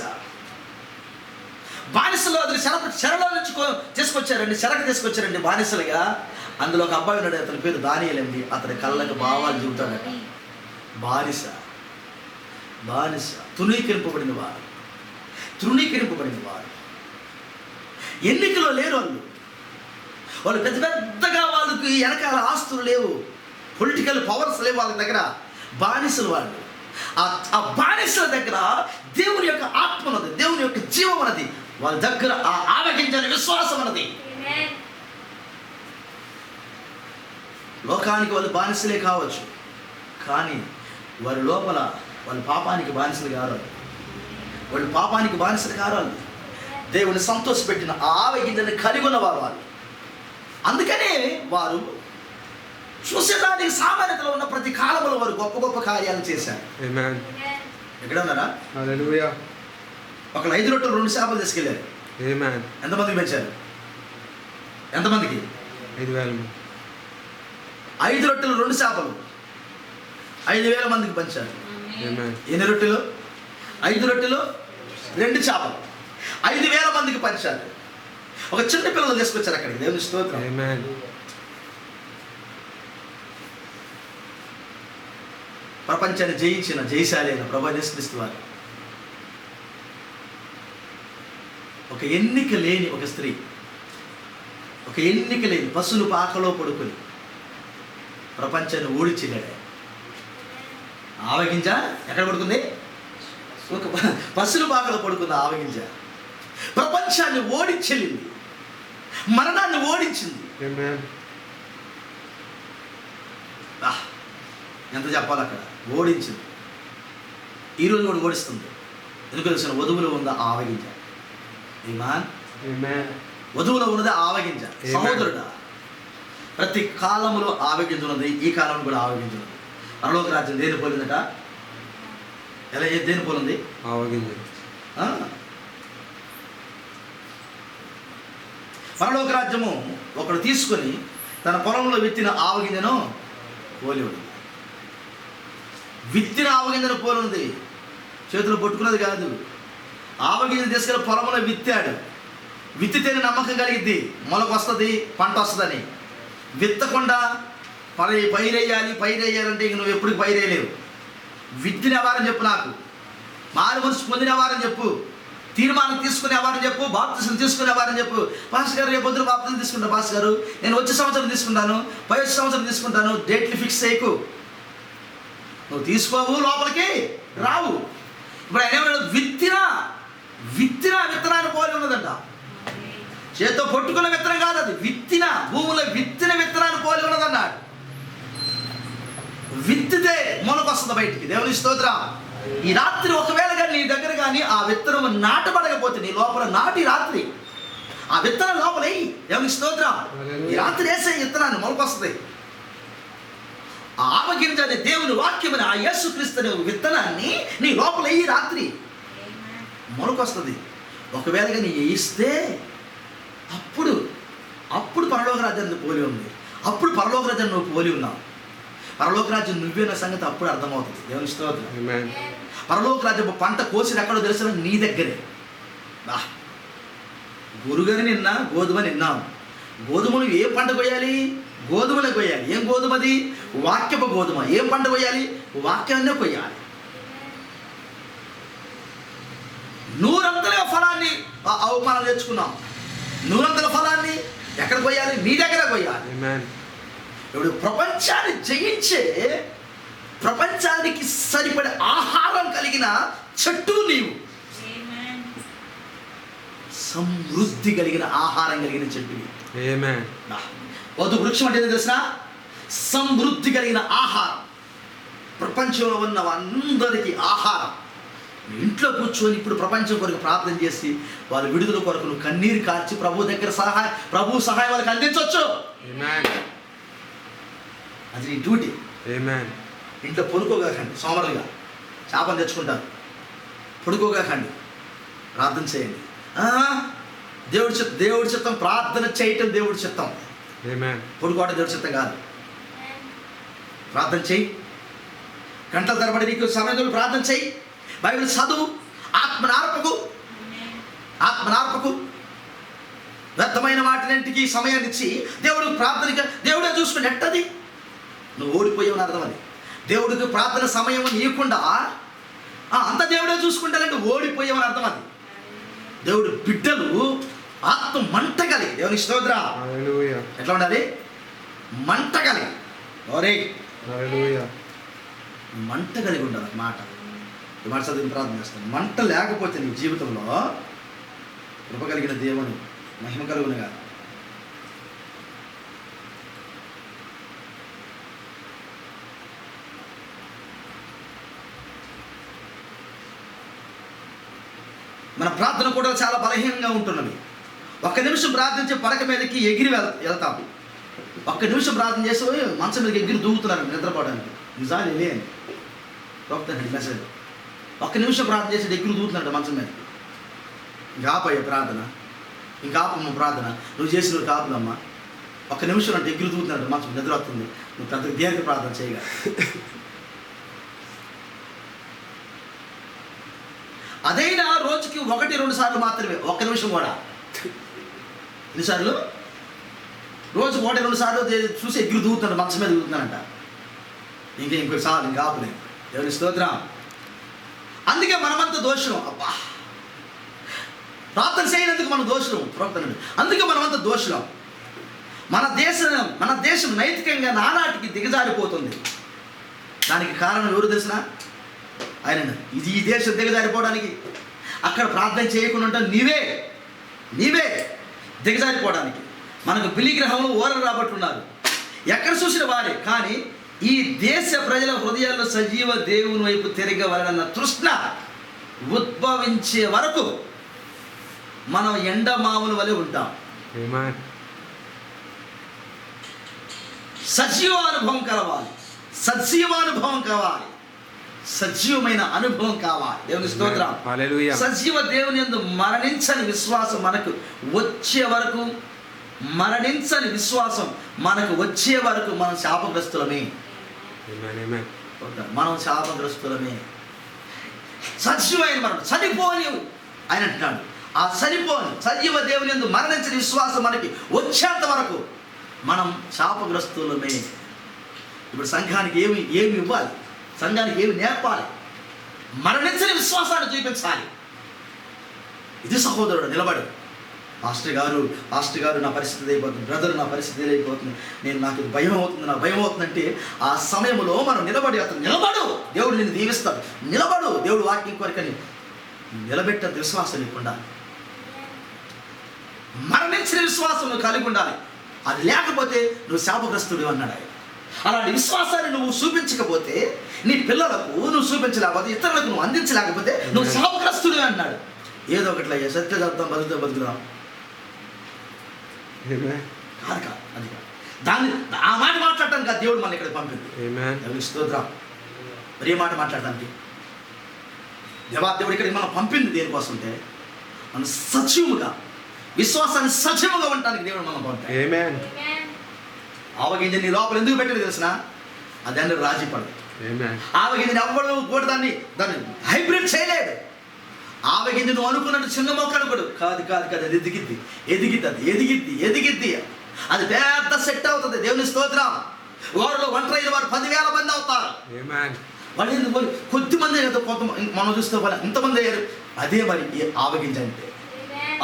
బానిసలో అది చెరలో నుంచి తీసుకొచ్చారండి, చెరకు తీసుకొచ్చారండి బానిసలుగా. అందులో ఒక అబ్బాయి ఉన్నాడు, అతని పేరు దానియేలు అండి. అతని కళ్ళకు భావాలు చెబుతాడట. బానిస, బానిస, తృణీకరింపబడిన వారు, తృణీకరింపబడిన వారు. ఎన్నికలో లేరు వాళ్ళు పెద్ద పెద్దగా, వాళ్ళకి వెనకాల ఆస్తులు లేవు, పొలిటికల్ పవర్స్ లేవు వాళ్ళ దగ్గర. బానిసలు వాళ్ళు. ఆ బానిసల దగ్గర దేవుని యొక్క ఆత్మ ఉన్నది, దేవుని యొక్క జీవం ఉన్నది. వాళ్ళ దగ్గర ఆ ఆవగింజని విశ్వాసం ఉన్నది. లోకానికి వాళ్ళు బానిసలే కావచ్చు, కానీ వారి లోపల వాళ్ళు పాపానికి బానిసలు కారు. వాళ్ళు పాపానికి బానిసలు కారు. దేవుని సంతోషపెట్టిన ఆ ఆవగింజని కలిగి ఉన్నవారు వాళ్ళు. అందుకనే వారు చూసేదానికి సామాన్యతలో ఉన్న ప్రతి కాలంలో వారు గొప్ప గొప్ప కార్యాలు చేశారు. ఎక్కడ ఉన్నారా? ఒకళ్ళు 5 రొట్టెలు 2 చేపలు తీసుకెళ్ళారు. ఎంతమందికి పెంచారు? ఎంతమందికి? 5 రొట్టెలు 2 చేపలు 5,000 మందికి పంచారు. ఎన్ని రొట్టెలు? 5 రొట్టెలు 2 చేపలు 5,000 మందికి పంచారు. ఒక చిన్న పిల్లలు తీసుకొచ్చారు అక్కడికి. దేవుని స్తోత్రం. ప్రపంచాన్ని జయించిన జయశాలి అయిన ప్రభువైన యేసుక్రీస్తు వారు. ఒక ఎన్నిక లేని ఒక స్త్రీ, ఒక ఎన్నిక లేని పశువుల పాకలో పడుకొని ప్రపంచాన్ని ఓడించలేడు. ఆవగింజ ఎక్కడ పడుకుంది? ఒక పశువుల పాకలో పడుకుంది ఆవగింజ. ప్రపంచాన్ని ఓడించెళ్ళింది, మరణాన్ని ఓడించింది. ఎంత చెప్పాలి అక్కడ? ఓడించింది. ఈరోజు కూడా ఓడిస్తుంది. ఎందుకు తెలిసిన? వధువులో ఉందా ఆవగింజ. వధువులో ఉన్నది ఆవగింజ. సహోదరుడా, ప్రతి కాలంలో ఆవగింజ ఉన్నది. ఈ కాలంలో కూడా ఆవగింజ ఉన్నది. పరలోక రాజ్యం దేని పోలిందట? ఎలా దేని పోలింది?
ఆవగింజ.
పరలోక రాజ్యము ఒకడు తీసుకొని తన పొలంలో విత్తిన ఆవగింజను పోలి ఉంది. విత్తిన ఆవగింజను పోలి ఉంది, చేతులు పట్టుకున్నది కాదు. ఆవగింజ తీసుకెళ్ళి పొలంలో విత్తాడు. విత్తితేనే నమ్మకం కలిగిద్ది, మొలకు వస్తుంది, పంట వస్తుందని. విత్తకుండా పైరేయాలంటే ఇంక నువ్వు ఎప్పుడు పైరేయలేవు. విత్తినవారని చెప్పు, నాకు మారు మనసు పొందినవారని చెప్పు, తీర్మానం తీసుకునేవారని చెప్పు, బాప్తిసం తీసుకునేవారని చెప్పు. పాస్టర్ గారు రేపు పొద్దున బాప్తిసం తీసుకుంటాను పాస్టర్ గారు, నేను వచ్చే సంవత్సరం తీసుకుంటాను, వచ్చే సంవత్సరం తీసుకుంటాను, డేట్లు ఫిక్స్ చేయకు. నువ్వు తీసుకోవు, లోపలికి రావు. ఇప్పుడు ఆయన ఏమన్నాడు? విత్తనాన్ని పోలి ఉన్నదంట. చేత్తో పట్టుకున్న విత్తనం కాదు అది, భూమిలో విత్తిన విత్తనాన్ని పోలి ఉన్నదన్నాడు. విత్తితే మొలకొస్తుంది బయటికి. దేవుని స్తోత్రం. ఈ రాత్రి ఒకవేళ కానీ నీ దగ్గర కానీ ఆ విత్తనం నాటబడకపోతే, నీ లోపల నాటి రాత్రి ఆ విత్తనం లోపల దేవుని స్తోత్రం. ఈ రాత్రి వేసే విత్తనాన్ని మొలకొస్తుంది. ఆ ఆవగింజ అనే దేవుని వాక్యమని ఆ యేసుక్రీస్తు అనే విత్తనాన్ని నీ లోపల ఈ రాత్రి మొలకొస్తుంది. ఒకవేళ కానీ వేయిస్తే అప్పుడు పరలోక రాజ్యాన్ని పోలి ఉంది. అప్పుడు పరలోక రాజ్యాన్ని నువ్వు పోలి ఉన్నావు. పరలోక రాజ్యం నువ్వేన సంగతి అప్పుడు అర్థమవుతుంది. దేవుని స్తోత్రం. పరలోక రాజ్యం పంట కోసిది ఎక్కడో తెలుసు, నీ దగ్గరే. గురుగారి గోధుమ నిన్నాం. గోధుమలు ఏ పంట కొయ్యాలి? గోధుమలే కొయ్యాలి. ఏం గోధుమది? వాక్యపు గోధుమ. ఏం పంట కొయ్యాలి? వాక్యాన్నే కొయ్యాలి. నూరంతల ఫలాన్ని అవమానం నేర్చుకున్నాం. నూరంతల ఫలాన్ని ఎక్కడ కొయ్యాలి? నీ దగ్గర కొయ్యాలి. ఇప్పుడు ప్రపంచాన్ని జయించే, ప్రపంచానికి సరిపడే ఆహారం కలిగిన చెట్టు నీవు. సమృద్ధి కలిగిన ఆహారం కలిగిన చెట్టు. వధు వృక్షం అంటే తెలిసిన సమృద్ధి కలిగిన ఆహారం. ప్రపంచంలో ఉన్న అందరికీ ఆహారం. ఇంట్లో కూర్చొని ఇప్పుడు ప్రపంచం కొరకు ప్రార్థన చేసి వాళ్ళ విడుదల కొరకు నువ్వు కన్నీరు కార్చి ప్రభు దగ్గర ప్రభు సహాయం వాళ్ళకి అందించవచ్చు. అది నీ డ్యూటీ. ఇంట్లో పడుకోగాకండి, సోమరులుగా చేపలు తెచ్చుకుంటారు. పడుకోగాకండి, ప్రార్థన చేయండి. దేవుడి చిత్తం ప్రార్థన చేయటం దేవుడి చిత్తం. పడుకోవడం దేవుడి చిత్తం కాదు. ప్రార్థన చేయి, గంటల తరబడి నీకు సమయంలో ప్రార్థన చేయి, బైబిల్ చదువు, ఆత్మనార్పకు వ్యర్థమైన వాటిన్నింటికి సమయాన్ని ఇచ్చి దేవుడికి ప్రార్థనగా దేవుడే చూసుకుని ఎట్టది నువ్వు ఓడిపోయావని అర్థం. అది దేవుడికి ప్రార్థన సమయం ఇవ్వకుండా అంత దేవుడే చూసుకుంటానంటే ఓడిపోయావని అర్థం. అది దేవుడు బిడ్డలు ఆత్మ మంటగలి. దేవుని స్తోత్రం. ఎట్లా ఉండాలి? మంటగలి. మంట కలిగి ఉండాలి. మాట ఈ మాట చదివిన ప్రార్థన చేస్తాను. మంట లేకపోతే నీ జీవితంలో కృప కలిగిన దేవుని మహిమ కలుగునుగా. మన ప్రార్థన కూడా చాలా బలహీనంగా ఉంటున్నది. ఒక్క నిమిషం ప్రార్థించి పడక మీదకి ఎగిరి వెళ్తాం. ఒక్క నిమిషం ప్రార్థన చేసి మంచం మీదకి ఎగిరి దూకుతున్నారు నిద్రపోవడానికి. నిజాలు లేని చెప్తానండి మెసేజ్. ఒక్క నిమిషం ప్రార్థన చేసి ఎగిరి దూకుతున్నాడు మంచం మీద. ఇంకా ఆపయ్య ప్రార్థన, ఇంకా ఆపమ్మ ప్రార్థన, నువ్వు చేసి నువ్వు కాపులమ్మా. ఒక్క నిమిషం అంటే ఎగిరి దూకుతున్నాడు మంచం, నిద్ర వస్తుంది. నువ్వు పెద్ద దీర్ఘ ప్రార్థన చేయగా. అదైనా రోజుకి 1-2 సార్లు మాత్రమే. ఒక్క నిమిషం కూడా. ఎన్నిసార్లు? రోజు 1-2 సార్లు చూసి ఎగిరి దూకుతున్నాడు, మంచం మీద దూకుతున్నానంట. ఇంకోసారి ఇంకా ఆపులేదు. దేవుని స్తోత్రం. అందుకే మనమంతా దోషం. అబ్బా, ప్రార్థన చేయనందుకు మనం దోషం. ప్రార్థన అందుకే మనమంతా దోషం. మన దేశం నైతికంగా నానాటికి దిగజారిపోతుంది. దానికి కారణం ఎవరు తెలిసిన? ఆయన. ఇది ఈ దేశం దిగజారిపోవడానికి, అక్కడ ప్రార్థన చేయకుండా ఉంటా నీవే దిగజారిపోవడానికి. మనకు బిలిగ్రహంలో ఓరలు రాబట్టున్నారు, ఎక్కడ చూసిన వారే. కానీ ఈ దేశ ప్రజల హృదయాల్లో సజీవ దేవుని వైపు తిరగవలన తృష్ణ ఉద్భవించే వరకు మనం ఎండమావుల వలె ఉంటాం. సజీవానుభవం కావాలి, సజీవమైన అనుభవం కావాలి. దేవుని స్తోత్రం. సజీవ దేవుని యందు మరణించని విశ్వాసం మనకు వచ్చే వరకు, మనం శాపగ్రస్తులమే. సజీవమైన మరణం, చనిపోని ఆయన అంటున్నాడు. ఆ చనిపోని సజీవ దేవుని యందు మరణించని విశ్వాసం మనకి వచ్చేంత వరకు మనం శాపగ్రస్తులమే. ఇప్పుడు సంఘానికి ఏమి ఇవ్వాలి, సంఘానికి ఏమి నేర్పాలి, మరణించని విశ్వాసాన్ని చూపించాలి. ఇది సహోదరుడు నిలబడు. పాస్టర్ గారు నా పరిస్థితి అయిపోతుంది, బ్రదర్ నా పరిస్థితి అయిపోతుంది, నాకు ఇది భయం అవుతుంది, నాకు భయం అవుతుందంటే ఆ సమయంలో మనం నిలబడి, అతను నిలబడు, దేవుడు నిన్ను దీవిస్తాడు, నిలబడు, దేవుడు వాక్యం కొరకని నిలబెట్టే విశ్వాసం నీకు ఉండాలి. మరణించిన విశ్వాసం నువ్వు కలిగి ఉండాలి. అది లేకపోతే నువ్వు శాపగ్రస్తుడు అన్నాడు ఆయన. అలాంటి విశ్వాసాన్ని నువ్వు చూపించకపోతే, నీ పిల్లలకు నువ్వు చూపించలేకపోతే, ఇతరులకు నువ్వు అందించలేకపోతే నువ్వు శాపగ్రస్తుడు అన్నాడు. ఏదో ఒకట్లా సత్య చెప్తాం, బతుకుదాం కాదు అది కాదు. దాన్ని ఆ మాట మాట్లాడటానికి కాదు దేవుడు మన ఇక్కడ పంపింది. స్తోత్రం. మరి ఏ మాట మాట్లాడటానికి దేవుడు ఇక్కడ మనం పంపింది దేనికోసం అంటే మనం సజీవుగా, విశ్వాసాన్ని సజీవుగా ఉండటానికి దేవుడు మనం పంపాడు. ఆవగింజ నీ లోపల ఎందుకు పెట్టాడు తెలిసిన, అదాన్ని రాజీ పడదు. ఆవగింజని ఎవ్వడు కూడా దాన్ని హైబ్రిడ్ చేయలేడు. ఆవగింజ నువ్వు అనుకున్నట్టు చిన్న మొక్క అనుకోడు, కాదు అది ఎదిగిద్ది. అది పెద్ద సెట్ అవుతుంది. దేవుని స్తోత్రం. వారిలో ఒంటరైన వారు 10,000 మంది అవుతారు. వాళ్ళు ఎందుకు కొద్ది మంది కొంత మనం చూస్తే ఇంతమంది అయ్యారు. అదే మరి ఆవగింజ అంటే.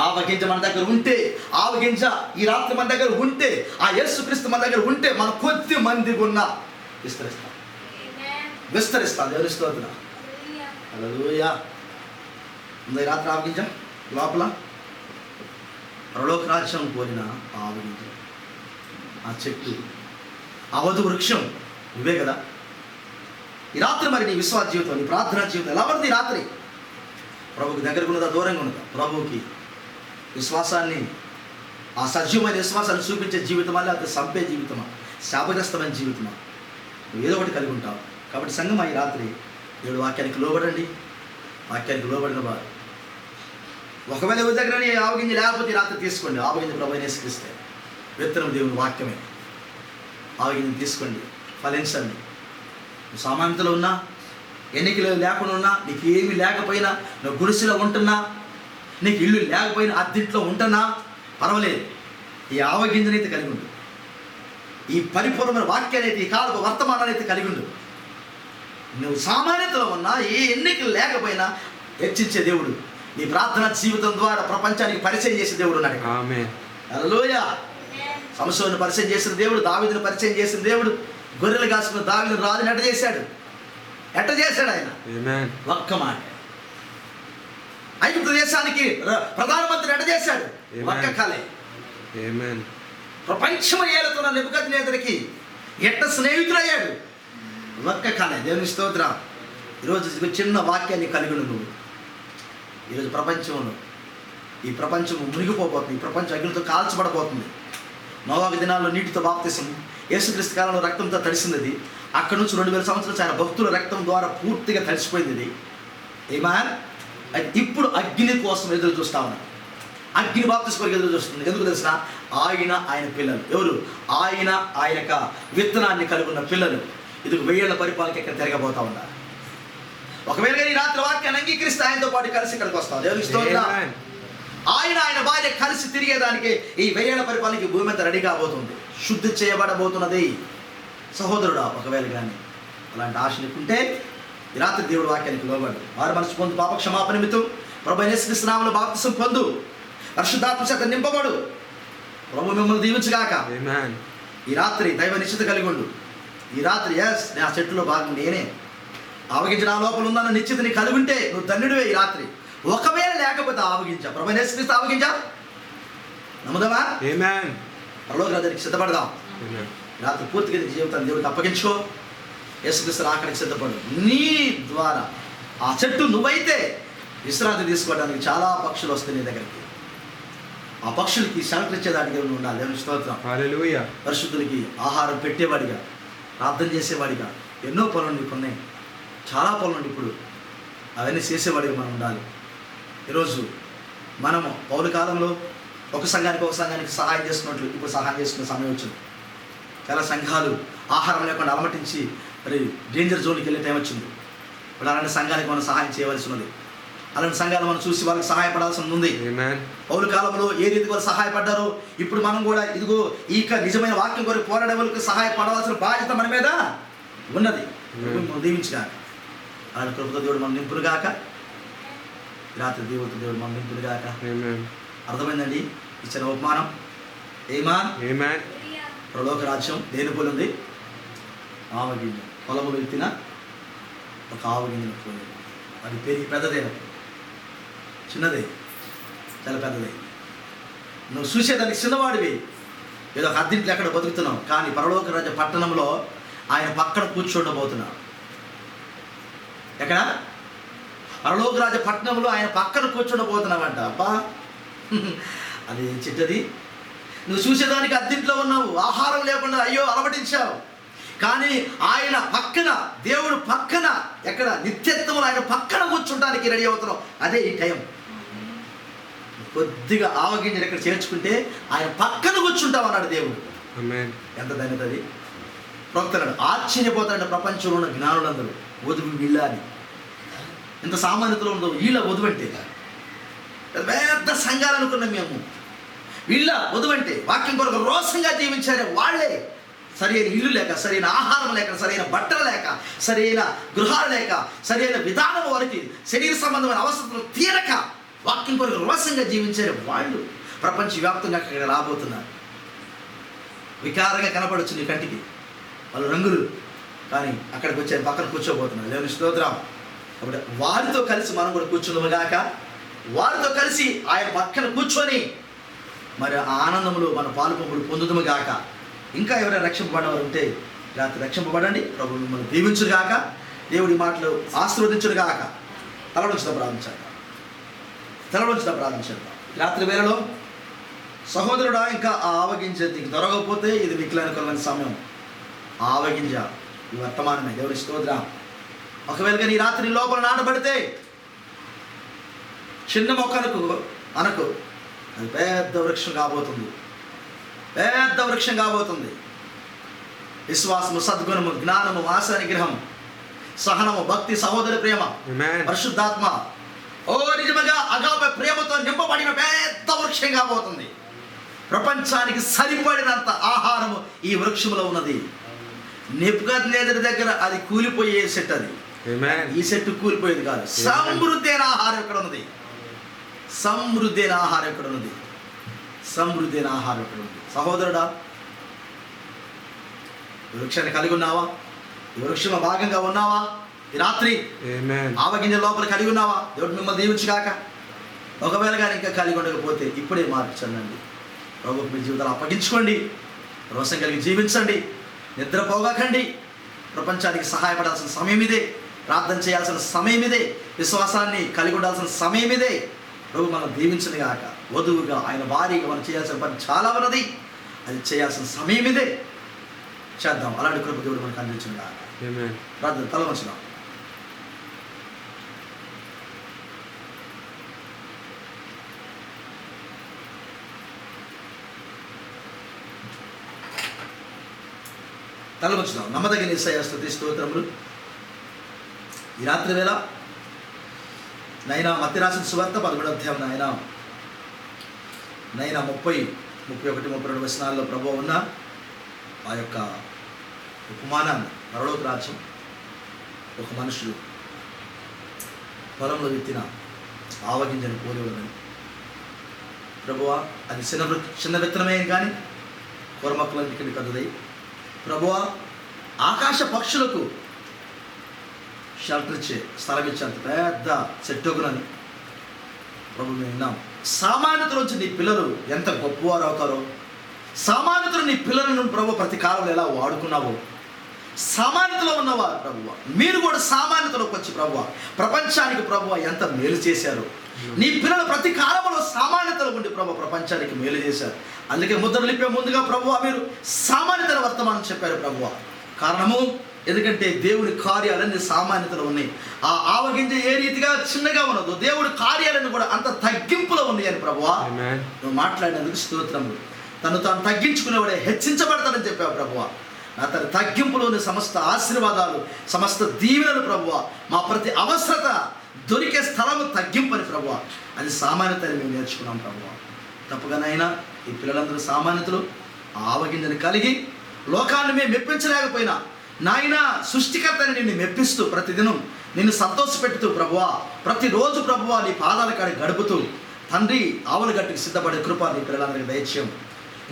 ఆవగింజ మన దగ్గర ఉంటే, ఆవగింజ ఈ రాత్రి మన దగ్గర ఉంటే, ఆ యేసుక్రీస్తు మన దగ్గర ఉంటే, మన కొద్ది మంది ఉన్న విస్తరిస్తాం. దేవుని స్తోత్రం. హల్లెలూయా. ఈ రాత్రి ఆవగింజ లోపల పరలోక రాజ్యం కోరిన ఆవగింజ, ఆ చెట్టు, అవధు వృక్షం నువ్వే కదా. ఈ రాత్రి మరి నీ విశ్వాస జీవితం, నీ ప్రార్థనా జీవితం ఎలా ఉంది? ఈ రాత్రి ప్రభుకి దగ్గరకు ఉన్నదా, దూరంగా ఉన్నదా? ప్రభువుకి విశ్వాసాన్ని, ఆ సజీవమైన విశ్వాసాన్ని చూపించే జీవితమా, లేకపోతే సంపే జీవితమా, శాపగ్రస్తమైన జీవితమా? నువ్వు ఏదో ఒకటి కలిగి ఉంటావు. కాబట్టి సంఘం ఈ రాత్రి దేవుడు వాక్యానికి లోబడండి. వాక్యానికి లోబడిన వారు ఒకవేళ ఎవరి దగ్గరనే ఆవగింజ లేకపోతే ఈ రాత్రి తీసుకోండి. ఆవగింజ ప్రభువుని యేసుక్రీస్తే విత్తనం దేవుని వాక్యమే. ఆవగింజను తీసుకోండి, ఫలించండి. నువ్వు సామాన్యతలో ఉన్నా, ఎన్నికలు లేకుండా ఉన్నా, నీకు ఏమి లేకపోయినా, నువ్వు గుడిసెలో ఉంటున్నా, నీకు ఇల్లు లేకపోయినా, అద్దెంట్లో ఉంటున్నా పర్వాలేదు. ఈ ఆవగింజనైతే కలిగి ఉండు. ఈ పరిపూర్ణమైన వాక్యానైతే, ఈ కాలపు వర్తమానాన్ని కలిగి ఉండు. నువ్వు సామాన్యతలో ఉన్నా, ఏ ఎన్నికలు లేకపోయినా హెచ్చించే దేవుడు, నీ ప్రార్థనా జీవితం ద్వారా ప్రపంచానికి పరిచయం చేసే దేవుడు ఉన్నాడు. హల్లెలూయా. సంసోనును పరిచయం చేసిన దేవుడు, దావీదును పరిచయం చేసిన దేవుడు, గొర్రెలు కాసుకున్న దావీదును రాజుని ఎట్ట చేశాడు ఆయన? ఒక్క మాట. ఐగుప్తు దేశానికి ప్రధానమంత్రి ఎట్ట చేశాడు? ఒక్క కలే. ప్రపంచం ఏలుతున్న నెబుకద్నెజరుకి ఎట్ట స్నేహితుడయ్యాడు? ఒక్క కలే. దేవుని స్తోత్రం. ఈరోజు చిన్న వాక్యాన్ని కలిగి నువ్వు ఈరోజు ప్రపంచంలో, ఈ ప్రపంచం మునిగిపోబోతుంది. ఈ ప్రపంచం అగ్నితో కాల్చబడబోతుంది. నోవాహు దినాల్లో నీటితో బాప్తిసం, యేసుక్రీస్తు కాలంలో రక్తంతో తడిసినది. అక్కడ నుంచి 2000 సంవత్సరాలు ఆయన భక్తుల రక్తం ద్వారా పూర్తిగా తడిసిపోయింది. ఏమాన్. ఇప్పుడు అగ్ని కోసం ఎదురు చూస్తా ఉన్నాం. అగ్ని బాప్తిసం కొరకు ఎదురు చూస్తుంది. ఎందుకు తెలిసిన? ఆయన పిల్లలు. ఎవరు? ఆయన యొక్క విత్తనాన్ని కలిగి ఉన్న పిల్లలు ఇది 1000 ఏళ్ల పరిపాలనకి ఇక్కడ తిరగబోతా ఉన్నారు. ఒకవేళ ఈ రాత్రి వాక్యాన్ని అంగీకరిస్తే ఆయనతో పాటు కలిసి ఇక్కడికి వస్తాం. దేవునికి స్తోత్రం. ఆయన భార్య కలిసి తిరిగేదానికి ఈ 1000 ఏళ్ల పరిపాలనకి భూమి అంతా రెడీ కాబోతుంది, శుద్ధి చేయబడబోతున్నది. సహోదరుడా, ఒకవేళ కానీ అలాంటి ఆశ నీకుంటే ఈ రాత్రి దేవుడు వాక్యానికి లోబడు. వారు మనసు పొందు, పాప క్షమాపణ నిమిత్తం ప్రభువైన యేసుక్రీస్తు నామములో బాప్తిసం పొందు, పరిశుద్ధాత్మ చేత నింపబడు. ప్రభు మిమ్మల్ని దీవించుగాక. ఈ రాత్రి దైవ నిశ్చిత కలిగి ఉండు. ఈ రాత్రి ఆ చెట్టులో భాగం నేనే. ఆవగింజ నా లోపల ఉందన్న నిశ్చితని కలిగి ఉంటే నువ్వు ధన్యుడివే. ఈ రాత్రి ఒకవేళ లేకపోతే ఆవగింజ, ప్రభువైన యేసుక్రీస్తు ఆవగింజ నమ్ముదామా? పరలోక రాజ్యానికి సిద్ధపడదాం. రాత్రి పూర్తిగా నీ జీవితాన్ని దేవుడికి అప్పగించుకో. యేసుక్రీస్తు ఆఖరికి సిద్ధపడు. నీ ద్వారా ఆ చెట్టు నువ్వైతే విశ్రాంతి తీసుకోవడానికి చాలా పక్షులు వస్తాయి నీ దగ్గరికి. ఆ పక్షులకి షెల్టర్ ఇచ్చేదానికి నువ్వు ఉండాలి. దేవుని స్తోత్రం. హల్లెలూయా. పరిశుద్ధులకి ఆహారం పెట్టేవాడిగా, ప్రార్థన చేసేవాడిగా, ఎన్నో పనులు నీకు ఉన్నాయి, చాలా పనులు. ఇప్పుడు అవన్నీ చేసేవాడిగా మనం ఉండాలి. ఈరోజు మనము పౌలు కాలంలో ఒక సంఘానికి సహాయం చేస్తున్నట్లు ఇప్పుడు సహాయం చేసుకునే సమయం వచ్చింది. చాలా సంఘాలు ఆహారం లేకుండా అలమటించి మరి డేంజర్ జోన్కి వెళ్ళే టైం వచ్చింది. ఇప్పుడు అలాంటి సంఘానికి మనం సహాయం చేయవలసి ఉన్నది. అలాంటి సంఘాలు మనం చూసి వాళ్ళకి సహాయపడాల్సి ఉంది.
Amen.
పౌలు కాలంలో ఏ రీతి వాళ్ళు సహాయపడ్డారో ఇప్పుడు మనం కూడా ఇదిగో ఈ నిజమైన వాక్యం కొరకు పోరాడే వాళ్ళకి సహాయపడవలసిన బాధ్యత మన మీద ఉన్నది. మనం దీవించుగాక. అలాంటి కృపతో దేవుడు మనం నింపునుగాక. రాత్రి దేవుడితో దేవుడు మనం నింపునుగాక.
Amen.
అర్థమైందండి ఇచ్చిన ఉపమానం. ఏమాన్
Amen.
ప్రలోక రాజ్యం దేని పోలి ఉంది? ఆవగింజ. పొలము వెళ్తిన ఒక ఆవగింజ పోయింది. అది పెరిగి పెద్దదేన, చిన్నదే, చాలా పెద్దదే. నువ్వు చూసేదానికి చిన్నవాడివి, ఏదో ఒక అద్దెంట్లో ఎక్కడ బతుకుతున్నావు. కానీ పరలోక రాజ్య పట్టణంలో ఆయన పక్కన కూర్చోండబోతున్నావు. ఎక్కడ? పరలోక రాజ్య పట్టణంలో ఆయన పక్కన కూర్చోండబోతున్నావంట. అబ్బా, అది చిట్టది. నువ్వు చూసేదానికి అద్దెంట్లో ఉన్నావు, ఆహారం లేకుండా అయ్యో అలవటించావు. కానీ ఆయన పక్కన, దేవుడు పక్కన, ఎక్కడ? నిత్యత్వంలో ఆయన పక్కన కూర్చుంటానికి రెడీ అవుతున్నావు. అదే ఈ టైం. కొద్దిగా ఆవగింజలు ఎక్కడ చేర్చుకుంటే ఆయన పక్కన కూర్చుంటావు అన్నాడు దేవుడు.
Amen.
ఎంత ధన్యత అది. ప్రవక్తన్నాడు, ఆశ్చర్యపోతాడు ప్రపంచంలో ఉన్న జ్ఞానులందరూ. వధువు వీళ్ళ అని ఇంత సామాన్యతలో ఉండవు. వీళ్ళ వధువు అంటే పెద్ద సంఘాలు అనుకున్నాం మేము. వీళ్ళ వధువు అంటే వాక్యం కొరకు రోషంగా జీవించారే వాళ్ళే. సరైన ఇల్లు లేక, సరైన ఆహారం లేక, సరైన బట్టలు లేక, సరైన గృహాలు లేక, సరైన విధానం వారికి శరీర సంబంధమైన అవసరాలు తీరక వాక్యం కొరకు రోషంగా జీవించారు వాళ్ళు ప్రపంచవ్యాప్తంగా అక్కడ రాబోతున్నారు. వికారంగా కనపడవచ్చు నీ కంటికి వాళ్ళు రంగులు, కానీ అక్కడికి వచ్చి పక్కన కూర్చోబోతున్నారు. దేవుని స్తోత్రం. కాబట్టి వారితో కలిసి మనం కూడా కూర్చుందాముగాక. వారితో కలిసి ఆయన పక్కన కూర్చొని మరి ఆ ఆనందములు మన పాలు పంపులు పొందుదుముగాక. ఇంకా ఎవరైనా రక్షింపబడేవారు ఉంటే రాత్రి రక్షింపబడండి. ప్రభు మిమ్మల్ని దీవించుగాక. దేవుడి మాటలు ఆశీర్వదించుగాక. తలవంచుదా ప్రార్థించాక. తలవంచుదా ప్రార్థించాక. రాత్రి వేళలో సహోదరుడా, ఇంకా ఆ ఆవగింజ నీకు దొరకకపోతే ఇది వికలానుకూలమైన సమయం. ఆవగింజ ఈ వర్తమానమే. దేవుడి స్తోత్రం. ఒకవేళ నీ రాత్రి లోపల నాటబడితే చిన్న మొక్కలకు అనకు, అది పెద్ద వృక్షం కాబోతుంది. పెద్ద వృక్షం కాబోతుంది. విశ్వాసము, సద్గుణము, జ్ఞానము, ఆశ నిగ్రహం, సహనము, భక్తి, సహోదర ప్రేమ, పరిశుద్ధాత్మ, ఓ నిజముగా అగాపే ప్రేమతో నింపబడిన పెద్ద వృక్షం కాబోతుంది. ప్రపంచానికి సరిపడినంత ఆహారము ఈ వృక్షంలో ఉన్నది. నెబుకద్నెజరు దగ్గర అది కూలిపోయే సెట్. అది ఈ సెట్ కూలిపోయేది కాదు. సమృద్ధి అయిన ఆహారం ఎక్కడ ఉన్నది? సమృద్ధి అయిన ఆహారం ఎక్కడ ఉన్నది? సమృద్ధి అయిన ఆహారం ఎక్కడ ఉంది? సహోదరుడా, ఈ వృక్షాన్ని కలిగి ఉన్నావా? ఈ వృక్షంలో భాగంగా ఉన్నావా? ఈ రాత్రి ఆవగింజ లోపల కలిగి ఉన్నావా? దేవుడు మిమ్మల్ని దీవించుగాక. ఒకవేళ కానీ ఇంకా కలిగి ఉండకపోతే ఇప్పుడే మార్చండి. ప్రభువుకు మీ జీవితాలు అప్పగించుకోండి. రోషం కలిగి జీవించండి. నిద్రపోగాకండి. ప్రపంచానికి సహాయపడాల్సిన సమయం ఇదే. ప్రార్థన చేయాల్సిన సమయం ఇదే. విశ్వాసాన్ని కలిగి ఉండాల్సిన సమయం ఇదే. ప్రభు మనం దీవించని గాక. వధువుగా ఆయన భార్యగా మనం చేయాల్సిన పని చాలా ఉన్నది. అది చేయాల్సిన సమయం ఇదే. చేద్దాం. అలాంటి కృప దేవుడు మనకు అందించిన గాక. ప్రార్థన తల వంచుదాం. తల వంచుదాం. నమ్మదగిన యేసయ్య స్తుతి స్తోత్రములు. ఈ రాత్రి వేళ నైనా మత్తయి రాసిన సువార్త 11వ అధ్యాయం నైనా 30, 31, 32 వచనాల్లో ప్రభువు ఉన్న ఆ యొక్క ఉపమానాన్ని, పరలోక రాజ్యం, ఒక మనుషుడు పొలంలో విత్తిన ఆవగింజను పోలి ఉన్నది. ప్రభువా, అది చిన్న విత్తనమే కానీ కూరమొక్కలన్నిటికీ పెద్దదై, ప్రభువా, ఆకాశ పక్షులకు షెల్టర్ ఇచ్చే, స్థలం ఇచ్చే అంత పెద్ద చెట్టుకునని ప్రభు మేము విన్నాం. సామాన్యతలోంచి నీ పిల్లలు ఎంత గొప్పవారు అవుతారో, సామాన్యతలు నీ పిల్లలను ప్రభు ప్రతి కాలంలో ఎలా వాడుకున్నావో, సామాన్యతలో ఉన్నవారు ప్రభువ మీరు కూడా సామాన్యతలోకి వచ్చి ప్రభువ ప్రపంచానికి ప్రభువ ఎంత మేలు చేశారు. నీ పిల్లలు ప్రతి కాలంలో సామాన్యతలో ఉండి ప్రభు ప్రపంచానికి మేలు చేశారు. అందుకే ముద్రలు లిప్పే ముందుగా ప్రభువ మీరు సామాన్యతల వర్తమానం చెప్పారు ప్రభువ. కారణము ఎందుకంటే దేవుడి కార్యాలన్నీ సామాన్యతలో ఉన్నాయి. ఆ ఆవగింజ ఏ రీతిగా చిన్నగా ఉన్నదో దేవుడి కార్యాలన్నీ కూడా అంత తగ్గింపులో ఉన్నాయి అని ప్రభువా నువ్వు మాట్లాడినందుకు స్తోత్రములు. తను తాను తగ్గించుకునేవాడే హెచ్చించబడతాడని చెప్పావు ప్రభువా. నా తన తగ్గింపులోని సమస్త ఆశీర్వాదాలు, సమస్త దీవెనలు ప్రభువా మా ప్రతి అవసరత దొరికే స్థలము తగ్గింపని ప్రభువా, అది సామాన్యతని మేము నేర్చుకున్నాం ప్రభువా. తప్పగానైనా ఈ పిల్లలందరూ సామాన్యతలు ఆవగింజని కలిగి లోకాన్ని మేము మెప్పించలేకపోయినా నాయన సృష్టికర్తని నిన్ను మెప్పిస్తూ ప్రతిదినం నిన్ను సంతోషపెట్టుతూ ప్రభువా, ప్రతిరోజు ప్రభువా నీ పాదాల కాడ గడుపుతూ తండ్రి ఆవుల గట్టుకు సిద్ధపడే కృప నీ పిల్లలందరికీ దయచేయం.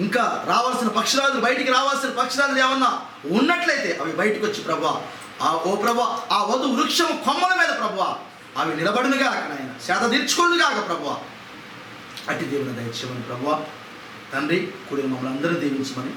ఇంకా రావాల్సిన పక్షిరాజులు, బయటికి రావాల్సిన పక్షిరాజులు ఏమన్నా ఉన్నట్లయితే అవి బయటకు వచ్చి ప్రభువా, ఓ ప్రభువా ఆ వధు వృక్షం కొమ్మల మీద ప్రభువా అవి నిలబడునుగా నాయన, సేద తీర్చుకోనుగా ప్రభువా, అట్టి దేవుని దయచేయమని ప్రభువా. తండ్రి కూడిన మమ్మల్ని అందరూ దీవించమని,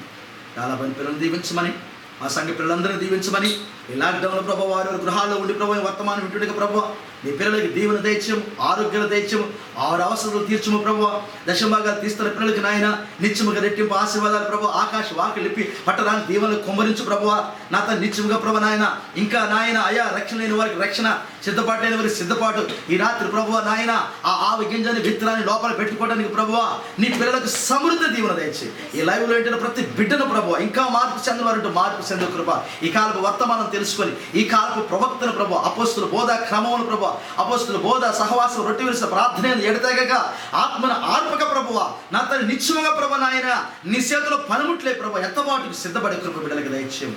చాలా మంది పిల్లలను దీవించమని, మా సంఘ పిల్లలందరినీ దీవించమని, ఈ లాక్డౌన్లో ప్రభు వారి గృహాల్లో ఉండి ప్రభు వర్తమానం వింటుండగా ప్రభు నీ పిల్లలకి దీవెన దయచేయము, ఆరోగ్యాలు దయచేయము, ఆరు అవసరాలు తీర్చము ప్రభు. దశభాగాలు తీస్తున్న పిల్లలకి నాయన నిత్యముగా రెట్టింపు ఆశీర్వాదాలు ప్రభు. ఆకాశ వాకిలిప్పి పట్టడానికి దీవెనలు కొమ్మరించు ప్రభువ. నా తన నిత్యముగా ప్రభు నాయన, ఇంకా నాయన అయా రక్షణ లేని వారికి రక్షణ, సిద్ధపాటు లేని వారికి సిద్ధపాటు. ఈ రాత్రి ప్రభువ నాయన ఆ ఆవు గింజని విత్తనాన్ని లోపల పెట్టుకోవడానికి ప్రభువ నీ పిల్లలకు సమృద్ధి దీవెన దయచేయి. ఈ లైవ్లో ఏంటంటే ప్రతి బిడ్డను ప్రభువ ఇంకా మార్పు చెందవారంటూ మార్పు చెందు కృప. ఈ కాలపు వర్తమానం తెలుసుకొని ఈ కాలపు ప్రవక్తను ప్రభు, అపోస్తుల బోధ క్రమమును ప్రభు, అపోస్తుల బోధ సహవాసం రొట్టె విరిసిన ప్రార్థన ఎడతెగక ఆత్మను ఆర్పక ప్రభువ. నా తన నిత్యముగా ప్రభు నాయన నీ చేతిలో పనిముట్లే ప్రభు ఎత్తబాటుకు సిద్ధపడే కృప బిడ్డలకు దయచేయము,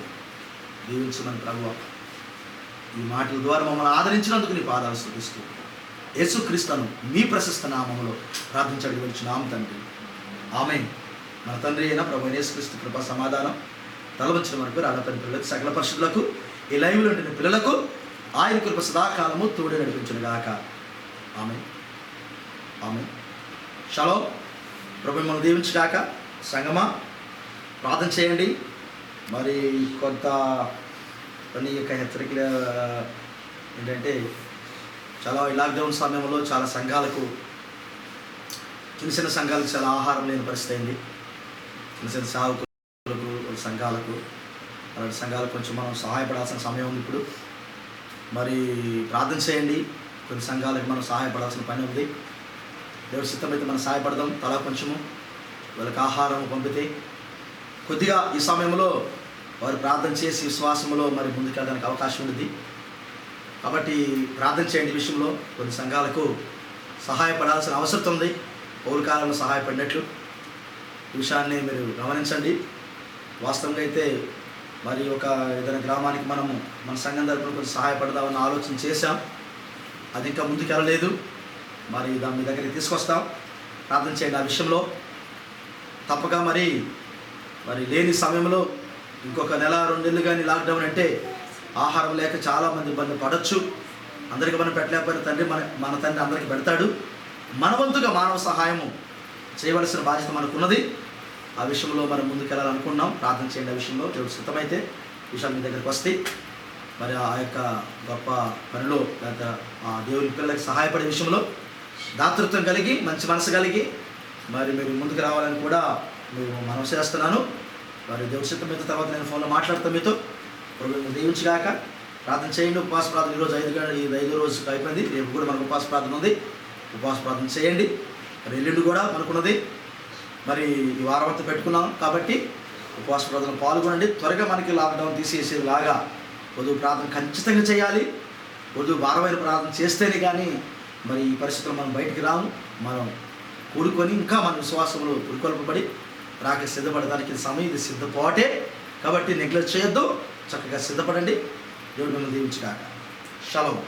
దీవించమని ప్రభువ. ఈ మాటల ద్వారా మమ్మల్ని ఆదరించినందుకు నీ పాదాలు స్తుతిస్తూ యేసుక్రీస్తును మీ ప్రశస్త నామములో ప్రార్థించడానికి వచ్చున్నాము తండ్రి, ఆమేన్. మన తండ్రి అయిన ప్రభు యేసుక్రీస్తు కృప సమాధానం తలవంచిన వరకు రాళ్ళపని పిల్లలకు సకల పరిశుద్ధులకు ఈ లైవ్లో ఉంటున్న పిల్లలకు ఆయన కృప సదాకాలము తోడే నడిపించునుగాక. ఆమేన్, ఆమేన్. షలోమ్. ప్రభు మిమ్మల్ని దీవించుగాక. సంగమా ప్రార్థన చేయండి. మరి కొంత కొన్ని యొక్క హెచ్చరికలు ఏంటంటే, చాలా ఈ లాక్డౌన్ సమయంలో చాలా సంఘాలకు, చిన్న చిన్న సంఘాలకు చాలా ఆహారం లేని పరిస్థితి అయింది. చిన్న చిన్న సాగుకులకు సంఘాలకు, అలాంటి సంఘాలకు కొంచెం మనం సహాయపడాల్సిన సమయం ఉంది ఇప్పుడు. మరి ప్రార్థన చేయండి. కొన్ని సంఘాలకు మనం సహాయపడాల్సిన పని ఉంది. దేవుడి సిద్ధమైతే మనం సహాయపడదాం. తలా కొంచెము వాళ్ళకి ఆహారం పంపితే కొద్దిగా ఈ సమయంలో వారు ప్రార్థన చేసి విశ్వాసంలో మరి ముందుకెళ్ళడానికి అవకాశం ఉంది. కాబట్టి ప్రార్థన చేయండి. విషయంలో కొన్ని సంఘాలకు సహాయపడాల్సిన అవసరం ఉంది. పౌరు కాలంలో సహాయపడినట్లు ఈ విషయాన్ని మీరు గమనించండి. వాస్తవంగా అయితే మరి ఒక ఏదైనా గ్రామానికి మనము మన సంఘం తరపున కొంచెం సహాయపడదామని ఆలోచన చేశాం. అది ఇంకా ముందుకు వెళ్ళలేదు. మరి దాన్ని మీ దగ్గరికి తీసుకొస్తాం. ప్రార్థన చేయండి ఆ విషయంలో. తప్పక మరి లేని సమయంలో ఇంకొక నెల 2 నెలలు కానీ లాక్డౌన్ అంటే ఆహారం లేక చాలామంది ఇబ్బంది పడవచ్చు. అందరికీ మనం పెట్టలేకపోయిన తండ్రి మన తండ్రి అందరికీ పెడతాడు. మన వంతుగా మానవ సహాయము చేయవలసిన బాధ్యత మనకున్నది. ఆ విషయంలో మనం ముందుకు వెళ్ళాలనుకున్నాం. ప్రార్థన చేయండి ఆ విషయంలో. దేవుడు సిద్ధమైతే విషయాలు మీ దగ్గరికి వస్తాయి. మరి ఆ యొక్క గొప్ప పనిలో లేక ఆ దేవుని పిల్లలకి సహాయపడే విషయంలో దాతృత్వం కలిగి, మంచి మనసు కలిగి మరి మీరు ముందుకు రావాలని కూడా మేము మనవి చేస్తున్నాను. మరి దేవుడి సిద్ధమైతే తర్వాత నేను ఫోన్లో మాట్లాడతాను మీతో. ప్రభువుని దీవించుగాక. ప్రార్థన చేయండి. ఉపవాస ప్రార్థన ఈరోజు 5 రోజుకి అయిపోయింది. రేపు కూడా మనకు ఉపవాస ప్రార్థన ఉంది. ఉపవాస ప్రార్థన చేయండి. మరి ఎల్లుండి కూడా మనకున్నది. మరి ఈ వారం అంతా పెట్టుకున్నాం కాబట్టి ఉపవాస ప్రార్థన పాల్గొనండి. త్వరగా మనకి లాక్డౌన్ తీసేసేలాగా వధువు ప్రార్థన ఖచ్చితంగా చేయాలి. వధువు భారమైన ప్రార్థన చేస్తేనే కానీ మరి ఈ పరిస్థితుల్లో మనం బయటికి రాము. మనం కూడుకొని ఇంకా మన విశ్వాసంలో పురుకొల్పబడి రాక సిద్ధపడడానికి సమయం ఇది సిద్ధపాటే. కాబట్టి నెగ్లెక్ట్ చేయొద్దు. చక్కగా సిద్ధపడండి. దేవుడు మిమ్మల్ని దీవించుగాక. షలోమ్.